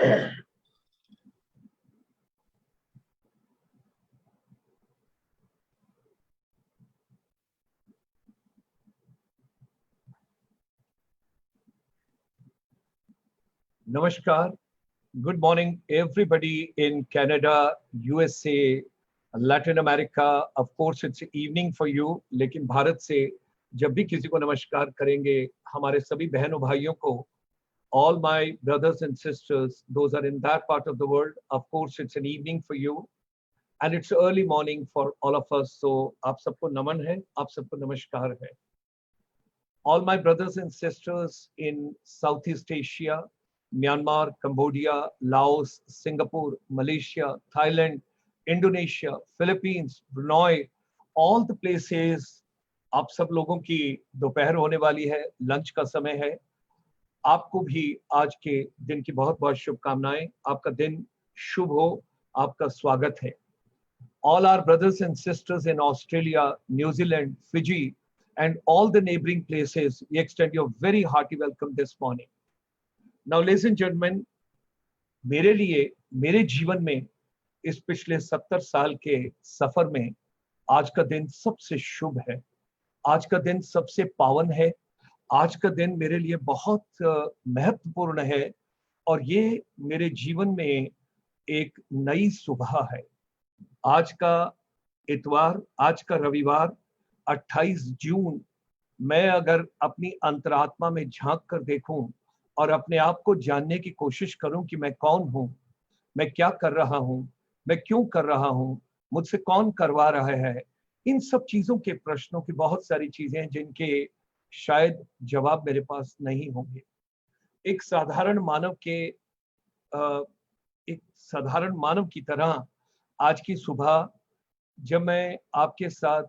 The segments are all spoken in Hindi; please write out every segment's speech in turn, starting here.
Namaskar. Good morning, everybody in Canada, USA, Latin America. Of course, it's evening for you. लेकिन भारत से जब भी किसी को नमस्कार करेंगे, हमारे सभी बहनों भाइयों को, all my brothers and sisters, those are in that part of the world. Of course, it's an evening for you, and it's early morning for all of us. So, आप सबको नमन है, आप सबको नमस्कार है. All my brothers and sisters in Southeast Asia, Myanmar, Cambodia, Laos, Singapore, Malaysia, Thailand, Indonesia, Philippines, Brunei, all the places, आप सब लोगों की दोपहर होने वाली है, लंच का समय है. आपको भी आज के दिन की बहुत बहुत शुभकामनाएं. आपका दिन शुभ हो. आपका स्वागत है. All our brothers and sisters in Australia, New Zealand, Fiji, and all the neighboring places, we extend you a very hearty welcome this morning. Now, ladies and gentlemen, मेरे लिए, मेरे जीवन में इस पिछले 70 साल के सफर में आज का दिन सबसे शुभ है. आज का दिन सबसे पावन है. आज का दिन मेरे लिए बहुत महत्वपूर्ण है और ये मेरे जीवन में एक नई सुबह है. आज का इतवार, आज का रविवार 28 जून, मैं अगर अपनी अंतरात्मा में झांक कर देखूं और अपने आप को जानने की कोशिश करूं कि मैं कौन हूं, मैं क्या कर रहा हूं, मैं क्यों कर रहा हूं, मुझसे कौन करवा रहा है, इन सब चीजों के प्रश्नों की बहुत सारी चीजें हैं जिनके शायद जवाब मेरे पास नहीं होंगे. एक साधारण मानव की तरह आज की सुबह जब मैं आपके साथ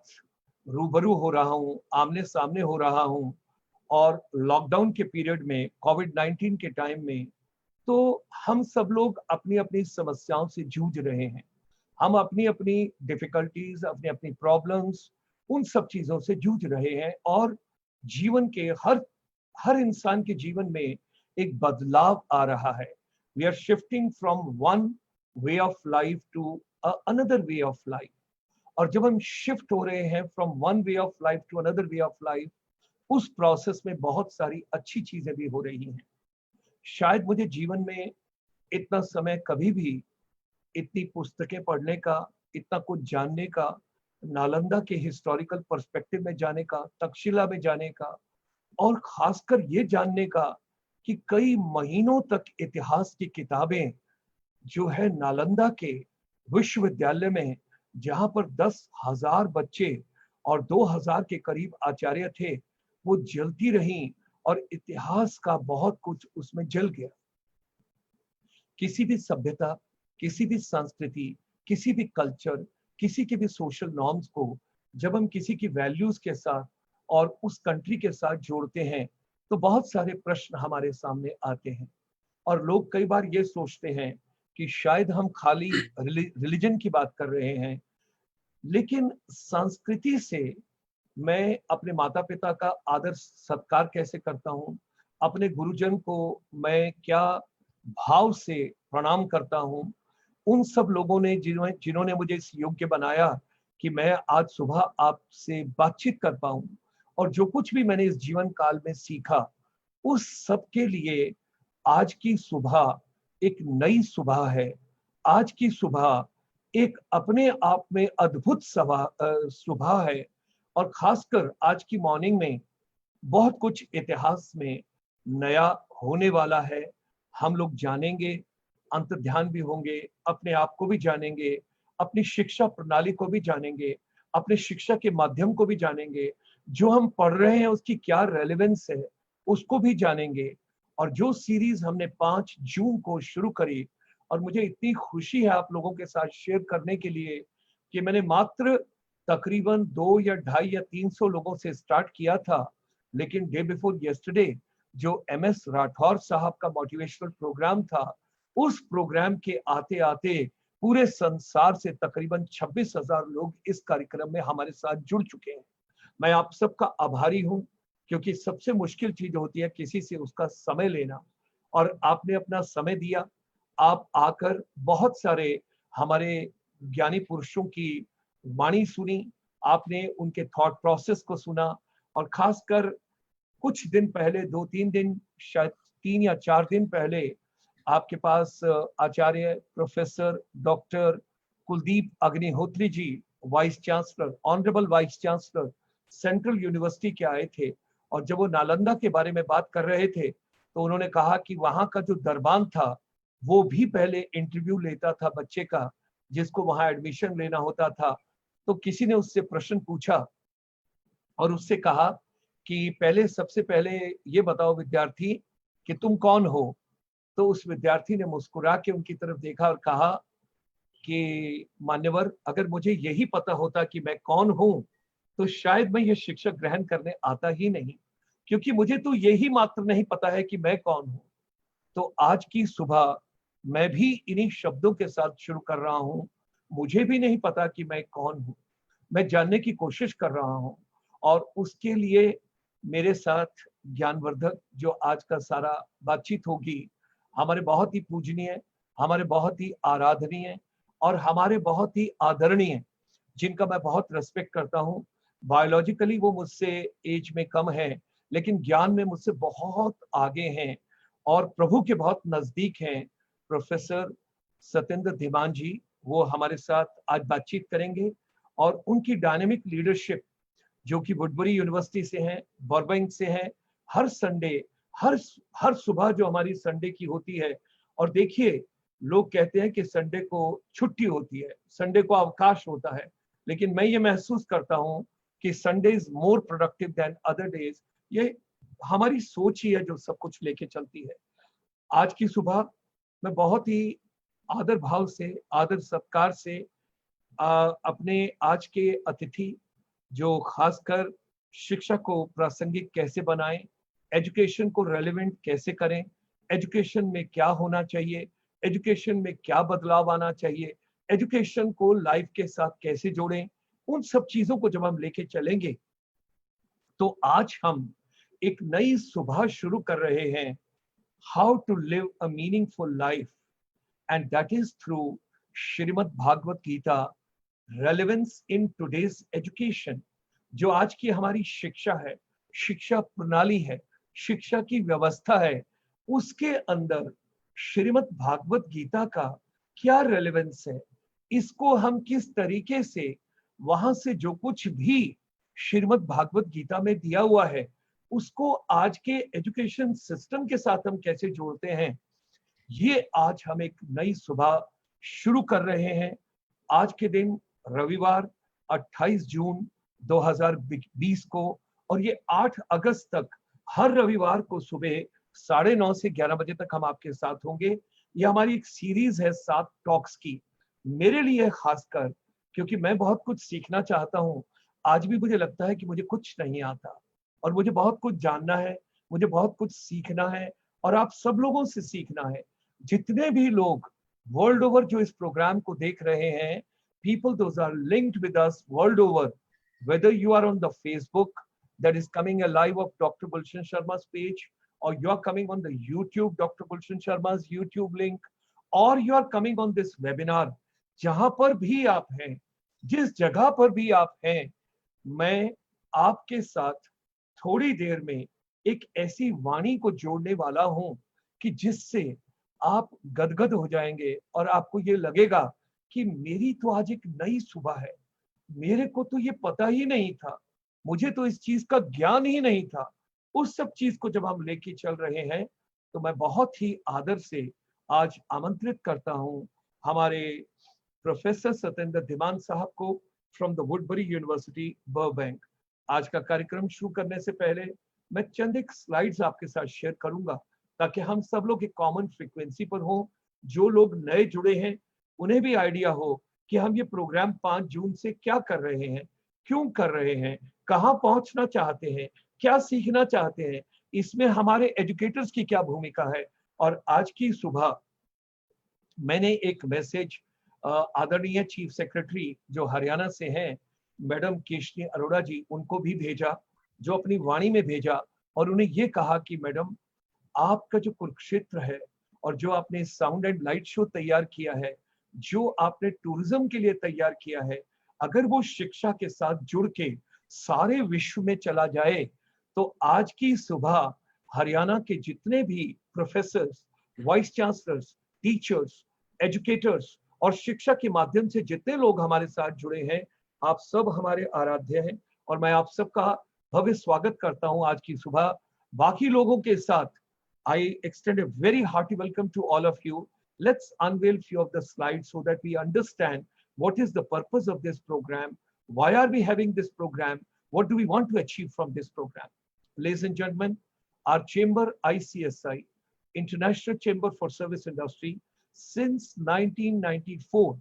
रूबरू हो रहा हूं, आमने सामने हो रहा हूं, और लॉकडाउन के पीरियड में, कोविड-19 के टाइम में, तो हम सब लोग अपनी अपनी समस्याओं से जूझ रहे हैं. हम अपनी अपनी डिफिकल्टीज, अपनी अपनी प्रॉब्लम्स, उन सब चीजों से जूझ रहे हैं. और जीवन के हर इंसान के जीवन में एक बदलाव आ रहा है. We are shifting from one way of life to another way of life. और जब हम शिफ्ट हो रहे हैं from one way of life to another way of life, उस प्रोसेस में बहुत सारी अच्छी चीजें भी हो रही हैं. शायद मुझे जीवन में इतना समय कभी भी इतनी पुस्तकें पढ़ने का, इतना कुछ जानने का, नालंदा के हिस्टोरिकल पर्सपेक्टिव में जाने का, तक्षशिला में जाने का, और खासकर ये जानने का कि कई महीनों तक इतिहास की किताबें जो है नालंदा के विश्वविद्यालय में, जहां पर 10,000 बच्चे और 2,000 के करीब आचार्य थे, वो जलती रहीं और इतिहास का बहुत कुछ उसमें जल गया. किसी भी सभ्यता, किसी भी संस्कृति, किसी भी कल्चर, किसी के भी सोशल नॉर्म्स को जब हम किसी की वैल्यूज के साथ और उस कंट्री के साथ जोड़ते हैं, तो बहुत सारे प्रश्न हमारे सामने आते हैं. और लोग कई बार ये सोचते हैं कि शायद हम खाली रिलीजन की बात कर रहे हैं, लेकिन संस्कृति से मैं अपने माता पिता का आदर सत्कार कैसे करता हूँ, अपने गुरुजन को मैं क्या भाव से प्रणाम करता हूँ, उन सब लोगों ने जिन्होंने मुझे इस योग्य बनाया कि मैं आज सुबह आपसे बातचीत कर पाऊं, और जो कुछ भी मैंने इस जीवन काल में सीखा, उस सब के लिए आज की सुबह एक नई सुबह है. आज की सुबह एक अपने आप में अद्भुत सुबह है. और खासकर आज की मॉर्निंग में बहुत कुछ इतिहास में नया होने वाला है. हम लोग जानेंगे, अंतर्ध्यान भी होंगे, अपने आप को भी जानेंगे, अपनी शिक्षा प्रणाली को भी जानेंगे, अपने शिक्षा के माध्यम को भी जानेंगे, जो हम पढ़ रहे हैं उसकी क्या रेलेवेंस है उसको भी जानेंगे. और जो सीरीज हमने 5 जून को शुरू करी, और मुझे इतनी खुशी है आप लोगों के साथ शेयर करने के लिए कि मैंने मात्र तकरीबन 2 या 2.5 या 300 लोगों से स्टार्ट किया था, लेकिन डे बिफोर यस्टरडे जो MS राठौर साहब का मोटिवेशनल प्रोग्राम था, उस प्रोग्राम के आते आते पूरे संसार से तकरीबन 26,000 लोग इस कार्यक्रम में हमारे साथ जुड़ चुके हैं. मैं आप सबका आभारी हूं, क्योंकि सबसे मुश्किल चीज होती है किसी से उसका समय लेना, और आपने अपना समय दिया, आप आकर बहुत सारे हमारे ज्ञानी पुरुषों की वाणी सुनी, आपने उनके थॉट प्रोसेस को सुना, और खासकर कुछ दिन पहले, 2-3 दिन, शायद 3 या 4 दिन पहले, आपके पास Acharya professor doctor Kuldeep Agnihotri ji, vice chancellor, honourable vice chancellor central university के आए थे। और जब वो नालंदा के बारे में बात कर रहे थे, तो उन्होंने कहा कि वहां का जो दरबान था, वो भी पहले इंटरव्यू लेता था बच्चे का, जिसको वहां एडमिशन लेना होता था। तो किसी ने उससे प्रश्न पूछा और उससे कहा कि पहले, सबसे पहले ये बताओ विद्यार्थी कि तुम कौन हो। तो उस विद्यार्थी ने मुस्कुरा के उनकी तरफ देखा और कहा कि मान्यवर, अगर मुझे यही पता होता कि मैं कौन हूं, तो शायद मैं ये शिक्षा ग्रहण करने आता ही नहीं, क्योंकि मुझे तो यही मात्र नहीं पता है कि मैं कौन हूं। तो आज की सुबह मैं भी इन्हीं शब्दों के साथ शुरू कर रहा हूं। मुझे भी नहीं पता कि मैं कौन हूं, मैं जानने की कोशिश कर रहा हूं। और उसके लिए मेरे साथ ज्ञानवर्धक जो आज का सारा बातचीत होगी, हमारे बहुत ही पूजनीय, हमारे बहुत ही आराधनीय और हमारे बहुत ही आदरणीय, जिनका मैं बहुत रेस्पेक्ट करता हूँ। बायोलॉजिकली वो मुझसे एज में कम है, लेकिन ज्ञान में मुझसे बहुत आगे हैं और प्रभु के बहुत नजदीक हैं। प्रोफेसर सत्येंद्र धीमान जी, वो हमारे साथ आज बातचीत करेंगे। और उनकी डायनेमिक लीडरशिप, जो कि वुडबरी यूनिवर्सिटी से हैं, बर्बैंक से हैं, हर संडे, हर हर सुबह जो हमारी संडे की होती है। और देखिए, लोग कहते हैं कि संडे को छुट्टी होती है, संडे को अवकाश होता है, लेकिन मैं ये महसूस करता हूं कि Sunday is more productive than other days. ये हमारी सोच ही है जो सब कुछ लेके चलती है। आज की सुबह मैं बहुत ही आदर भाव से, आदर सत्कार से अपने आज के अतिथि, जो खासकर शिक्षा को प्रासंगिक कैसे बनाएं, एजुकेशन को रेलेवेंट कैसे करें, एजुकेशन में क्या होना चाहिए, एजुकेशन में क्या बदलाव आना चाहिए, एजुकेशन को लाइफ के साथ कैसे जोड़ें, उन सब चीजों को जब हम लेके चलेंगे, तो आज हम एक नई सुबह शुरू कर रहे हैं। How to live a meaningful life, and that is through Shrimad Bhagavad Gita, relevance in today's education. जो आज की हमारी शिक्षा है, शिक्षा प्रणाली है, शिक्षा की व्यवस्था है, उसके अंदर श्रीमद् भागवत गीता का क्या रेलेवेंस है, इसको हम किस तरीके से वहां से जो कुछ भी श्रीमद् भागवत गीता में दिया हुआ है, उसको आज के एजुकेशन सिस्टम के साथ हम कैसे जोड़ते हैं, ये आज हम एक नई सुबह शुरू कर रहे हैं। आज के दिन रविवार 28 जून 2020 को, और ये 8 अगस्त तक हर रविवार को सुबह 9:30 से 11 बजे तक हम आपके साथ होंगे। ये हमारी एक सीरीज है 7 टॉक्स की, मेरे लिए खासकर, क्योंकि मैं बहुत कुछ सीखना चाहता हूँ। आज भी मुझे लगता है कि मुझे कुछ नहीं आता और मुझे बहुत कुछ जानना है, मुझे बहुत कुछ सीखना है और आप सब लोगों से सीखना है। जितने भी लोग वर्ल्ड ओवर जो इस प्रोग्राम को देख रहे हैं, people those are linked with us world over, whether you are on the Facebook that is coming alive of Dr. Gulshan Sharma's page, or you are coming on the YouTube, Dr. Gulshan Sharma's YouTube link, or you are coming on this webinar, जहां पर भी आप हैं, जिस जगह पर भी आप हैं, मैं आपके साथ थोड़ी देर में एक ऐसी वाणी को जोड़ने वाला हूं कि जिससे आप गदगद हो जाएंगे और आपको ये लगेगा कि मेरी तो आज एक नई सुबह है, मेरे को तो ये पता ही नहीं था, मुझे तो इस चीज का ज्ञान ही नहीं था। उस सब चीज को जब हम लेके चल रहे हैं, तो मैं बहुत ही आदर से आज आमंत्रित करता हूं हमारे प्रोफेसर सत्येंद्र धीमान साहब को, फ्रॉम द वुडबरी यूनिवर्सिटी बर्बैंक। आज का कार्यक्रम शुरू करने से पहले मैं चंद एक स्लाइड्स आपके साथ शेयर करूंगा, ताकि हम सब लोग एक कॉमन फ्रीक्वेंसी पर हों। जो लोग नए जुड़े हैं, उन्हें भी आइडिया हो कि हम ये प्रोग्राम 5 जून से क्या कर रहे हैं, क्यों कर रहे हैं, कहाँ पहुंचना चाहते हैं, क्या सीखना चाहते हैं, इसमें हमारे एजुकेटर्स की क्या भूमिका है। और आज की सुबह मैंने एक मैसेज आदरणीय चीफ सेक्रेटरी जो हरियाणा से हैं, मैडम केशनी अरोड़ा जी, उनको भी भेजा, जो अपनी वाणी में भेजा, और उन्हें ये कहा कि मैडम, आपका जो कुरुक्षेत्र है और जो आपने साउंड एंड लाइट शो तैयार किया है, जो आपने टूरिज्म के लिए तैयार किया है, अगर वो शिक्षा के साथ जुड़ के सारे विश्व में चला जाए, तो आज की सुबह हरियाणा के जितने भी professors, vice chancellors, teachers, educators और शिक्षा के माध्यम से जितने लोग हमारे साथ जुड़े हैं, आप सब हमारे आराध्य हैं और मैं आप सबका भव्य स्वागत करता हूं आज की सुबह। बाकी लोगों के साथ I extend a very hearty welcome to all of you. Let's unveil few of the slides so that we understand what is the purpose of this program, why are we having this program, what do we want to achieve from this program. Ladies and gentlemen, our chamber ICSI, International Chamber for Service Industry, since 1994,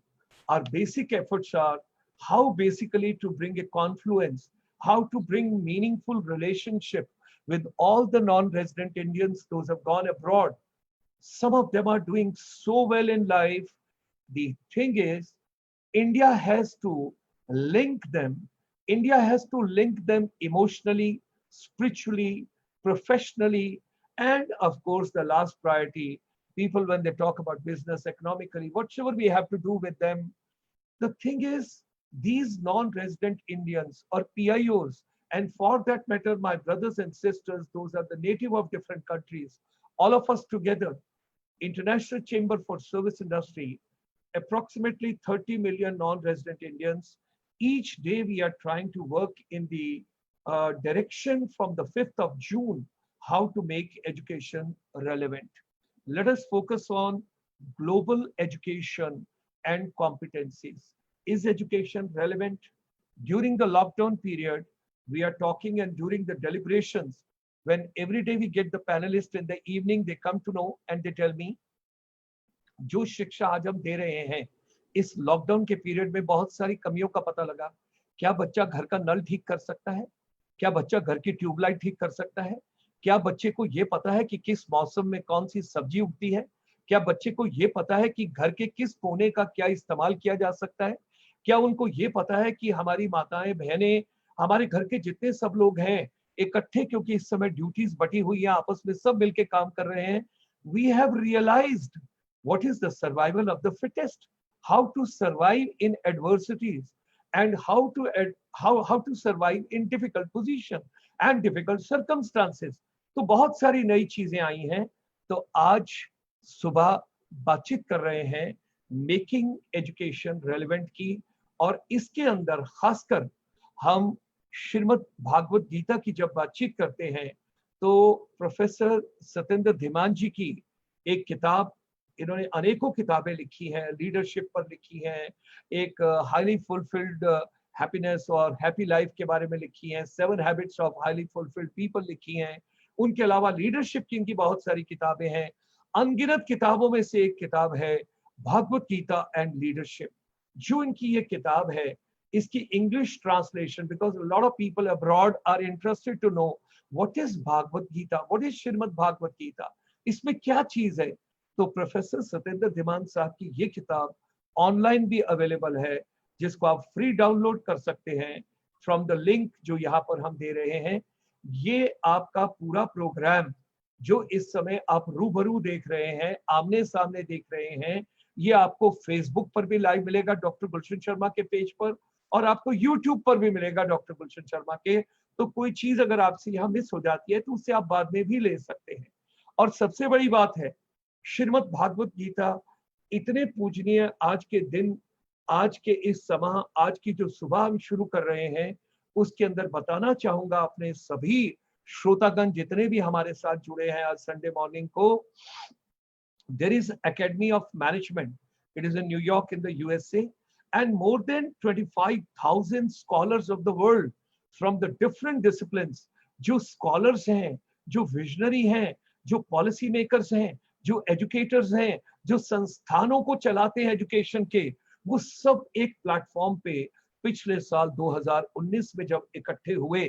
our basic efforts are how basically to bring a confluence, how to bring meaningful relationship with all the non-resident Indians, those have gone abroad. Some of them are doing so well in life. The thing is, India has to link them. India has to link them emotionally, spiritually, professionally, and of course, the last priority, people when they talk about business, economically, whatever we have to do with them. The thing is, these non-resident Indians or PIOs, and for that matter, my brothers and sisters, those are the native of different countries, all of us together, International Chamber for Service Industry, approximately 30 million non-resident Indians. Each day we are trying to work in the direction from the 5th of June, how to make education relevant. Let us focus on global education and competencies. Is education relevant? During the lockdown period, we are talking, and during the deliberations, when every day we get the panelists in the evening, they come to know and they tell me, जो शिक्षा आज हम दे रहे हैं, इस लॉकडाउन के पीरियड में बहुत सारी कमियों का पता लगा। क्या बच्चा घर का नल ठीक कर सकता है? क्या बच्चा घर की ट्यूबलाइट ठीक कर सकता है? क्या बच्चे को ये पता है कि किस मौसम में कौन सी सब्जी उगती है? क्या बच्चे को ये पता है कि घर के किस कोने का क्या इस्तेमाल किया जा सकता है? क्या उनको ये पता है कि हमारी माताएं, बहनें, हमारे घर के जितने सब लोग हैं इकट्ठे, क्योंकि इस समय ड्यूटीज बटी हुई है, आपस में सब मिलके काम कर रहे हैं. We have realized what is the survival of the fittest, how to survive in adversities, and how to survive in difficult position and difficult circumstances. तो बहुत सारी नई चीजें आई हैं. तो आज सुबह बातचीत कर रहे हैं मेकिंग एजुकेशन रेलेवेंट की, और इसके अंदर खासकर हम श्रीमद् भागवत गीता की जब बातचीत करते हैं तो प्रोफेसर सत्येंद्र धीमान जी की एक किताब, इन्होंने अनेकों किताबें लिखी हैं, लीडरशिप पर लिखी हैं, एक हाईली फुलफिल्ड हैप्पीनेस और हैप्पी लाइफ के बारे में लिखी हैं, 7 habits of highly fulfilled people लिखी हैं. उनके अलावा लीडरशिप की इनकी बहुत सारी किताबें हैं. अनगिनत किताबों में से एक किताब है भागवत गीता एंड लीडरशिप. जो इनकी ये किताब है, इसकी English translation, because lot of people abroad are interested to know what is Bhagavad Gita, what is Shrimad Bhagavad Gita, इसमें क्या चीज है. तो प्रोफेसर सत्येंद्र धीमान साहब की ये किताब ऑनलाइन भी अवेलेबल है, जिसको आप फ्री डाउनलोड कर सकते हैं फ्रॉम द लिंक जो यहाँ पर हम दे रहे हैं. ये आपका पूरा प्रोग्राम जो इस समय आप रूबरू देख रहे हैं, आमने सामने देख रहे हैं, ये आपको फेसबुक पर भी लाइव मिलेगा डॉक्टर गुलशन शर्मा के पेज पर, और आपको यूट्यूब पर भी मिलेगा डॉक्टर गुलशन शर्मा के. तो कोई चीज अगर आपसे यहाँ मिस हो जाती है तो उससे आप बाद में भी ले सकते हैं. और सबसे बड़ी बात है, श्रीमद् भागवत गीता इतने पूजनीय आज के दिन, आज के इस समय, आज की जो सुबह हम शुरू कर रहे हैं, उसके अंदर बताना चाहूंगा अपने सभी श्रोतागण जितने भी हमारे साथ जुड़े हैं आज संडे मॉर्निंग को. There is academy of management, it is in New York in the USA, and more than 25,000 scholars of the world from the different disciplines, जो scholars हैं, जो visionary हैं, जो policy makers हैं, जो एजुकेटर्स हैं, जो संस्थानों को चलाते हैं एजुकेशन के, वो सब एक प्लेटफॉर्म पे पिछले साल 2019 में जब इकट्ठे हुए,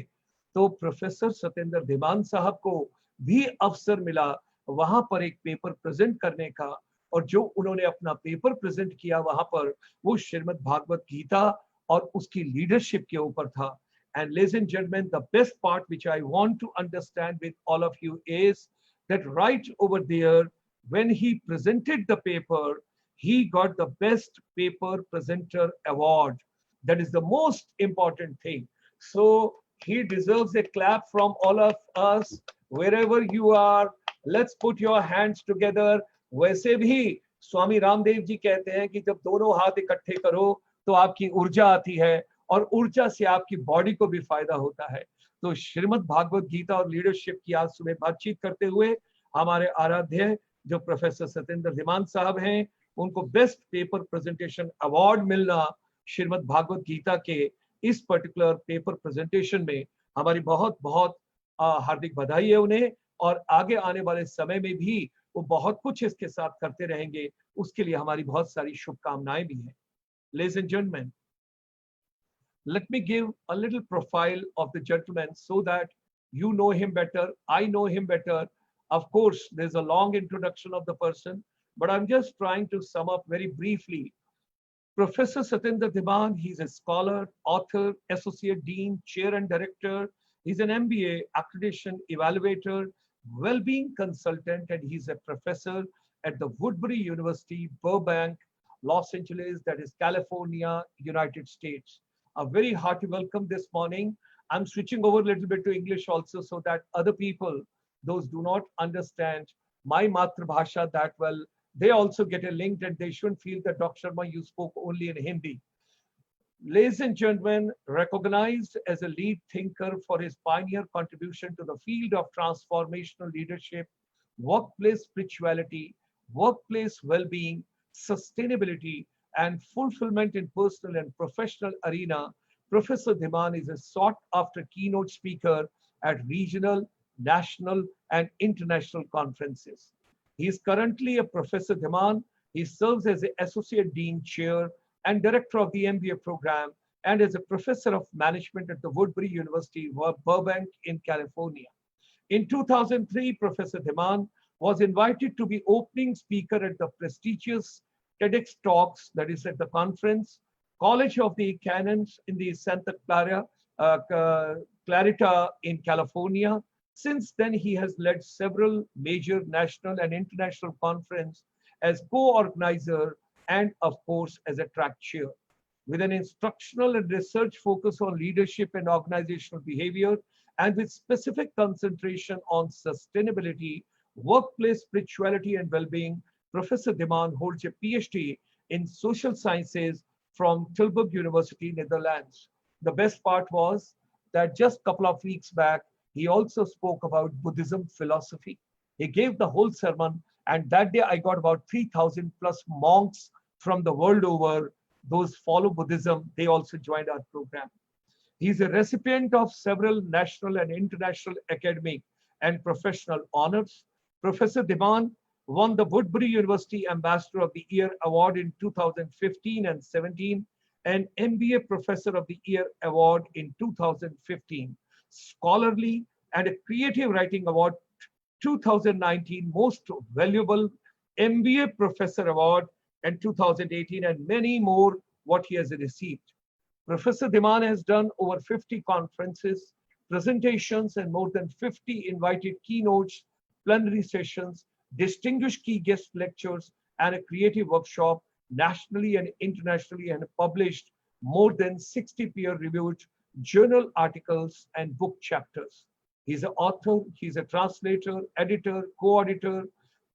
तो प्रोफेसर सत्येंद्र धीमान साहब को भी अवसर मिला वहां पर एक पेपर प्रेजेंट करने का. और जो उन्होंने अपना पेपर प्रेजेंट किया वहां पर, वो श्रीमद् भागवत गीता और उसकी लीडरशिप के ऊपर था. And ladies and gentleman, the best part which I want to understand with all of you is that right over there when he presented the paper, he got the Best Paper Presenter Award. That is the most important thing. So he deserves a clap from all of us, wherever you are. Let's put your hands together. वैसे भी स्वामी रामदेव जी कहते हैं कि जब दोनों हाथ इकट्ठे करो तो आपकी ऊर्जा आती है, और ऊर्जा से आपकी बॉडी को भी फायदा होता है। तो श्रीमद् भागवत गीता और लीडरशिप की आज सुबह बातचीत करते हुए हमारे आराध्य जो प्रोफेसर सत्येंद्र धीमान साहब हैं, उनको बेस्ट पेपर प्रेजेंटेशन अवार्ड मिलना श्रीमद् भागवत गीता के इस पर्टिकुलर पेपर प्रेजेंटेशन में हमारी बहुत बहुत हार्दिक बधाई है उन्हें, और आगे आने वाले समय में भी वो बहुत कुछ इसके साथ करते रहेंगे, उसके लिए हमारी बहुत सारी शुभकामनाएं भी हैं। Ladies and gentlemen, let me give a little profile of the gentleman so that you know him better, I know him better. Of course, there's a long introduction of the person, but I'm just trying to sum up very briefly. Professor Satyendra Dhiman, he's a scholar, author, associate dean, chair and director. He's an MBA accreditation evaluator, well-being consultant, and he's a professor at the Woodbury University, Burbank, Los Angeles, that is California, United States. A very hearty welcome this morning. I'm switching over a little bit to English also so that other people, those do not understand my Matrabhasha that well, they also get a link, and they shouldn't feel that Dr. Sharma, you spoke only in Hindi. Ladies and gentlemen, recognized as a lead thinker for his pioneer contribution to the field of transformational leadership, workplace spirituality, workplace well-being, sustainability, and fulfillment in personal and professional arena, Professor Dhiman is a sought-after keynote speaker at regional, national, and international conferences. He is currently a Professor Dhiman. He serves as the Associate Dean Chair and Director of the MBA program, and as a Professor of Management at the Woodbury University, Burbank in California. In 2003, Professor Dhiman was invited to be opening speaker at the prestigious TEDx Talks, that is at the conference, College of the Canons in the Santa Clarita in California. Since then, he has led several major national and international conferences as co-organizer and, of course, as a track chair. With an instructional and research focus on leadership and organizational behavior, and with specific concentration on sustainability, workplace spirituality, and well-being, Professor Dhiman holds a PhD in social sciences from Tilburg University, Netherlands. The best part was that just a couple of weeks back, he also spoke about Buddhism philosophy. He gave the whole sermon, and that day I got about 3,000 plus monks from the world over. Those follow Buddhism, they also joined our program. He's a recipient of several national and international academic and professional honors. Professor Dhiman won the Woodbury University Ambassador of the Year Award in 2015 and 17, and MBA Professor of the Year Award in 2015. Scholarly and a Creative Writing Award 2019, Most Valuable MBA Professor Award in 2018, and many more what he has received. Professor Dhiman has done over 50 conferences, presentations, and more than 50 invited keynotes, plenary sessions, distinguished key guest lectures, and a creative workshop nationally and internationally, and published more than 60 peer-reviewed journal articles and book chapters. He's an author, he's a translator, editor, co-auditor,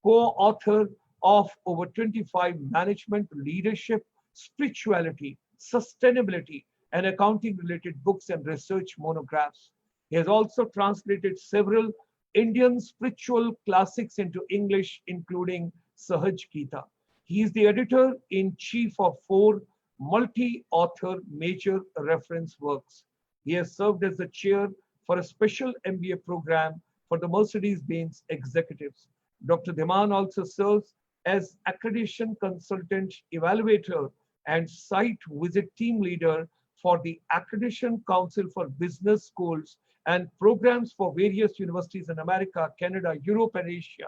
co-author of over 25 management, leadership, spirituality, sustainability, and accounting-related books and research monographs. He has also translated several Indian spiritual classics into English, including Sahaj Gita. He is the editor-in-chief of 4 multi-author major reference works. He has served as the chair for a special MBA program for the Mercedes-Benz executives. Dr. Dhiman also serves as accreditation consultant, evaluator, and site visit team leader for the Accreditation Council for Business Schools and programs for various universities in America, Canada, Europe, and Asia.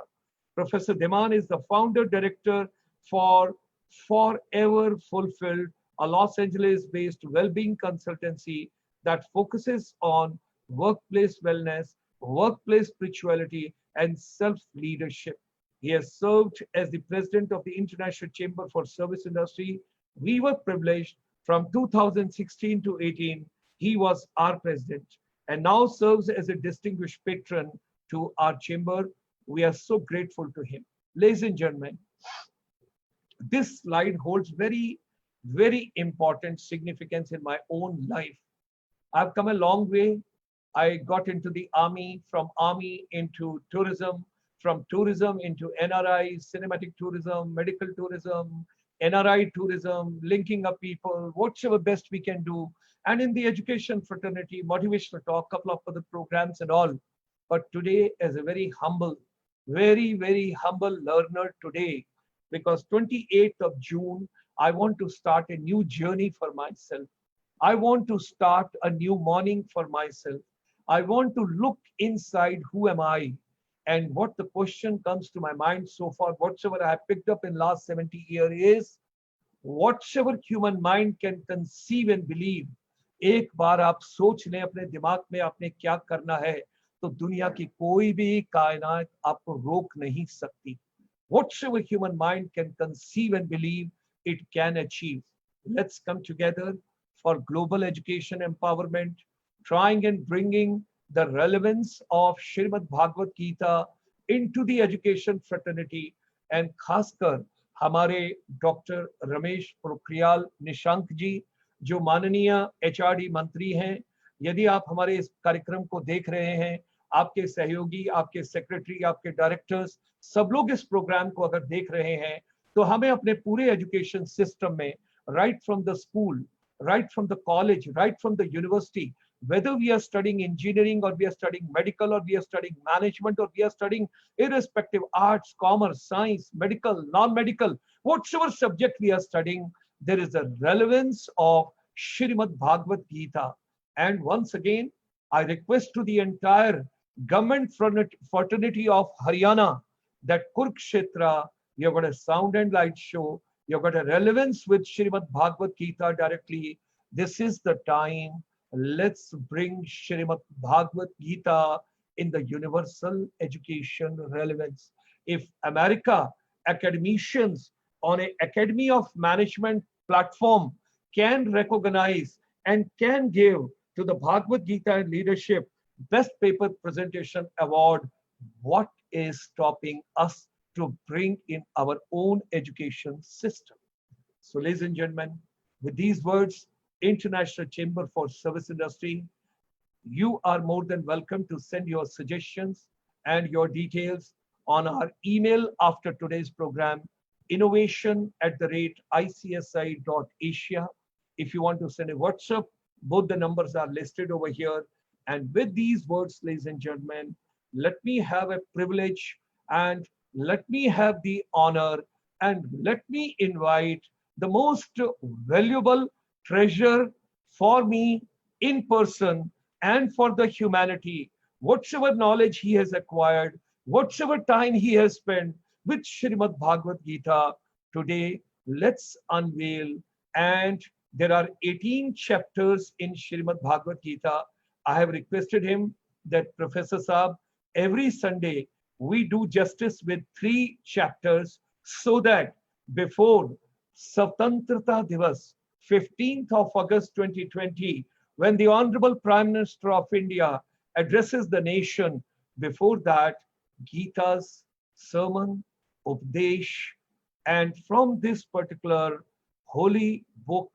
Professor Dhiman is the founder director for Forever Fulfilled, a Los Angeles-based well-being consultancy that focuses on workplace wellness, workplace spirituality, and self-leadership. He has served as the president of the International Chamber for Service Industry. We were privileged from 2016 to 18. He was our president and now serves as a distinguished patron to our chamber. We are so grateful to him. Ladies and gentlemen, this slide holds very, very important significance in my own life. I've come a long way. I got into the army, from army into tourism, from tourism into NRI, cinematic tourism, medical tourism, NRI tourism, linking up people, whatever best we can do. And in the education fraternity, motivational talk, couple of other programs and all. But today, as a very humble, very, very humble learner today, because 28th of June, I want to start a new journey for myself. I want to start a new morning for myself. I want to look inside, who am I? And what the question comes to my mind so far, whatever I have picked up in last 70 years is, whatever human mind can conceive and believe, एक बार आप सोच लें अपने दिमाग में आपने क्या करना है, तो दुनिया की कोई भी कायनात आपको रोक नहीं सकती. Whatever human mind can conceive and believe, it can achieve. Let's come together for global education empowerment, trying and bringing the relevance of Srimad Bhagavad Gita into the education fraternity, and खासकर हमारे डॉक्टर रमेश पोखरियाल निशंक जी, जो माननीय एचआरडी मंत्री हैं. यदि आप हमारे इस कार्यक्रम को देख रहे हैं, आपके सहयोगी, आपके सेक्रेटरी, आपके डायरेक्टर्स, सब लोग इस प्रोग्राम को अगर देख रहे हैं, तो हमें अपने पूरे एजुकेशन सिस्टम में, right from the school, right from the college, right from the university, whether we are studying engineering or we are studying medical or we are studying management or we are studying irrespective arts, commerce, science, medical, non-medical, whatever subject we are studying, there is a relevance of Shrimad Bhagavad Gita. And once again, I request to the entire government fraternity of Haryana that Kurukshetra, we have got a sound and light show. You've got a relevance with Srimad Bhagavad Gita directly. This is the time. Let's bring Srimad Bhagavad Gita in the universal education relevance. If America academicians on an Academy of Management platform can recognize and can give to the Bhagavad Gita and Leadership Best Paper Presentation Award, what is stopping us to bring in our own education system? So ladies and gentlemen, with these words, International Chamber for Service Industry, you are more than welcome to send your suggestions and your details on our email after today's program, innovation@icsi.asia. If you want to send a WhatsApp, both the numbers are listed over here. And with these words, ladies and gentlemen, let me have a privilege and let me have the honor and let me invite the most valuable treasure for me in person and for the humanity, whatever knowledge he has acquired, whatever time he has spent with Srimad Bhagavad Gita. Today, let's unveil, and there are 18 chapters in Srimad Bhagavad Gita. I have requested him that Professor Saab, every Sunday, we do justice with 3 chapters so that before Swatantrata Divas, 15th of August 2020, when the Honorable Prime Minister of India addresses the nation, before that, Gita's sermon, Updesh, and from this particular holy book,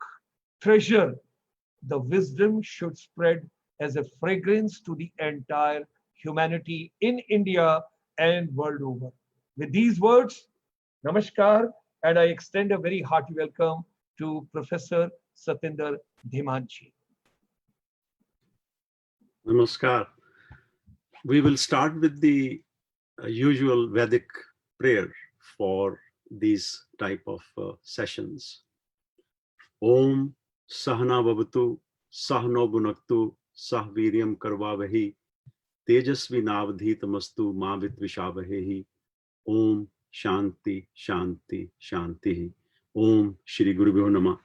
treasure, the wisdom should spread as a fragrance to the entire humanity in India and world over. With these words, Namaskar, and I extend a very hearty welcome to Professor Satinder Dhimanji. Namaskar. We will start with the usual Vedic prayer for these type of sessions. Om Sahana Vavatu Sahno Bhunaktu Sahviryam Karvavahi Tejasvi Navadhitamastu Ma Vitvishavahehi. Om Shanti Shanti Shanti. Om Shri Guru Bhyo Namah.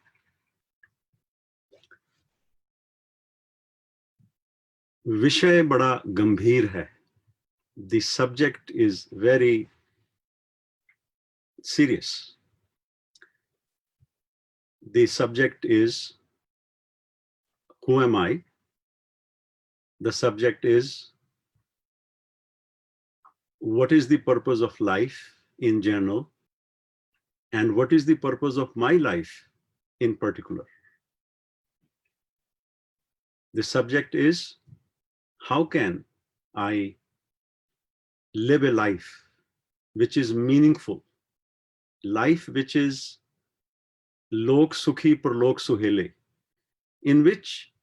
विषय बड़ा गंभीर है. The subject is very serious. The subject is, who am I? The subject is, what is the purpose of life in general? And what is the purpose of my life in particular? The subject is, how can I live a life which is meaningful, life which is lok sukhi parlok suhele, in which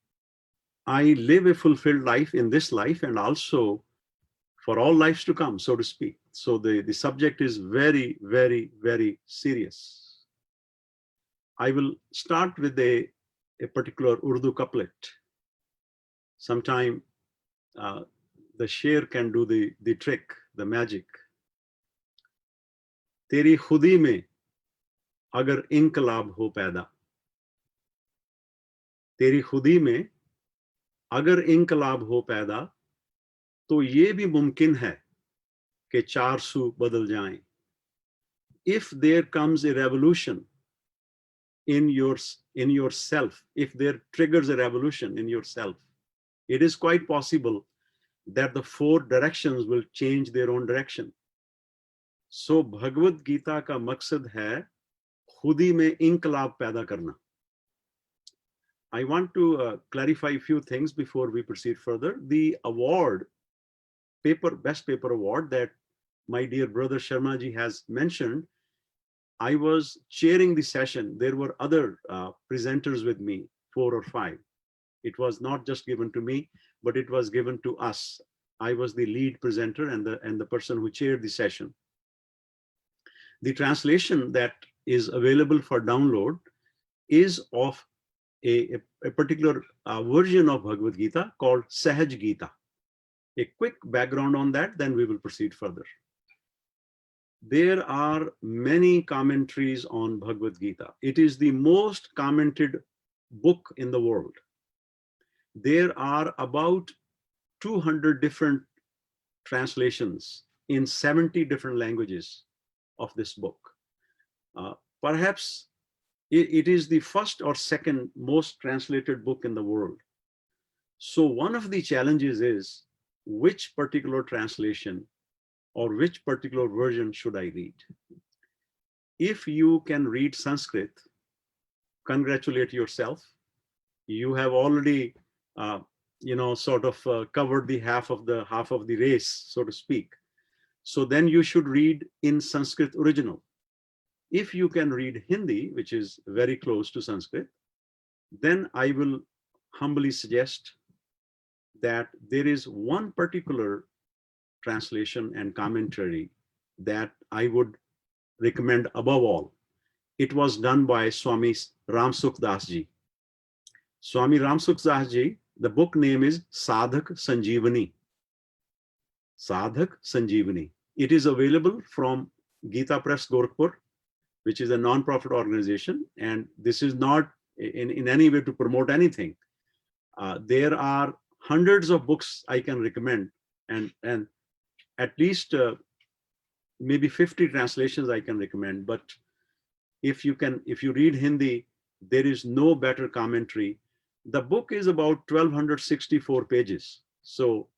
I live a fulfilled life in this life and also for all lives to come, so to speak. So the subject is very, very, very serious. I will start with a particular Urdu couplet. Sometime the sher can do the trick, the magic. तेरी खुदी में अगर इंकलाब हो पैदा, तेरी खुदी में अगर इंकलाब हो पैदा, तो ये भी मुमकिन है कि चार सू बदल जाएं. If there comes a revolution in yourself, if there triggers a revolution in yourself, it is quite possible that the four directions will change their own direction. So Bhagavad Gita का मकसद है खुदी में इंकलाब पैदा करना. I want to clarify a few things before we proceed further. The award, best paper award that my dear brother Sharma ji has mentioned, I was chairing the session. There were other presenters with me, 4 or 5. It was not just given to me, but it was given to us. I was the lead presenter and the person who chaired the session. The translation that is available for download is of a particular version of Bhagavad Gita called Sahaj Gita. A quick background on that, then we will proceed further. There are many commentaries on Bhagavad Gita. It is the most commented book in the world. There are about 200 different translations in 70 different languages of this book. Perhaps it is the first or second most translated book in the world. So one of the challenges is which particular translation or which particular version should I read? If you can read Sanskrit, congratulate yourself. You have already, sort of covered the half of the race, so to speak. So then you should read in Sanskrit original. If you can read Hindi, which is very close to Sanskrit, then I will humbly suggest that there is one particular translation and commentary that I would recommend above all. It was done by Swami Ramsukh Das ji. Swami Ramsukh Das ji, the book name is Sadhak Sanjeevani. Sadhak Sanjeevani. It is available from Gita Press Gorakhpur, which is a non-profit organization, and this is not in any way to promote anything. There are hundreds of books I can recommend, and at least maybe 50 translations I can recommend. But if you read Hindi, there is no better commentary. The book is about 1264 pages. So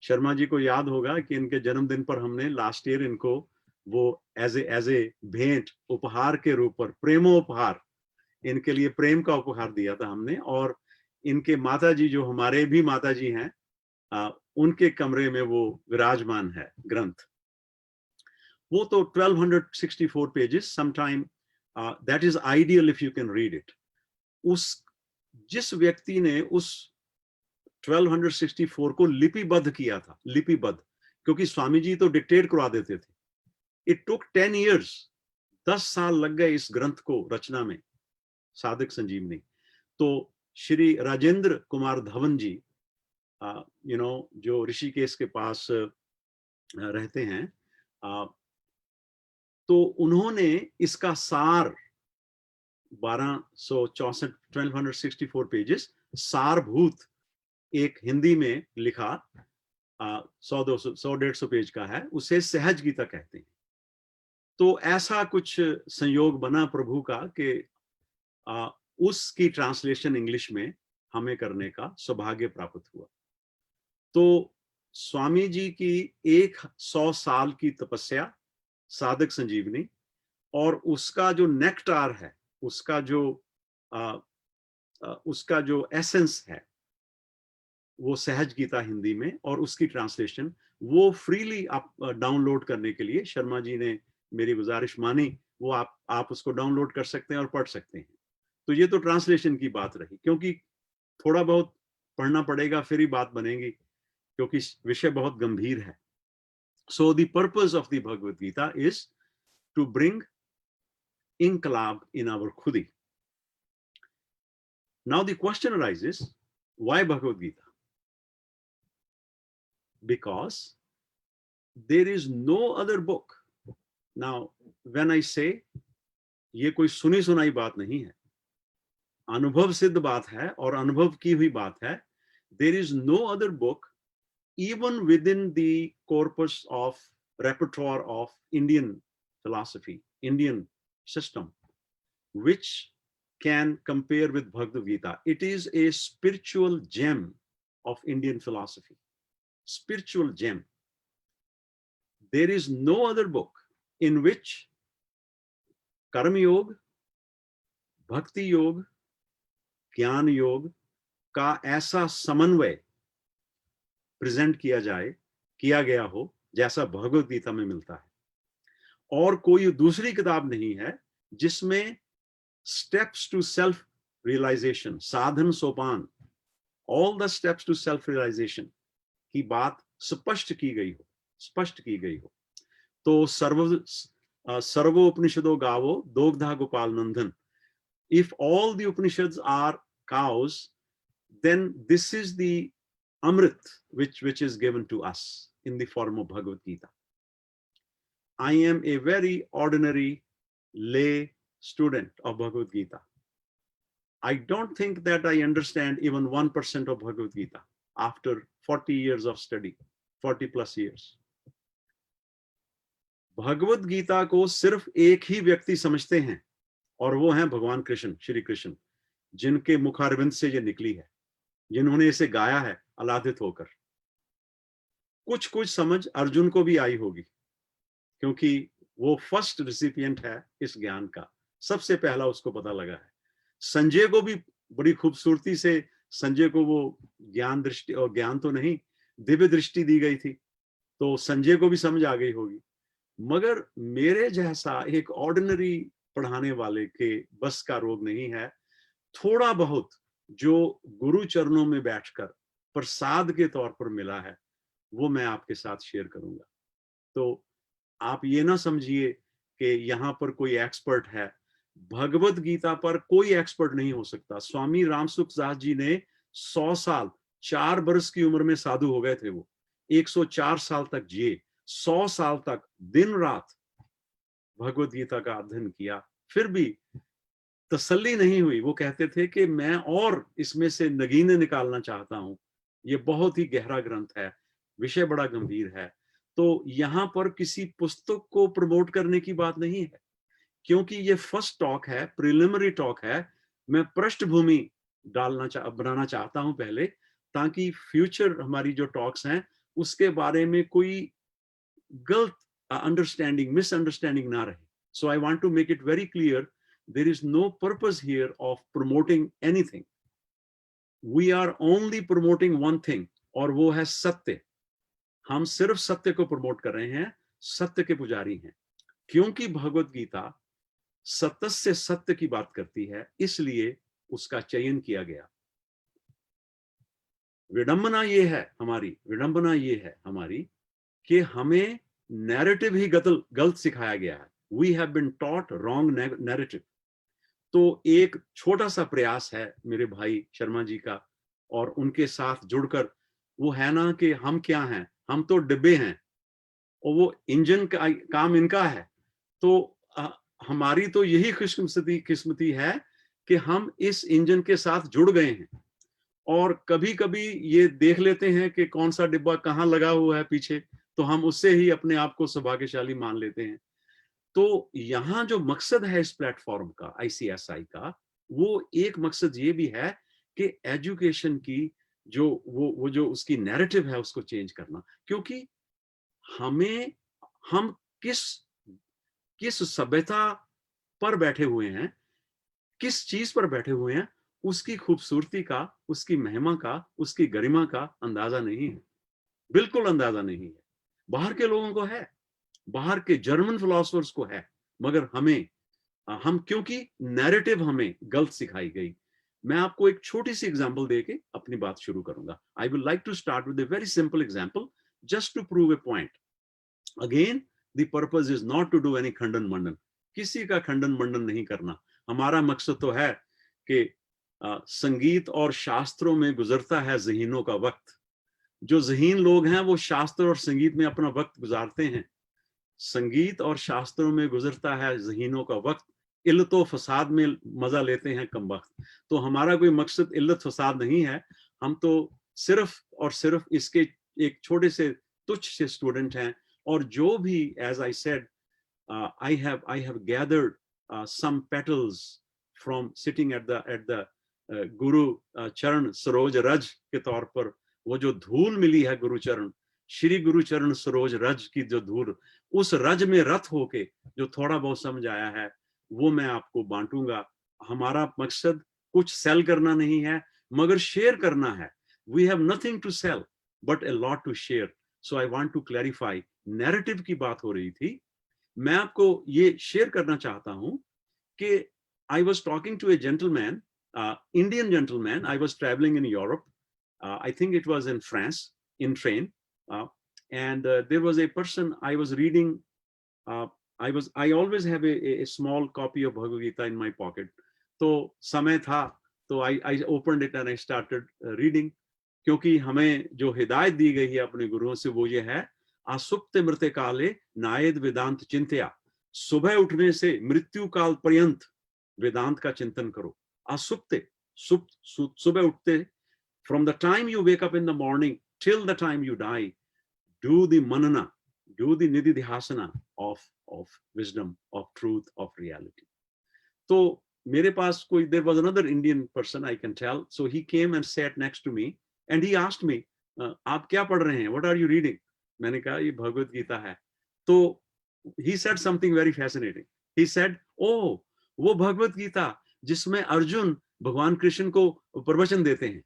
Sharma ji को याद होगा कि इनके जन्मदिन पर हमने लास्ट ईयर इनको वो एज ए भेंट उपहार के रूप पर प्रेमोपहार, इनके लिए प्रेम का उपहार दिया था हमने. और इनके माता जी जो हमारे भी माता जी हैं, उनके कमरे में वो विराजमान है ग्रंथ. वो तो 1264 pages. Sometime that is ideal if you can read it. जिस व्यक्ति ने उस 1264 को लिपिबद्ध किया था, लिपिबद्ध, क्योंकि स्वामी जी तो डिक्टेट करवा देते थे. इट टुक 10 years, 10 साल लग गए इस ग्रंथ को रचना में, साधक संजीवनी. तो श्री राजेंद्र कुमार धवन जी, जो ऋषिकेश के पास रहते हैं, तो उन्होंने इसका सार 1264 पेजेस सारभूत एक हिंदी में लिखा, 100-150 पेज का है, उसे सहज गीता कहते हैं. तो ऐसा कुछ संयोग बना प्रभु का कि उसकी ट्रांसलेशन इंग्लिश में हमें करने का सौभाग्य प्राप्त हुआ। तो स्वामी जी की 100 साल की तपस्या साधक संजीवनी, और उसका जो नेक्टार है, उसका जो एसेंस है, वो सहज गीता हिंदी में, और उसकी ट्रांसलेशन वो फ्रीली आप डाउनलोड करने के लिए शर्मा जी ने मेरी गुजारिश मानी, वो आप उसको डाउनलोड कर सकते हैं और पढ़ सकते हैं। तो ये तो ट्रांसलेशन की बात रही, क्योंकि थोड़ा बहुत पढ़ना पड़ेगा फिर ही बात बनेगी, क्योंकि विषय बहुत गंभीर है। So the purpose of the Bhagavad Gita is to bring inquilab in our khudi. Now the question arises, why Bhagavad Gita? Because there is no other book. Now, when I say, ये कोई सुनी सुनाई बात नहीं है, अनुभव सिद्ध बात है और अनुभव की हुई बात है। There is no other book, even within the corpus of repertoire of Indian philosophy, Indian system, which can compare with Bhagavad Gita. It is a spiritual gem of Indian philosophy. Spiritual gem. There is no other book in which Karma Yoga, Bhakti Yoga, Jnana Yoga का ऐसा समन्वय प्रेजेंट किया गया हो जैसा भगवद गीता में मिलता है। और कोई दूसरी किताब नहीं है जिसमें steps to self realization, साधन सोपान, all the steps to self realization की बात स्पष्ट की गई हो। तो सर्वो उपनिषदो गावो दोग्धा गोपाल नंदन। If all the Upanishads are cows, then this is the Amrit which is given to us in the form of Bhagavad Gita. I am a very ordinary lay student of Bhagavad Gita. I don't think that I understand even 1% of Bhagavad Gita after 40 years of study, 40 plus years. Bhagavad Gita को सिर्फ एक ही व्यक्ति समझते हैं, और वो हैं भगवान कृष्ण, श्री कृष्ण, जिनके मुखारविंद से ये निकली है, जिन्होंने इसे गाया है अलादित होकर। कुछ समझ अर्जुन को भी आई होगी, क्योंकि वो फर्स्ट रिसिपिएंट है इस ज्ञान का, सबसे पहला उसको पता लगा है। संजय को भी बड़ी खूबसूरती से, संजय को वो ज्ञान दृष्टि, और ज्ञान तो नहीं, दिव्य दृष्टि दी गई थी, तो संजय को भी समझ आ गई होगी। मगर मेरे जैसा एक ऑर्डिनरी पढ़ाने वाले के बस का रोग नहीं है। थोड़ा बहुत जो गुरु चरणों में बैठकर प्रसाद के तौर पर मिला है, वो मैं आपके साथ शेयर करूंगा। तो आप ये ना समझिए कि यहाँ पर कोई एक्सपर्ट है। भगवत गीता पर कोई एक्सपर्ट नहीं हो सकता। स्वामी रामसुख दास जी ने 100 साल, 4 बरस की उम्र में साधु हो गए थे। वो 104 साल तक जिए, 100 साल तक दिन रात भगवत गीता का अध्ययन किया, फिर भी तसल्ली नहीं हुई। वो कहते थे कि मैं और इसमें से नगीने निकालना चाहता हूं। ये बहुत ही गहरा ग्रंथ है, विषय बड़ा गंभीर है। तो यहाँ पर किसी पुस्तक को प्रमोट करने की बात नहीं है, क्योंकि ये फर्स्ट टॉक है, प्रिलिमिनरी टॉक है। मैं पृष्ठभूमि बनाना चाहता हूं पहले, ताकि फ्यूचर हमारी जो टॉक्स हैं उसके बारे में कोई गलत अंडरस्टैंडिंग, मिसअंडरस्टैंडिंग ना रहे। So I want to make it very clear, there is no purpose here of promoting anything. We are only promoting one thing, और वो है सत्य। हम सिर्फ सत्य को प्रमोट कर रहे हैं, सत्य के पुजारी हैं। क्योंकि भगवत गीता सत्य से सत्य की बात करती है, इसलिए उसका चयन किया गया। विडंबना ये है हमारी कि हमें नैरेटिव ही गलत सिखाया गया है। We have been taught wrong narrative. तो एक छोटा सा प्रयास है मेरे भाई शर्मा जी का, और उनके साथ जुड़कर, वो है ना कि हम क्या हैं, हम तो डिब्बे हैं और वो इंजन का काम इनका है। तो हमारी तो यही किस्मती है कि हम इस इंजन के साथ जुड़ गए हैं, और कभी कभी ये देख लेते हैं कि कौन सा डिब्बा कहाँ लगा हुआ है पीछे, तो हम उससे ही अपने आप को सौभाग्यशाली मान लेते हैं। तो यहां जो मकसद है इस प्लेटफॉर्म का, ICSI का, वो एक मकसद ये भी है कि एजुकेशन की जो वो जो उसकी नैरेटिव है उसको चेंज करना, क्योंकि हम किस सभ्यता पर बैठे हुए हैं, किस चीज पर बैठे हुए हैं, उसकी खूबसूरती का, उसकी महिमा का, उसकी गरिमा का अंदाजा नहीं है, बिल्कुल अंदाजा नहीं है। बाहर के लोगों को है, बाहर के जर्मन फिलोसफर्स को है, मगर हम क्योंकि नैरेटिव हमें गलत सिखाई गई। मैं आपको एक छोटी सी एग्जांपल देके अपनी बात शुरू करूंगा। I will like to start with a very simple example just to prove a point. Again the purpose is not to do any khandan mandan, किसी का खंडन मंडन नहीं करना। हमारा मकसद तो है कि संगीत और शास्त्रों में गुजरता है ज़हीनों का वक्त। जो ज़हीन लोग हैं वो शास्त्र और संगीत में अपना वक्त गुजारते हैं। संगीत और शास्त्रों में गुजरता है ज़हीनों का वक्त, इल्लत व फसाद में मजा लेते हैं कम वक्त। तो हमारा कोई मकसद इल्लत फसाद नहीं है, हम तो सिर्फ और सिर्फ इसके एक छोटे से तुच्छ से स्टूडेंट हैं। और जो भी, as I said, I have gathered some petals from sitting at the Guru Charan Saroj Raj के तौर पर, वो जो धूल मिली है गुरु चरण, श्री गुरु चरण सरोज रज की जो धूल, उस रज में रथ होके जो थोड़ा बहुत समझ आया है वो मैं आपको बांटूंगा। हमारा मकसद कुछ सेल करना नहीं है, मगर शेयर करना है। We have nothing to sell but a lot to share. So I want to clarify, narrative की बात हो रही थी, मैं आपको ये शेयर करना चाहता हूं कि I was talking to a gentleman, Indian gentleman. I was traveling in Europe. I think it was in France, in train. And there was a person I was reading. I always have a small copy of Bhagavad Gita in my pocket. तो समय था, तो I opened it and I started reading. क्योंकि हमें जो हिदायत दी गई है अपने गुरुओं से वो ये है, आसुप्त मृत्य काले नायद वेदांत चिंतया, सुबह उठने से मृत्यु काल पर्यंत वेदांत का चिंतन करो। आसुप्ते, सुबह उठते, from the time you wake up in the morning till the time you die, do the manana, do the nididhyasana of wisdom, of truth, of reality. तो मेरे पास कोई, there was another Indian person I can tell, so he came and sat next to me and he asked me, आप क्या पढ़ रहे हैं? What are you reading? मैंने कहा ये भगवत गीता है। तो he said something very fascinating. He said, oh, वो भगवत गीता जिसमें अर्जुन भगवान कृष्ण को प्रवचन देते हैं।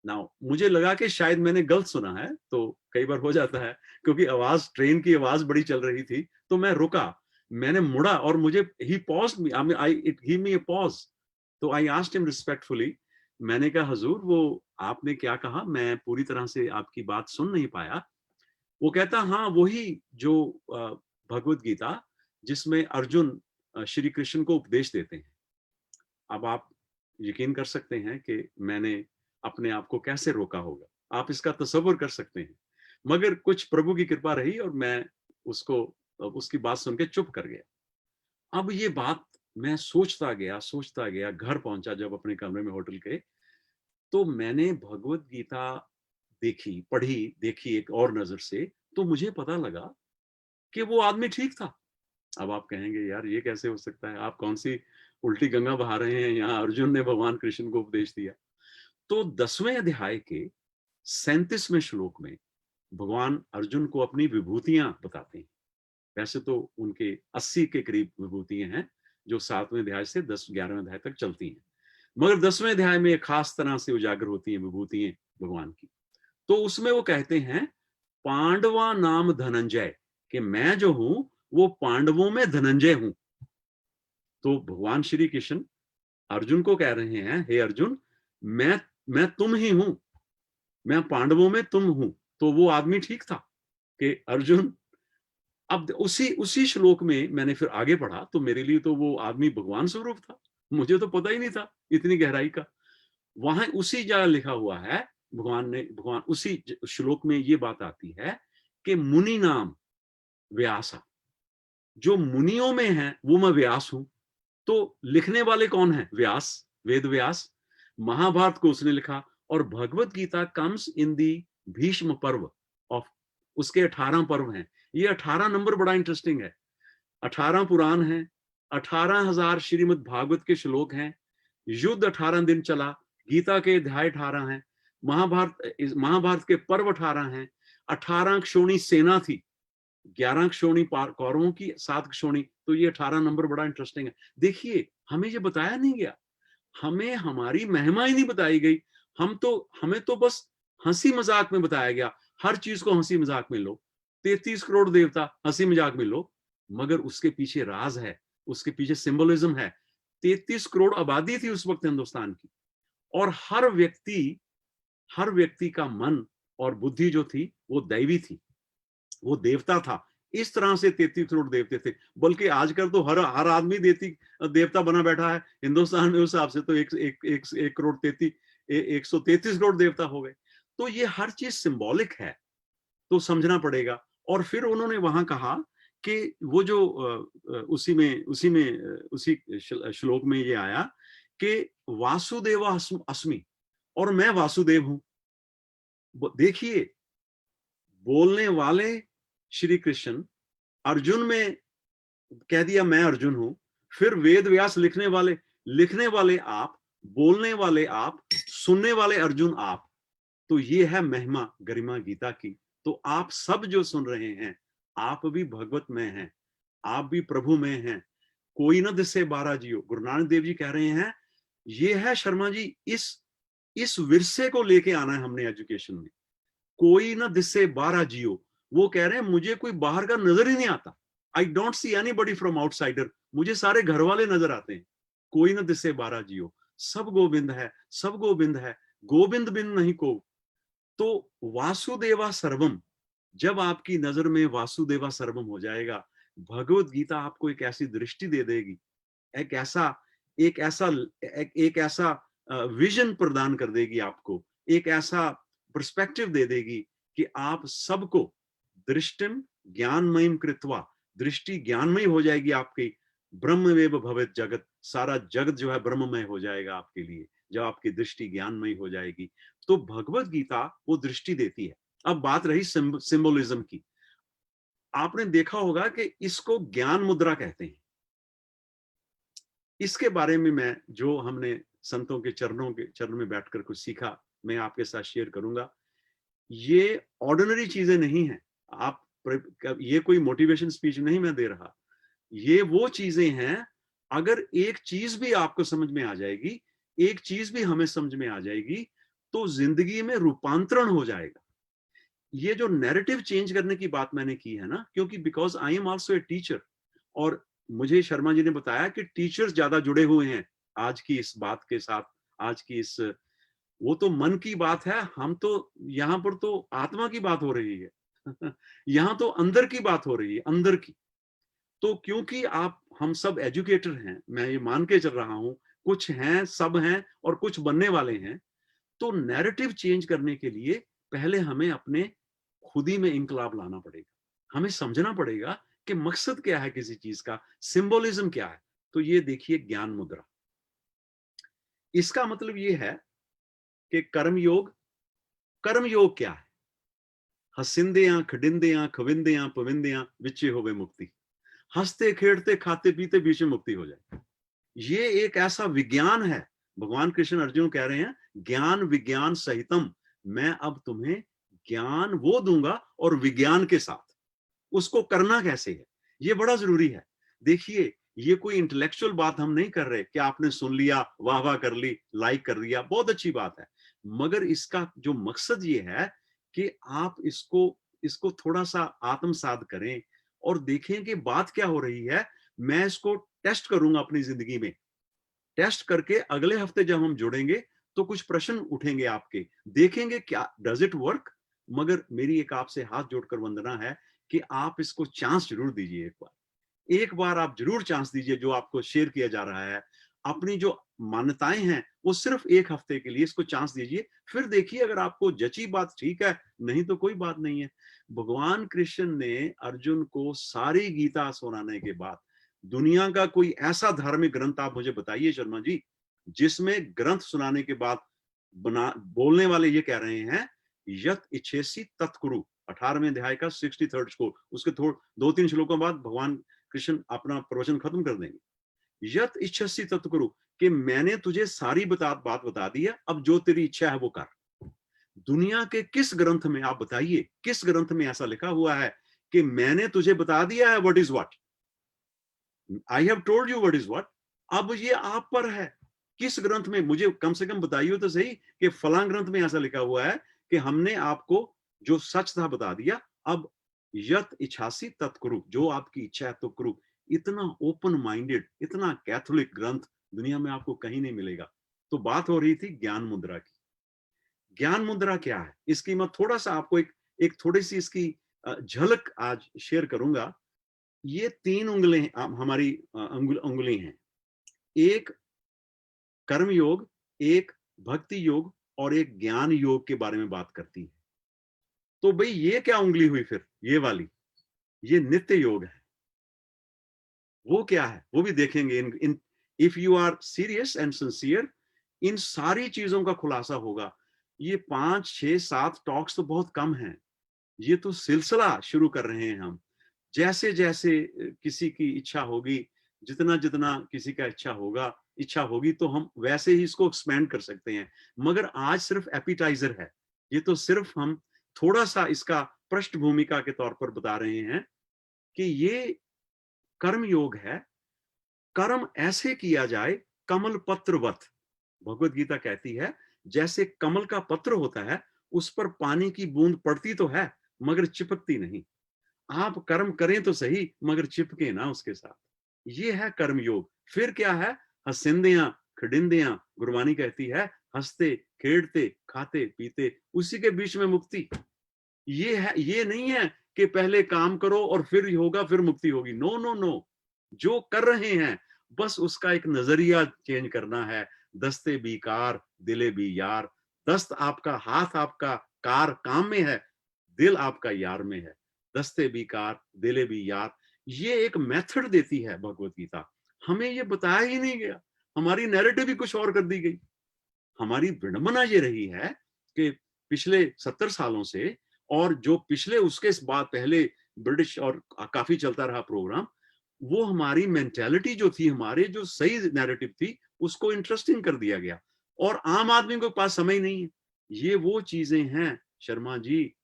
Now, मुझे लगा कि शायद मैंने गलत सुना है, तो कई बार हो जाता है, क्योंकि आवाज, ट्रेन की आवाज बड़ी चल रही थी, तो मैं रुका, मैंने मुड़ा और मुझे he paused me, it gave me a pause. तो I asked him respectfully, मैंने कहा हजूर वो आपने क्या कहा, मैं पूरी तरह से आपकी बात सुन नहीं पाया। वो कहता हाँ वही जो भगवत गीता जिसमें अर्जुन श्री कृष्ण को उपदेश देते हैं। अब आप यकीन कर सकते हैं कि मैंने अपने आप को कैसे रोका होगा, आप इसका तसव्वुर कर सकते हैं। मगर कुछ प्रभु की कृपा रही और मैं उसकी बात सुन के चुप कर गया। अब ये बात मैं सोचता गया, घर पहुंचा जब अपने कमरे में होटल के, तो मैंने भगवत गीता देखी एक और नजर से, तो मुझे पता लगा कि वो आदमी ठीक था। अब आप कहेंगे यार ये कैसे हो सकता है, आप कौन सी उल्टी गंगा बहा रहे हैं, यहाँ अर्जुन ने भगवान कृष्ण को उपदेश दिया। तो 10वें अध्याय के 37वें श्लोक में भगवान अर्जुन को अपनी विभूतियां बताते हैं। वैसे तो उनके 80 के करीब विभूतियां हैं जो 7वें अध्याय से 11वें अध्याय तक चलती हैं, मगर 10वें अध्याय में एक खास तरह से उजागर होती हैं विभूतियां भगवान की। तो उसमें वो कहते हैं पांडवा नाम धनंजय, कि मैं जो हूं वो पांडवों में धनंजय हूं। तो भगवान श्री कृष्ण अर्जुन को कह रहे हैं, हे अर्जुन, मैं तुम ही हूं, मैं पांडवों में तुम हूं। तो वो आदमी ठीक था कि अर्जुन, अब उसी श्लोक में मैंने फिर आगे पढ़ा, तो मेरे लिए तो वो आदमी भगवान स्वरूप था, मुझे तो पता ही नहीं था इतनी गहराई का। वहां उसी जगह लिखा हुआ है, भगवान उसी श्लोक में ये बात आती है कि मुनि नाम व्यासा, जो मुनियों में है वो मैं व्यास हूं। तो लिखने वाले कौन है? व्यास, वेद व्यास। महाभारत को उसने लिखा, और भगवत गीता कम्स इन दी भीष्म पर्व ऑफ, उसके 18 पर्व हैं। ये 18 नंबर बड़ा इंटरेस्टिंग है। 18 पुराण हैं, 18,000 श्रीमद् भागवत के श्लोक हैं, युद्ध 18 दिन चला, गीता के अध्याय 18 हैं, महाभारत के पर्व 18 हैं, 18 क्षोणी सेना थी, 11 क्षोणी कौरवों की, 7 क्षोणी, तो ये 18 नंबर बड़ा इंटरेस्टिंग है। देखिए, हमें ये बताया नहीं गया, हमें हमारी महिमा ही नहीं बताई गई, हमें तो बस हंसी मजाक में बताया गया, हर चीज को हंसी मजाक में लो, 33 करोड़ देवता हंसी मजाक में लो, मगर उसके पीछे राज है, उसके पीछे सिंबलिज्म है। 33 करोड़ आबादी थी उस वक्त हिंदुस्तान की, और हर व्यक्ति का मन और बुद्धि जो थी वो दैवी थी, वो देवता था। इस तरह से 33 करोड़ देवते थे, बल्कि आजकल तो हर आदमी देवता बना बैठा है हिंदुस्तान में, उस हिसाब से तो 133 करोड़ देवता हो गए। तो ये हर चीज सिंबॉलिक है, तो समझना पड़ेगा। और फिर उन्होंने वहां कहा कि वो जो उसी श्लोक में ये आया कि वासुदेव अस्मि, और मैं वासुदेव हूं। देखिए, बोलने वाले श्री कृष्ण, अर्जुन में कह दिया मैं अर्जुन हूं, फिर वेद व्यास लिखने वाले आप, बोलने वाले आप, सुनने वाले अर्जुन आप। तो ये है महिमा गरिमा गीता की। तो आप सब जो सुन रहे हैं, आप भी भगवत में हैं, आप भी प्रभु में हैं। कोई न दिसे 12 जियो, गुरु नानक देव जी कह रहे हैं, ये है शर्मा जी, इस विरसे को लेके आना है हमने एजुकेशन में। कोई न दिसे 12 जियो, वो कह रहे हैं मुझे कोई बाहर का नजर ही नहीं आता, I don't see anybody from outsider, मुझे सारे घर वाले नजर आते हैं। कोई न दिसे 12 जियो, सब गोविंद है, सब गोविंद है, गोविंद बिन नहीं को। तो वासुदेवा सर्वम, जब आपकी नजर में वासुदेवा सर्वम हो जाएगा, भगवत गीता आपको एक ऐसी दृष्टि दे देगी, एक ऐसा विजन प्रदान कर देगी आपको, एक ऐसा पर्सपेक्टिव दे देगी कि आप सबको दृष्टिम ज्ञानमयम कृत्वा, दृष्टि ज्ञानमय हो जाएगी आपकी, ब्रह्मवेव भवेत जगत, सारा जगत जो है ब्रह्ममय हो जाएगा आपके लिए, जब आपकी दृष्टि ज्ञानमय हो जाएगी। तो भगवत गीता वो दृष्टि देती है। अब बात रही सिंबोलिज्म की, आपने देखा होगा कि इसको ज्ञान मुद्रा कहते हैं। इसके बारे में मैं, जो हमने संतों के चरणों में बैठकर कुछ सीखा, मैं आपके साथ शेयर करूंगा। ये ऑर्डिनरी चीजें नहीं है, आप ये कोई मोटिवेशन स्पीच नहीं मैं दे रहा, ये वो चीजें हैं, अगर एक चीज भी आपको समझ में आ जाएगी, एक चीज भी हमें समझ में आ जाएगी, तो जिंदगी में रूपांतरण हो जाएगा। ये जो नैरेटिव चेंज करने की बात मैंने की है ना, क्योंकि because I am also a teacher, और मुझे शर्मा जी ने बताया कि टीचर्स ज्यादा जुड़े हुए हैं आज की इस बात के साथ, आज की इस, वो तो मन की बात है, हम तो यहाँ पर तो आत्मा की बात हो रही है यहाँ तो अंदर की बात हो रही है, अंदर की। तो क्योंकि हम सब एजुकेटर हैं, मैं ये मान के चल रहा हूं, कुछ हैं, सब हैं, और कुछ बनने वाले हैं। तो नैरेटिव चेंज करने के लिए पहले हमें अपने खुद ही में इंकलाब लाना पड़ेगा, हमें समझना पड़ेगा कि मकसद क्या है किसी चीज का, सिंबोलिज्म क्या है। तो ये देखिए ज्ञान मुद्रा, इसका मतलब ये है कि कर्मयोग क्या है? हसिंदे खडिंदे खविंदे पविंदे विचे होवे मुक्ति, हंसते खेड़ते खाते पीते बीच में मुक्ति हो जाए। ये एक ऐसा विज्ञान है, भगवान कृष्ण अर्जुन कह रहे हैं ज्ञान विज्ञान सहितम, मैं अब तुम्हें ज्ञान वो दूंगा और विज्ञान के साथ। उसको करना कैसे है, ये बड़ा जरूरी है। देखिए, ये कोई इंटेलेक्चुअल बात हम नहीं कर रहे कि आपने सुन लिया, वाह वाह कर ली, लाइक कर लिया, बहुत अच्छी बात है, मगर इसका जो मकसद ये है कि आप इसको थोड़ा सा आत्मसात करें और देखें कि बात क्या हो रही है। मैं इसको टेस्ट करूंगा अपनी जिंदगी में, टेस्ट करके अगले हफ्ते जब हम जुड़ेंगे तो कुछ प्रश्न उठेंगे आपके, देखेंगे क्या डज इट वर्क। मगर मेरी एक आपसे हाथ जोड़कर वंदना है कि आप इसको चांस जरूर दीजिए, एक बार आप जरूर चांस दीजिए। जो आपको शेयर किया जा रहा है, अपनी जो मान्यताएं हैं, वो सिर्फ एक हफ्ते के लिए इसको चांस दीजिए, फिर देखिए अगर आपको जची बात ठीक है, नहीं तो कोई बात नहीं है। भगवान कृष्ण ने अर्जुन को सारी गीता सुनाने के बाद, दुनिया का कोई ऐसा धार्मिक ग्रंथ आप मुझे बताइए शर्मा जी, जिसमें ग्रंथ सुनाने के बाद बोलने वाले ये कह रहे हैं यत इच्छेसी तत्कुरु, 18वें अध्याय का 63rd श्लोक, उसके 2-3 श्लोकों बाद भगवान कृष्ण अपना प्रवचन खत्म कर देंगे, यत इच्छसि तत् कुरु, कि मैंने तुझे सारी बात बता दी है, अब जो तेरी इच्छा है वो कर। दुनिया के किस ग्रंथ में, आप बताइए किस ग्रंथ में ऐसा लिखा हुआ है कि मैंने तुझे बता दिया है what is what, I have told you what is what. अब ये आप पर है, किस ग्रंथ में, मुझे कम से कम बताइए तो सही कि फलां ग्रंथ में ऐसा लिखा हुआ है कि हमने आपको जो सच था बता दिया, अब यत इच्छासी तत्कुरु, जो आपकी इच्छा है तो करो। इतना ओपन माइंडेड, इतना कैथोलिक ग्रंथ दुनिया में आपको कहीं नहीं मिलेगा। तो बात हो रही थी ज्ञान मुद्रा की। ज्ञान मुद्रा क्या है, इसकी मैं थोड़ा सा आपको एक थोड़ी सी इसकी झलक आज शेयर करूंगा। ये 3 उंगलें हमारी उंगली हैं, एक कर्म योग, एक भक्ति योग और एक ज्ञान योग के बारे में बात करती है। तो भाई ये क्या उंगली हुई फिर, ये वाली, ये नित्य योग है। वो क्या है वो भी देखेंगे। इन if you are serious and sincere, इन सारी चीजों का खुलासा होगा। ये 5, 6, 7 टॉक्स तो बहुत कम हैं, ये तो सिलसिला शुरू कर रहे हैं हम। जैसे जैसे किसी की इच्छा होगी, जितना जितना किसी का इच्छा होगी तो हम वैसे ही इसको एक्सपेंड कर सकते हैं। मगर आज सिर्फ एपिटाइजर है, ये तो सिर्फ हम थोड़ा सा इसका पृष्ठभूमिका के तौर पर बता रहे हैं कि ये कर्म योग है। कर्म ऐसे किया जाए कमल पत्रवत, भगवत गीता कहती है जैसे कमल का पत्र होता है, उस पर पानी की बूंद पड़ती तो है मगर चिपकती नहीं। आप कर्म करें तो सही मगर चिपके ना उसके साथ। ये है कर्म योग। फिर क्या है, हसिंदियां खडिंदियां, गुरबानी कहती है हंसते खेड़ते खाते पीते, उसी के बीच में मुक्ति। ये है, ये नहीं है कि पहले काम करो और फिर होगा, फिर मुक्ति होगी। नो नो नो, जो कर रहे हैं बस उसका एक नजरिया चेंज करना है। दस्ते बीकार दिले भी यार, दस्त आपका, हाथ आपका, कार काम में है, दिल आपका यार में है। दस्ते बीकार दिले भी यार, ये एक मेथड देती है भगवत गीता। हमें ये बताया ही नहीं गया, हमारी नैरेटिव भी कुछ और कर दी गई। हमारी विडंबना ये रही है कि पिछले 70 सालों से, और जो पिछले उसके बाद पहले ब्रिटिश और काफी चलता रहा प्रोग्राम, वो हमारी मेंटालिटी जो थी, हमारे जो सही नैरेटिव थी, उसको इंटरेस्टिंग कर दिया गया और आम आदमी के पास समय नहीं है। ये वो चीजें हैं शर्मा जी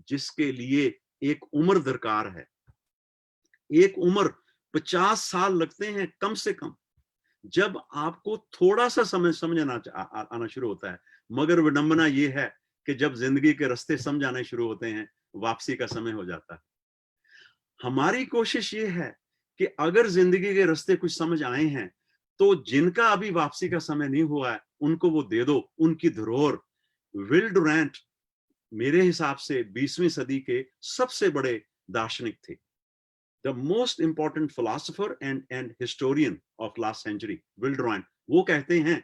जिसके लिए एक उम्र दरकार है। एक उम्र 50 साल लगते हैं कम से कम, जब आपको थोड़ा सा समझ आना शुरू होता है। मगर विडंबना ये है कि जब जिंदगी के रास्ते समझ आने शुरू होते हैं, वापसी का समय हो जाता है। हमारी कोशिश ये है कि अगर जिंदगी के रास्ते कुछ समझ आए हैं तो जिनका अभी वापसी का समय नहीं हुआ है उनको वो दे दो, उनकी धरोहर। विल डुरैंट मेरे हिसाब से 20वीं सदी के सबसे बड़े दार्शनिक थे। The most important philosopher and historian of last century, Will Durant, वो कहते हैं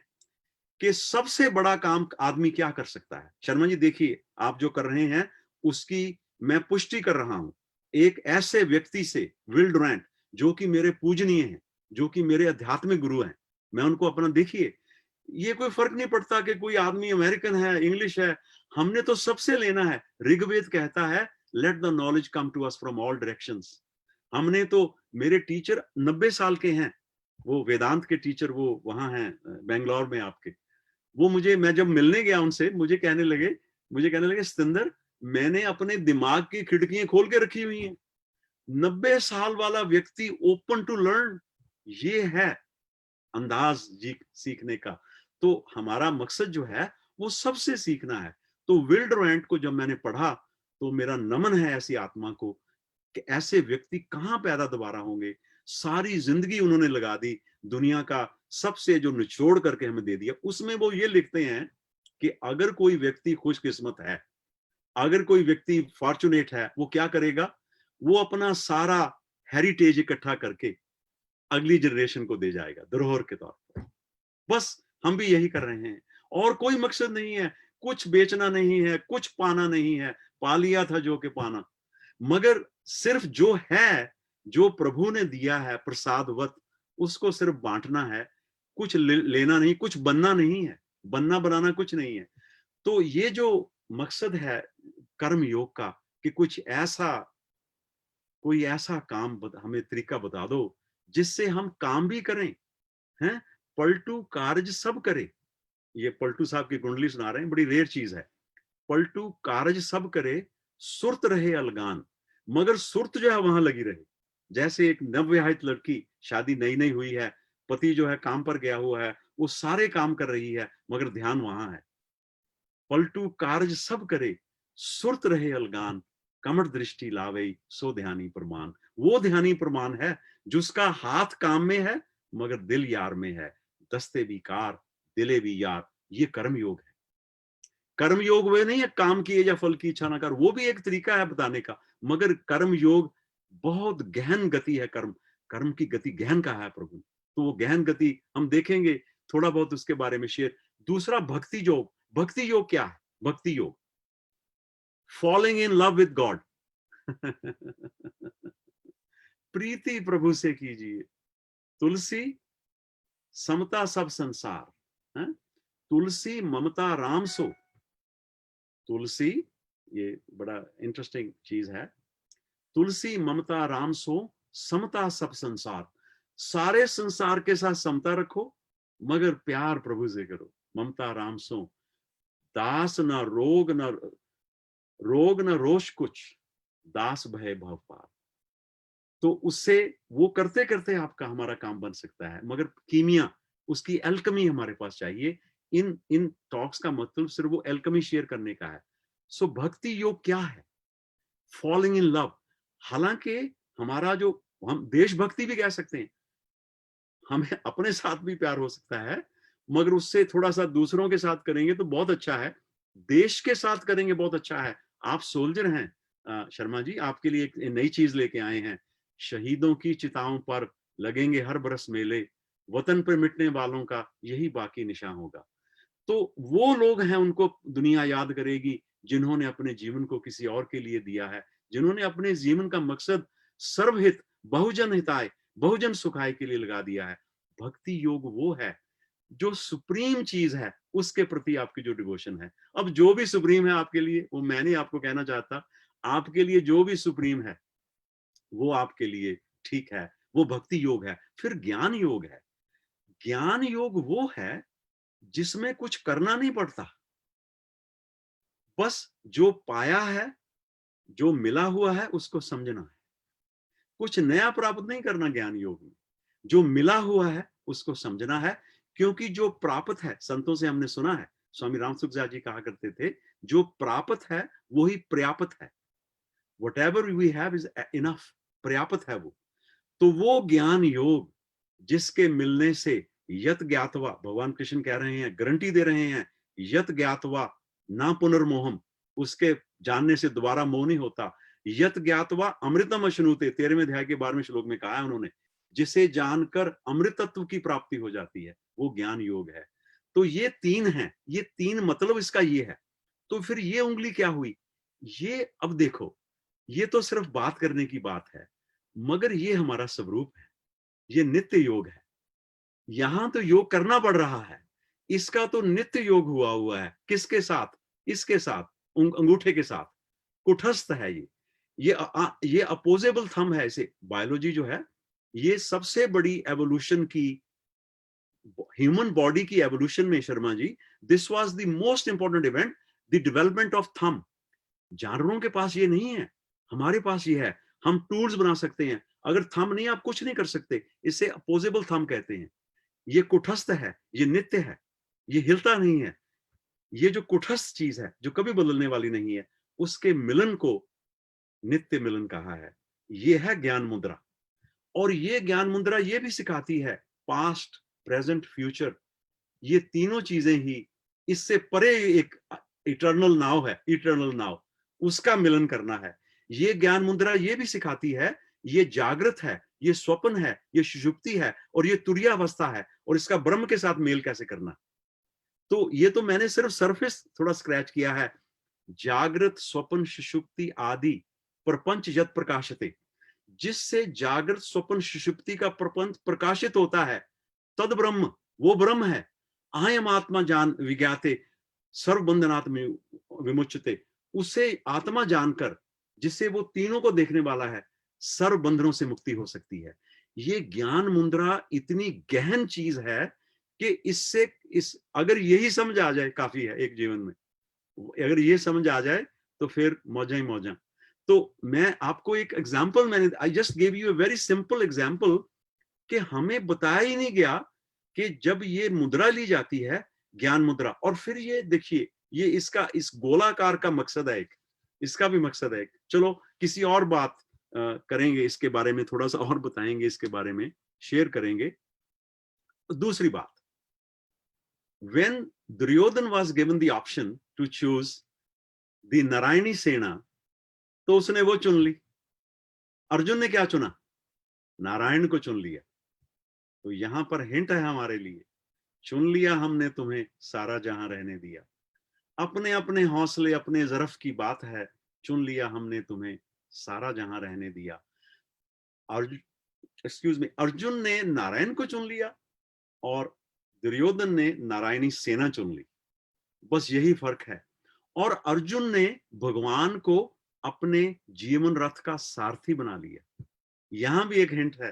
कि सबसे बड़ा काम आदमी क्या कर सकता है। शर्मा जी देखिए, आप जो कर रहे हैं उसकी मैं पुष्टि कर रहा हूं एक ऐसे व्यक्ति से, विल डुरैंट, जो कि मेरे पूजनीय हैं, जो कि मेरे आध्यात्मिक गुरु हैं। मैं उनको अपना, देखिए ये कोई फर्क नहीं पड़ता कि कोई आदमी अमेरिकन है, इंग्लिश है, हमने तो सबसे लेना है। ऋग्वेद कहता है let the knowledge come to us from all directions. हमने तो, मेरे टीचर 90 साल के हैं, वो वेदांत के टीचर, वो वहां हैं बेंगलोर में आपके। वो मुझे, मैं जब मिलने गया उनसे, मुझे कहने लगे सतिंदर, मैंने अपने दिमाग की खिड़कियां खोल के रखी हुई हैं। 90 साल वाला व्यक्ति ओपन टू लर्न, ये है अंदाज जी सीखने का। तो हमारा मकसद जो है वो सबसे सीखना है। तो विल डुरैंट को जब मैंने पढ़ा तो मेरा नमन है ऐसी आत्मा को कि ऐसे व्यक्ति कहां पैदा दोबारा होंगे। सारी जिंदगी उन्होंने लगा दी, दुनिया का सबसे जो निचोड़ करके हमें दे दिया। उसमें वो ये लिखते हैं कि अगर कोई व्यक्ति खुशकिस्मत है, अगर कोई व्यक्ति फॉर्चुनेट है, वो क्या करेगा, वो अपना सारा हेरिटेज इकट्ठा करके अगली जनरेशन को दे जाएगा धरोहर के तौर पर। बस हम भी यही कर रहे हैं, और कोई मकसद नहीं है, कुछ बेचना नहीं है, कुछ पाना नहीं है। पा लिया था जो के पाना, मगर सिर्फ जो है, जो प्रभु ने दिया है प्रसादवत, उसको सिर्फ बांटना है। कुछ लेना नहीं, कुछ बनना नहीं है, बनना बनाना कुछ नहीं है। तो ये जो मकसद है कर्म योग का, कि कुछ ऐसा कोई ऐसा काम हमें तरीका बता दो जिससे हम काम भी करें, हैं, पलटू कार्य सब करे। ये पलटू साहब की कुंडली सुना रहे हैं, बड़ी रेयर चीज है। पलटू कार्य सब करे, सुरत रहे अलगान, मगर सुरत जो है वहां लगी रहे। जैसे एक नवविवाहित लड़की, शादी नई नई हुई है, पति जो है काम पर गया हुआ है, वो सारे काम कर रही है मगर ध्यान वहां है। पलटू कार्य सब करे, सुरत रहे अलगान, कमर दृष्टि लावे सो ध्यानी प्रमाण। वो ध्यानी प्रमाण है जिसका हाथ काम में है मगर दिल यार में है। दस्ते भी कार, दिले भी यार, ये कर्म योग है। कर्म योग वे नहीं है काम किए या फल की इच्छा ना कर, वो भी एक तरीका है बताने का, मगर कर्म योग बहुत गहन गति है। कर्म कर्म की गति गहन का है प्रभु, तो वो गहन गति हम देखेंगे थोड़ा बहुत उसके बारे में शेयर। दूसरा भक्ति योग। भक्ति योग क्या है? Bhakti yoga falling in love with God. प्रीति प्रभु से कीजिए, तुलसी समता सब संसार, है? तुलसी ममता राम सो। तुलसी, ये बड़ा इंटरेस्टिंग चीज है, तुलसी ममता राम सो, समता सब संसार। सारे संसार के साथ समता रखो मगर प्यार प्रभु से करो। ममता राम सो, दास न रोग न रोष कुछ, दास भय भव पार। तो उससे वो करते करते आपका हमारा काम बन सकता है, मगर कीमिया, उसकी एल्कमी हमारे पास चाहिए। इन टॉक्स का मतलब सिर्फ वो एल्कमी शेयर करने का है। सो भक्ति योग क्या है? Falling in love. हालांकि हमारा जो, हम देशभक्ति भी कह सकते हैं, हमें अपने साथ भी प्यार हो सकता है मगर उससे थोड़ा सा दूसरों के साथ करेंगे तो बहुत अच्छा है, देश के साथ करेंगे बहुत अच्छा है। आप सोल्जर हैं शर्मा जी, आपके लिए एक नई चीज लेके आए हैं। शहीदों की चिताओं पर लगेंगे हर बरस मेले, वतन पर मिटने वालों का यही बाकी निशान होगा। तो वो लोग हैं, उनको दुनिया याद करेगी जिन्होंने अपने जीवन को किसी और के लिए दिया है, जिन्होंने अपने जीवन का मकसद सर्वहित, बहुजन हिताय, बहुजन सुखाय के लिए लगा दिया है। भक्ति योग वो है जो सुप्रीम चीज है, उसके प्रति आपकी जो डिवोशन है। अब जो भी सुप्रीम है आपके लिए, वो मैं नहीं आपको कहना चाहता, आपके लिए जो भी सुप्रीम है वो आपके लिए ठीक है, वो भक्ति योग है। फिर ज्ञान योग है। ज्ञान योग वो है जिसमें कुछ करना नहीं पड़ता, बस जो पाया है, जो मिला हुआ है उसको समझना है। कुछ नया प्राप्त नहीं करना ज्ञान योग में, जो मिला हुआ है उसको समझना है। क्योंकि जो प्राप्त है, संतों से हमने सुना है, स्वामी राम सुखदास जी कहा करते थे, जो प्राप्त है वही पर्याप्त है। whatever we have is enough, पर्याप्त है वो। तो वो ज्ञान योग जिसके मिलने से यत ज्ञातवा, भगवान कृष्ण कह रहे हैं, गारंटी दे रहे हैं, यत ज्ञातवा ना पुनर्मोहम, उसके जानने से दोबारा मोह नहीं होता। यत ज्ञातवा अमृतम अश्नुते, 13वें अध्याय के 12वें श्लोक में कहा है उन्होंने, जिसे जानकर अमृत तत्व की प्राप्ति हो जाती है, वो ज्ञान योग है। तो ये तीन है, ये तीन मतलब इसका ये है। तो फिर ये उंगली क्या हुई? ये अब देखो, ये तो सिर्फ बात करने की बात है, मगर ये हमारा स्वरूप है, ये नित्य योग है। यहां तो योग करना पड़ रहा है, इसका तो नित्य योग हुआ है। किसके साथ? इसके साथ, अंगूठे के साथ। कुटस्थ है ये अपोजेबल थंब है। इसे बायोलॉजी जो है, ये सबसे बड़ी एवोल्यूशन की, ह्यूमन बॉडी की एवोल्यूशन में Sharma ji, this was the most important event, the development of thumb. जानवरों के पास ये नहीं है, हमारे पास ये है। हम टूल्स बना सकते हैं, अगर थंब नहीं आप कुछ नहीं कर सकते। इसे अपोजेबल थंब कहते हैं। ये कुटस्थ है, ये नित्य है, ये हिलता नहीं है। ये जो कुटस्थ चीज है, जो कभी बदलने वाली नहीं है, उसके मिलन को नित्य मिलन कहा है। ये है ज्ञान मुद्रा। और ये ज्ञान मुद्रा ये भी सिखाती है पास्ट, प्रेजेंट, फ्यूचर, ये तीनों चीजें ही, इससे परे एक इटर्नल नाव है, इटर्नल नाव, उसका मिलन करना है। ये ज्ञान मुद्रा ये भी सिखाती है, ये जागृत है, ये स्वप्न है, ये सुषुप्ति है, और ये तुरीयावस्था है, और इसका ब्रह्म के साथ मेल कैसे करना। तो ये तो मैंने सिर्फ सरफेस थोड़ा स्क्रैच किया है। जागृत, स्वप्न, सुषुप्ति आदि प्रपंच यत प्रकाशते, जिससे जागृत, स्वप्न, सुषुप्ति का प्रपंच प्रकाशित होता है, तद ब्रह्म, वो ब्रह्म है। अयम आत्मा जान विज्ञाते सर्वबंधनात् विमुच्यते, उसे आत्मा जानकर, जिससे वो तीनों को देखने वाला है, सर्व बंधनों से मुक्ति हो सकती है। ये ज्ञान मुद्रा इतनी गहन चीज है कि इससे अगर यही समझ आ जाए काफी है एक जीवन में। अगर ये समझ आ जाए तो फिर मौजा ही मौजा। तो मैं आपको एक example I just gave you a very simple example कि हमें बताया ही नहीं गया कि जब ये मुद्रा ली जाती है, ज्ञान मुद्रा, और फिर ये देखिए ये इस गोलाकार का मकसद है, एक इसका भी मकसद है। चलो किसी और बात करेंगे इसके बारे में, थोड़ा सा और बताएंगे इसके बारे में, शेयर करेंगे। दूसरी बात, when Duryodhan was given the option to choose the Narayani सेना, तो उसने वो चुन ली। अर्जुन ने क्या चुना? नारायण को चुन लिया। तो यहां पर हिंट है हमारे लिए, चुन लिया हमने तुम्हें, सारा जहां रहने दिया। अपने अपने हौसले अपने ज़रफ की बात है, चुन लिया हमने तुम्हें, सारा जहां रहने दिया। अर्जुन ने नारायण को चुन लिया और दुर्योधन ने नारायणी सेना चुन ली, बस यही फर्क है। और अर्जुन ने भगवान को अपने जीवन रथ का सारथी बना लिया। यहां भी एक हिंट है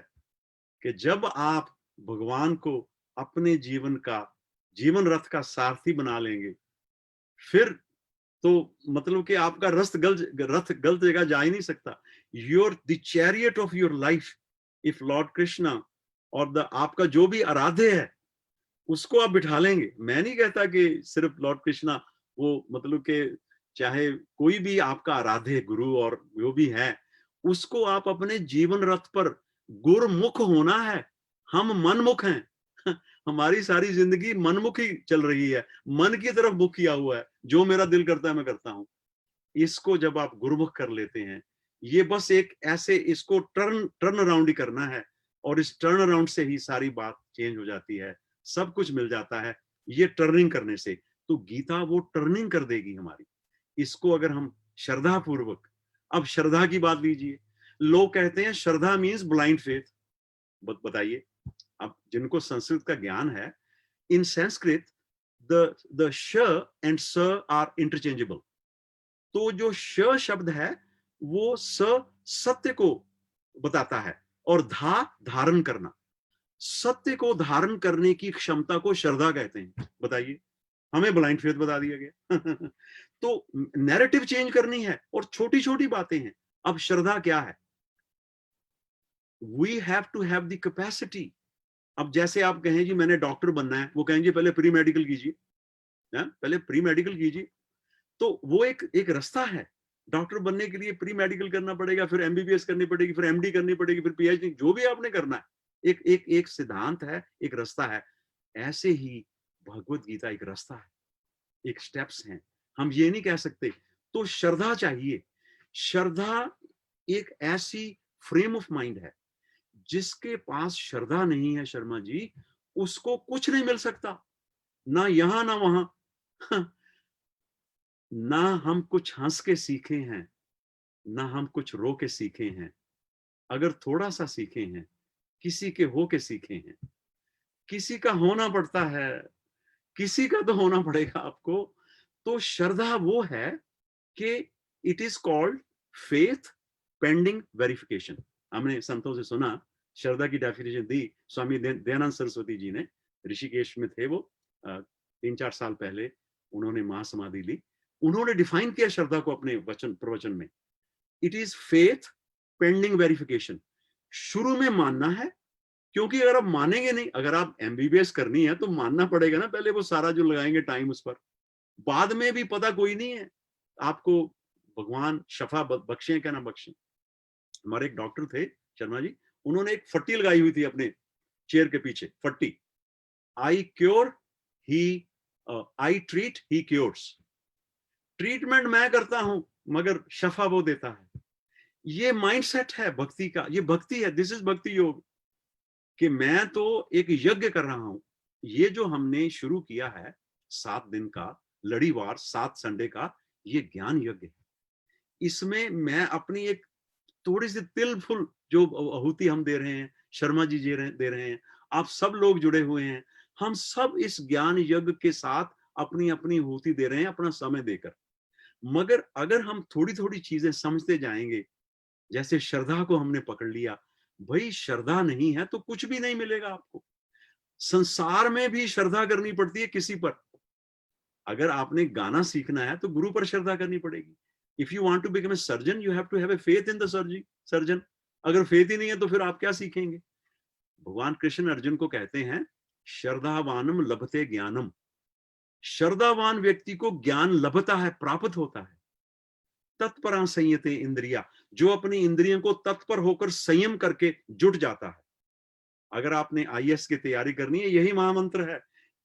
कि जब आप भगवान को अपने जीवन रथ का सारथी बना लेंगे, फिर तो मतलब कि आपका रथ गलत जगह जा ही नहीं सकता। The chariot of your life, if Lord Krishna और आपका जो भी आराध्य है उसको आप बिठा लेंगे। मैं नहीं कहता कि सिर्फ लॉर्ड कृष्णा, वो मतलब कि चाहे कोई भी आपका आराध्य गुरु और जो भी है, उसको आप अपने जीवन रथ पर गुरमुख होना है। हम मनमुख हैं हमारी सारी जिंदगी मनमुख ही चल रही है, मन की तरफ मुख किया हुआ है, जो मेरा दिल करता है मैं करता हूं। इसको जब आप गुरमुख कर लेते हैं, ये बस एक ऐसे इसको टर्न अराउंड ही करना है, और इस टर्न अराउंड से ही सारी बात चेंज हो जाती है, सब कुछ मिल जाता है ये टर्निंग करने से। तो गीता वो टर्निंग कर देगी हमारी। इसको अगर हम श्रद्धा पूर्वक, अब श्रद्धा की बात लीजिए, लोग कहते हैं श्रद्धा मीन्स ब्लाइंड फेथ। बताइए, अब जिनको संस्कृत का ज्ञान है, इन संस्कृत द श एंड स आर इंटरचेंजेबल। तो जो श शब्द है वो सत्य को बताता है, और धारण करना, सत्य को धारण करने की क्षमता को श्रद्धा कहते हैं। बताइए, हमें ब्लाइंड फेथ बता दिया गया तो नैरेटिव चेंज करनी है, और छोटी छोटी बातें हैं। अब श्रद्धा क्या है? We have to have the capacity. अब जैसे आप कहें जी मैंने डॉक्टर बनना है, वो कहेंगे पहले प्री मेडिकल कीजिए, पहले प्री मेडिकल कीजिए। तो वो एक रास्ता है, डॉक्टर बनने के लिए प्री मेडिकल करना पड़ेगा, फिर एमबीबीएस करनी पड़ेगी, फिर एमडी करनी पड़ेगी, फिर पीएचडी, जो भी आपने करना है, एक सिद्धांत है, एक रास्ता है। ऐसे ही भगवत गीता एक रास्ता है, एक स्टेप्स हैं। हम ये नहीं कह सकते। तो श्रद्धा चाहिए। श्रद्धा एक ऐसी फ्रेम ऑफ माइंड है, जिसके पास श्रद्धा नहीं है शर्मा जी, उसको कुछ नहीं मिल सकता, ना यहां ना वहां ना हम कुछ हंस के सीखे हैं, ना हम कुछ रो के सीखे हैं। अगर थोड़ा सा सीखे हैं, किसी के हो के सीखे हैं। किसी का होना पड़ता है, किसी का तो होना पड़ेगा आपको। तो श्रद्धा वो है कि it is called faith pending verification. हमने संतों से सुना, श्रद्धा की डेफिनेशन दी स्वामी दयानंद सरस्वती जी ने, ऋषिकेश में थे वो 3-4 साल पहले, उन्होंने महासमाधि ली। उन्होंने डिफाइन किया श्रद्धा को अपने प्रवचन में, it is faith pending verification. शुरू में मानना है, क्योंकि अगर आप मानेंगे नहीं, अगर आप एमबीबीएस करनी है तो मानना पड़ेगा ना, पहले वो सारा जो लगाएंगे टाइम उस पर, बाद में भी पता कोई नहीं है आपको, भगवान शफा बख्शे क्या ना बख्शे। हमारे एक डॉक्टर थे शर्मा जी, उन्होंने एक फट्टी लगाई हुई थी अपने चेयर के पीछे, फट्टी, I cure he I treat he cures. Treatment मैं करता हूं मगर शफा वो देता है। ये माइंडसेट है भक्ति का, ये भक्ति है, दिस इज भक्ति योग, कि मैं तो एक यज्ञ कर रहा हूं। ये जो हमने शुरू किया है 7 दिन का लड़ीवार 7 संडे का, ये ज्ञान यज्ञ है। इसमें मैं अपनी एक थोड़ी सी तिल फुल जो आहुति हम दे रहे हैं, शर्मा जी दे रहे हैं, आप सब लोग जुड़े हुए हैं, हम सब इस ज्ञान यज्ञ के साथ अपनी अपनी आहुति दे रहे हैं, अपना समय देकर। मगर अगर हम थोड़ी थोड़ी चीजें समझते जाएंगे, जैसे श्रद्धा को हमने पकड़ लिया, भाई श्रद्धा नहीं है तो कुछ भी नहीं मिलेगा आपको। संसार में भी श्रद्धा करनी पड़ती है किसी पर। अगर आपने गाना सीखना है तो गुरु पर श्रद्धा करनी पड़ेगी। If you want to become a surgeon, you have to have a faith in the surgeon. अगर फेथ ही नहीं है तो फिर आप क्या सीखेंगे? भगवान कृष्ण अर्जुन को कहते हैं, श्रद्धावानम लभते ज्ञानम। श्रद्धावान व्यक्ति को ज्ञान लभता है, प्राप्त होता है। तत्परा संयते इंद्रिया, जो अपनी इंद्रियों को तत्पर होकर संयम करके जुट जाता है। अगर आपने आईएएस की तैयारी करनी है, यही महामंत्र है।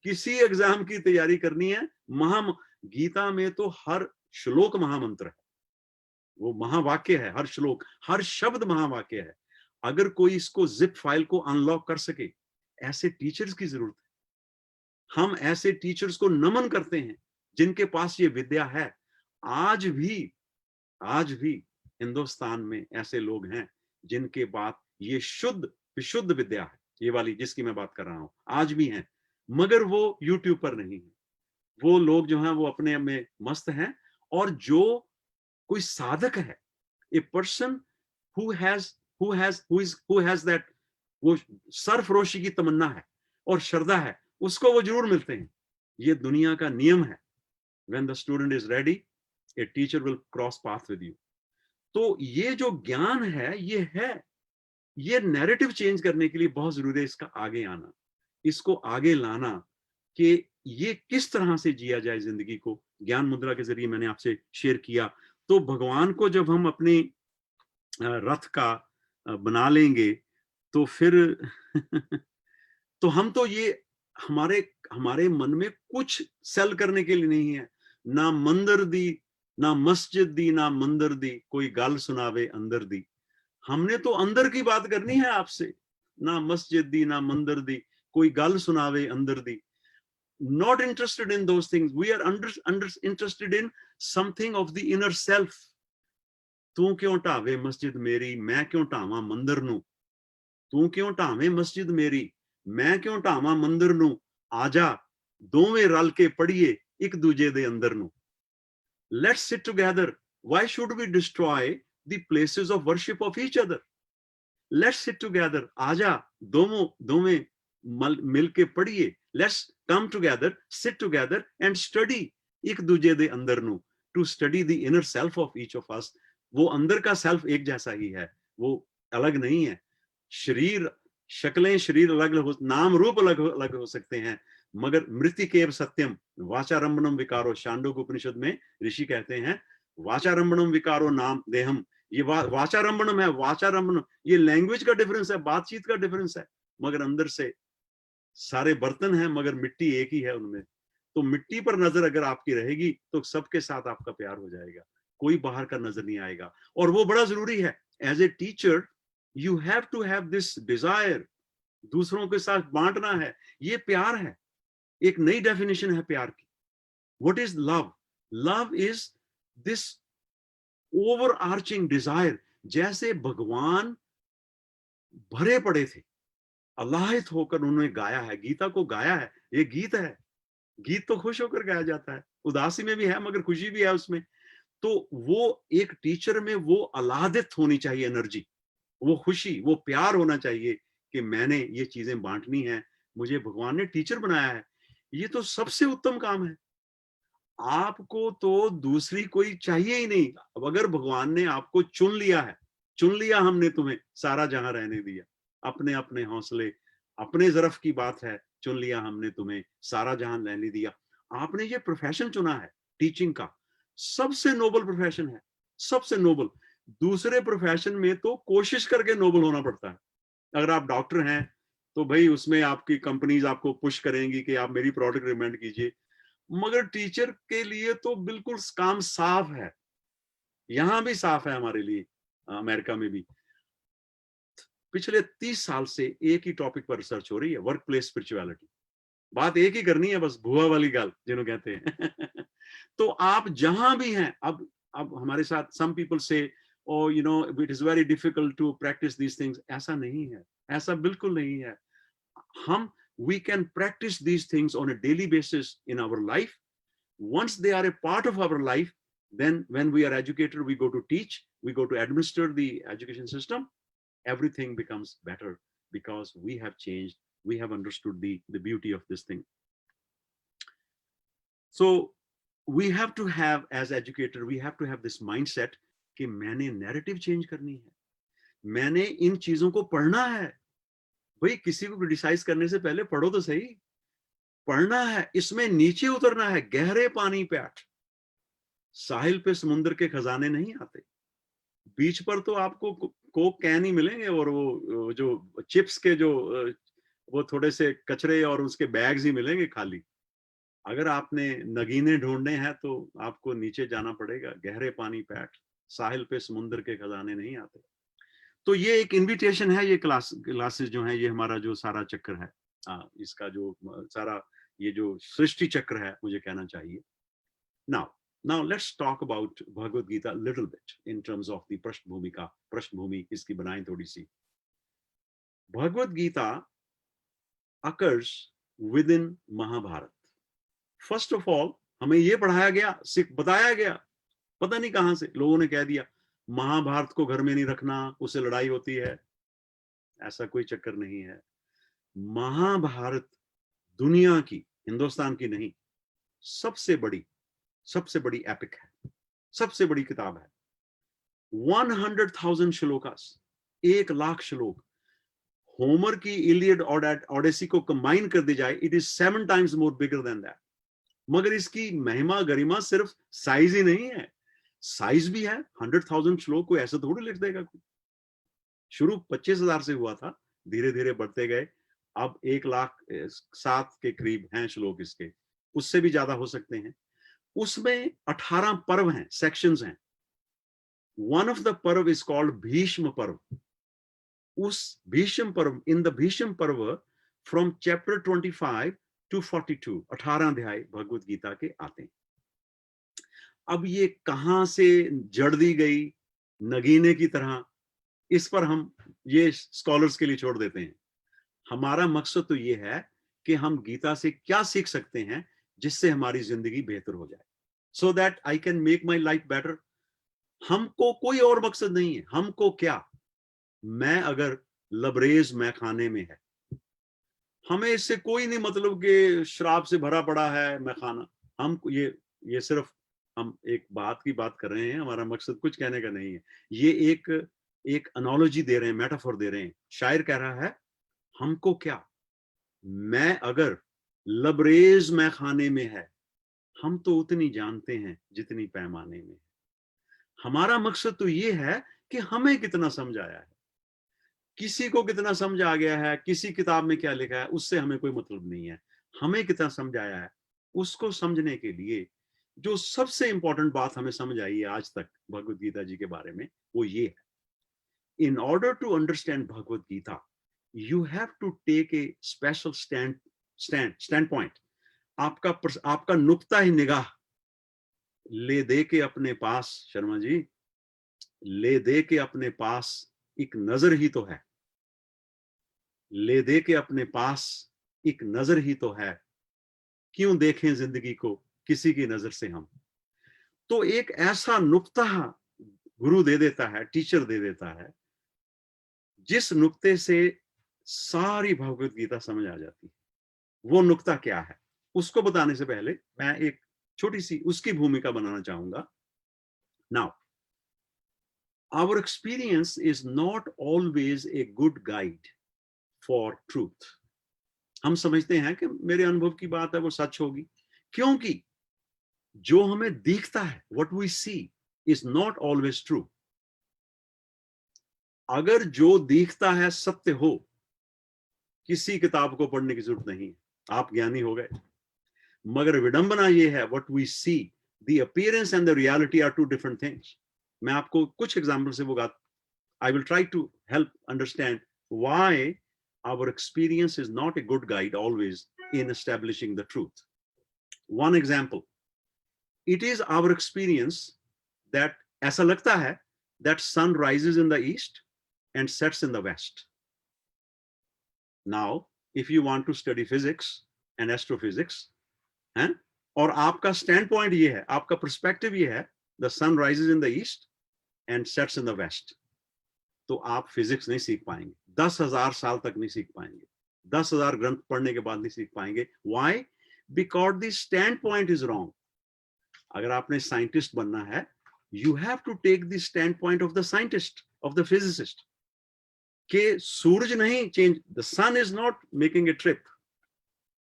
किसी एग्जाम की तैयारी करनी है, गीता में तो हर श्लोक महामंत्र है, वो महावाक्य है। हर श्लोक, हर शब्द महावाक्य है। अगर कोई इसको जिप फाइल को अनलॉक कर सके, ऐसे टीचर्स की जरूरत है। हम ऐसे टीचर्स को नमन करते हैं जिनके पास ये विद्या है। आज भी हिंदुस्तान में ऐसे लोग हैं जिनके पास ये शुद्ध विशुद्ध विद्या है, ये वाली जिसकी मैं बात कर रहा हूं, आज भी हैं, मगर वो यूट्यूब पर नहीं है। वो लोग जो हैं वो अपने में मस्त हैं। और जो कोई साधक है, a person who has that, वो सरफरोशी की तमन्ना है और श्रद्धा है, उसको वो जरूर मिलते हैं। ये दुनिया का नियम है। When the student is ready, a teacher will cross path with you. तो ये जो ज्ञान है, ये नैरेटिव चेंज करने के लिए बहुत जरूरी है इसका आगे आना, इसको आगे लाना, कि ये किस तरह से जिया जाए जिंदगी को। ज्ञान मुद्रा के जरिए मैंने आपसे शेयर किया। तो भगवान को जब हम अपने रथ का बना लेंगे तो फिर तो हम तो ये हमारे मन में कुछ सेल करने के लिए नहीं है। ना मंदिर दी, ना मस्जिद दी, ना मंदिर दी, कोई गल सुनावे अंदर दी। हमने तो अंदर की बात करनी है आपसे। ना मस्जिद दी, ना मंदिर दी, कोई गल सुनावे अंदर दी। Not interested in those things. We are interested in something of the inner self. तू क्यों ढावे मस्जिद मेरी, मैं क्यों ढावां मंदिर नू। तू क्यों ढावे मस्जिद मेरी, मैं क्यों ढावां मंदिर नू। आजा दोवें रल के पढ़िए एक दूजे दे अंदर नू। Let's sit together. Why should we destroy the places of worship of each other? Let's sit together. आजा दोवें मिल के पढ़िए। Let's come together, sit together and study एक दूजे दे अंदर नू। To study the inner self of each of us. वो अंदर का सेल्फ एक जैसा ही है, वो अलग नहीं है। शरीर, शक्लें शरीर अलग हो, नाम रूप अलग हो सकते हैं, मगर मृतिकेव सत्यम वाचारंभनम विकारो। शांडोक उपनिषद में ऋषि कहते हैं वाचारंभनम विकारो नाम देहम। ये वाचारंभनम है, वाचारंभनम ये लैंग्वेज का डिफरेंस है, बातचीत का डिफरेंस है, मगर अंदर से सारे बर्तन हैं, मगर मिट्टी एक ही है उनमें। तो मिट्टी पर नजर अगर आपकी रहेगी तो सबके साथ आपका प्यार हो जाएगा, कोई बाहर का नजर नहीं आएगा। और वो बड़ा जरूरी है। As a teacher you have to have this desire, दूसरों के साथ बांटना है। ये प्यार है, एक नई डेफिनेशन है प्यार की। What is love? Love is this overarching desire. जैसे भगवान भरे पड़े थे, अल्लाहित होकर उन्होंने गाया है, गीता को गाया है। ये गीत है, गीत तो खुश होकर गाया जाता है, उदासी में भी है मगर खुशी भी है उसमें। तो वो एक टीचर में वो अलादित होनी चाहिए एनर्जी, वो खुशी, वो प्यार होना चाहिए कि मैंने ये चीजें बांटनी है, मुझे भगवान ने टीचर बनाया है। ये तो सबसे उत्तम काम है। आपको तो दूसरी कोई चाहिए ही नहीं। अब अगर भगवान ने आपको चुन लिया है, चुन लिया हमने तुम्हें, सारा जहां रहने दिया, अपने अपने हौसले, अपने ज़रफ की बात है, चुन लिया हमने तुम्हें, सारा जहां रहने दिया। आपने ये प्रोफेशन चुना है टीचिंग का, सबसे नोबल प्रोफेशन है, सबसे नोबल। दूसरे प्रोफेशन में तो कोशिश करके नोबल होना पड़ता है। अगर आप डॉक्टर हैं तो भाई उसमें आपकी कंपनीज आपको पुश करेंगी कि आप मेरी प्रोडक्ट रिकमेंड कीजिए, मगर टीचर के लिए तो बिल्कुल काम साफ है। यहां भी साफ है हमारे लिए, अमेरिका में भी। पिछले 30 साल से एक ही टॉपिक पर रिसर्च हो रही है, वर्क प्लेस स्पिरिचुअलिटी। बात एक ही करनी है, बस भुआ वाली गाल जिन्हों कहते हैं। तो आप जहां भी हैं, अब हमारे साथ सम पीपल से oh you know it is very difficult to practise these things. ऐसा नहीं है, ऐसा बिल्कुल नहीं है। हम we can practice these things on a daily basis in our life. Once they are a part of our life, Then when we are educated, we go to teach, we go to administer the education system, everything becomes better because we have changed, we have understood the beauty of this thing. So we have to have, as educator, we have to have this mindset कि मैंने narrative change करनी है, मैंने इन चीजों को पढ़ना है. भाई किसी को क्रिटिसाइज करने से पहले पढ़ो तो सही, पढ़ना है, इसमें नीचे उतरना है, गहरे पानी पे आठ. साहिल पे समुद्र के खजाने नहीं आते. बीच पर तो आपको कोक कैन ही मिलेंगे और वो जो चिप्स के जो वो थोड़े से कचरे और उसके बैग्स ही मिलेंगे खाली. अगर आपने नगीने ढूंढने हैं तो आपको नीचे जाना पड़ेगा, गहरे पानी पे आठ. साहिल पे समुद्र के खजाने नहीं आते. तो ये एक इनविटेशन है, ये क्लासेस जो हैं, ये हमारा जो सारा चक्र है, इसका जो सारा ये जो सृष्टि चक्र है, मुझे कहना चाहिए. Now let's talk about Bhagavad Gita a little bit in terms of the पृष्ठभूमि का, पृष्ठभूमि इसकी बनाएं थोड़ी सी. Bhagavad Gita occurs within Mahabharata. First of all, हमें ये पढ़ाया गया, बताया गया, पता नहीं कहां से लोगों ने कह दिया महाभारत को घर में नहीं रखना, उससे लड़ाई होती है. ऐसा कोई चक्कर नहीं है. महाभारत दुनिया की, हिंदुस्तान की नहीं, सबसे बड़ी एपिक है, सबसे बड़ी किताब है. 100,000 श्लोकास, 1,00,000 श्लोक. होमर की इलियड और ओडेसी को कंबाइन कर दी जाए, it is 7 times more bigger than that. मगर इसकी महिमा गरिमा सिर्फ साइज ही नहीं है, साइज भी है. 100,000 श्लोक को ऐसे थोड़ी लिख देगा कोई. शुरू 25,000 से हुआ था, धीरे धीरे बढ़ते गए, अब 1,07,000 के करीब हैं श्लोक इसके, उससे भी ज्यादा हो सकते हैं. उसमें 18 पर्व हैं, सेक्शंस हैं. वन ऑफ द पर्व इज कॉल्ड भीष्म पर्व. उस भीष्म पर्व, इन द भीष्म पर्व फ्रॉम चैप्टर 25 to 42, 18 अध्याय भगवत गीता के आते हैं. अब ये कहां से जड़ दी गई नगीने की तरह, इस पर हम ये स्कॉलर्स के लिए छोड़ देते हैं. हमारा मकसद तो ये है कि हम गीता से क्या सीख सकते हैं जिससे हमारी जिंदगी बेहतर हो जाए, so that I can make my life better. हमको कोई और मकसद नहीं है. हमको क्या, मैं अगर लबरेज मैखाने में है, हमें इससे कोई नहीं मतलब कि शराब से भरा पड़ा है मैखाना. हम ये सिर्फ हम एक बात की बात कर रहे हैं, हमारा मकसद कुछ कहने का नहीं है. ये एक एनालॉजी दे रहे हैं, मेटाफोर दे रहे हैं. शायर कह रहा है हमको क्या, मैं अगर लबरेज मैखाने में है, हम तो उतनी जानते हैं जितनी पैमाने में. हमारा मकसद तो ये है कि हमें कितना समझ आया है. किसी को कितना समझ आ गया है, किसी किताब में क्या लिखा है, उससे हमें कोई मतलब नहीं है. हमें कितना समझ आया है, उसको समझने के लिए जो सबसे इंपॉर्टेंट बात हमें समझ आई है आज तक भगवत गीता जी के बारे में, वो ये है. In order to understand Bhagavad Gita, you have to take a special standpoint. आपका नुक्ता ही निगाह ले दे के अपने पास, शर्मा जी, ले दे के अपने पास एक नजर ही तो है, ले दे के अपने पास एक नजर ही तो है, क्यों देखें जिंदगी को किसी की नजर से हम. तो एक ऐसा नुक्ता गुरु दे देता है, टीचर दे देता है, जिस नुक्ते से सारी भगवत गीता समझ आ जाती है. वो नुक्ता क्या है, उसको बताने से पहले मैं एक छोटी सी उसकी भूमिका बनाना चाहूंगा. Now, our experience is not always a good guide for truth. हम समझते हैं कि मेरे अनुभव की बात है वो सच होगी, क्योंकि जो हमें दिखता है, what we see is not always true. अगर जो दिखता है सत्य हो, किसी किताब को पढ़ने की जरूरत नहीं, आप ज्ञानी हो गए. मगर विडंबना ये है, what we see, the appearance and the reality are two different things. मैं आपको कुछ एग्जाम्पल से वो बात, I will try to help understand why our experience is not a good guide always in establishing the truth. One example, it is our experience that ऐसा लगता है that sun rises in the east and sets in the west. Now, if you want to study physics and astrophysics, हैं, और आपका स्टैंड पॉइंट ये है, आपका पर्सपेक्टिव ये है the sun rises in the east and sets in the west, तो आप फिजिक्स नहीं सीख पाएंगे, 10,000 साल तक नहीं सीख पाएंगे, 10,000 ग्रंथ पढ़ने के बाद नहीं सीख पाएंगे। Why? Because the standpoint is wrong. अगर आपने साइंटिस्ट बनना है, you have to take the standpoint of the scientist, of the physicist, कि सूरज नहीं change, the sun is not making a trip,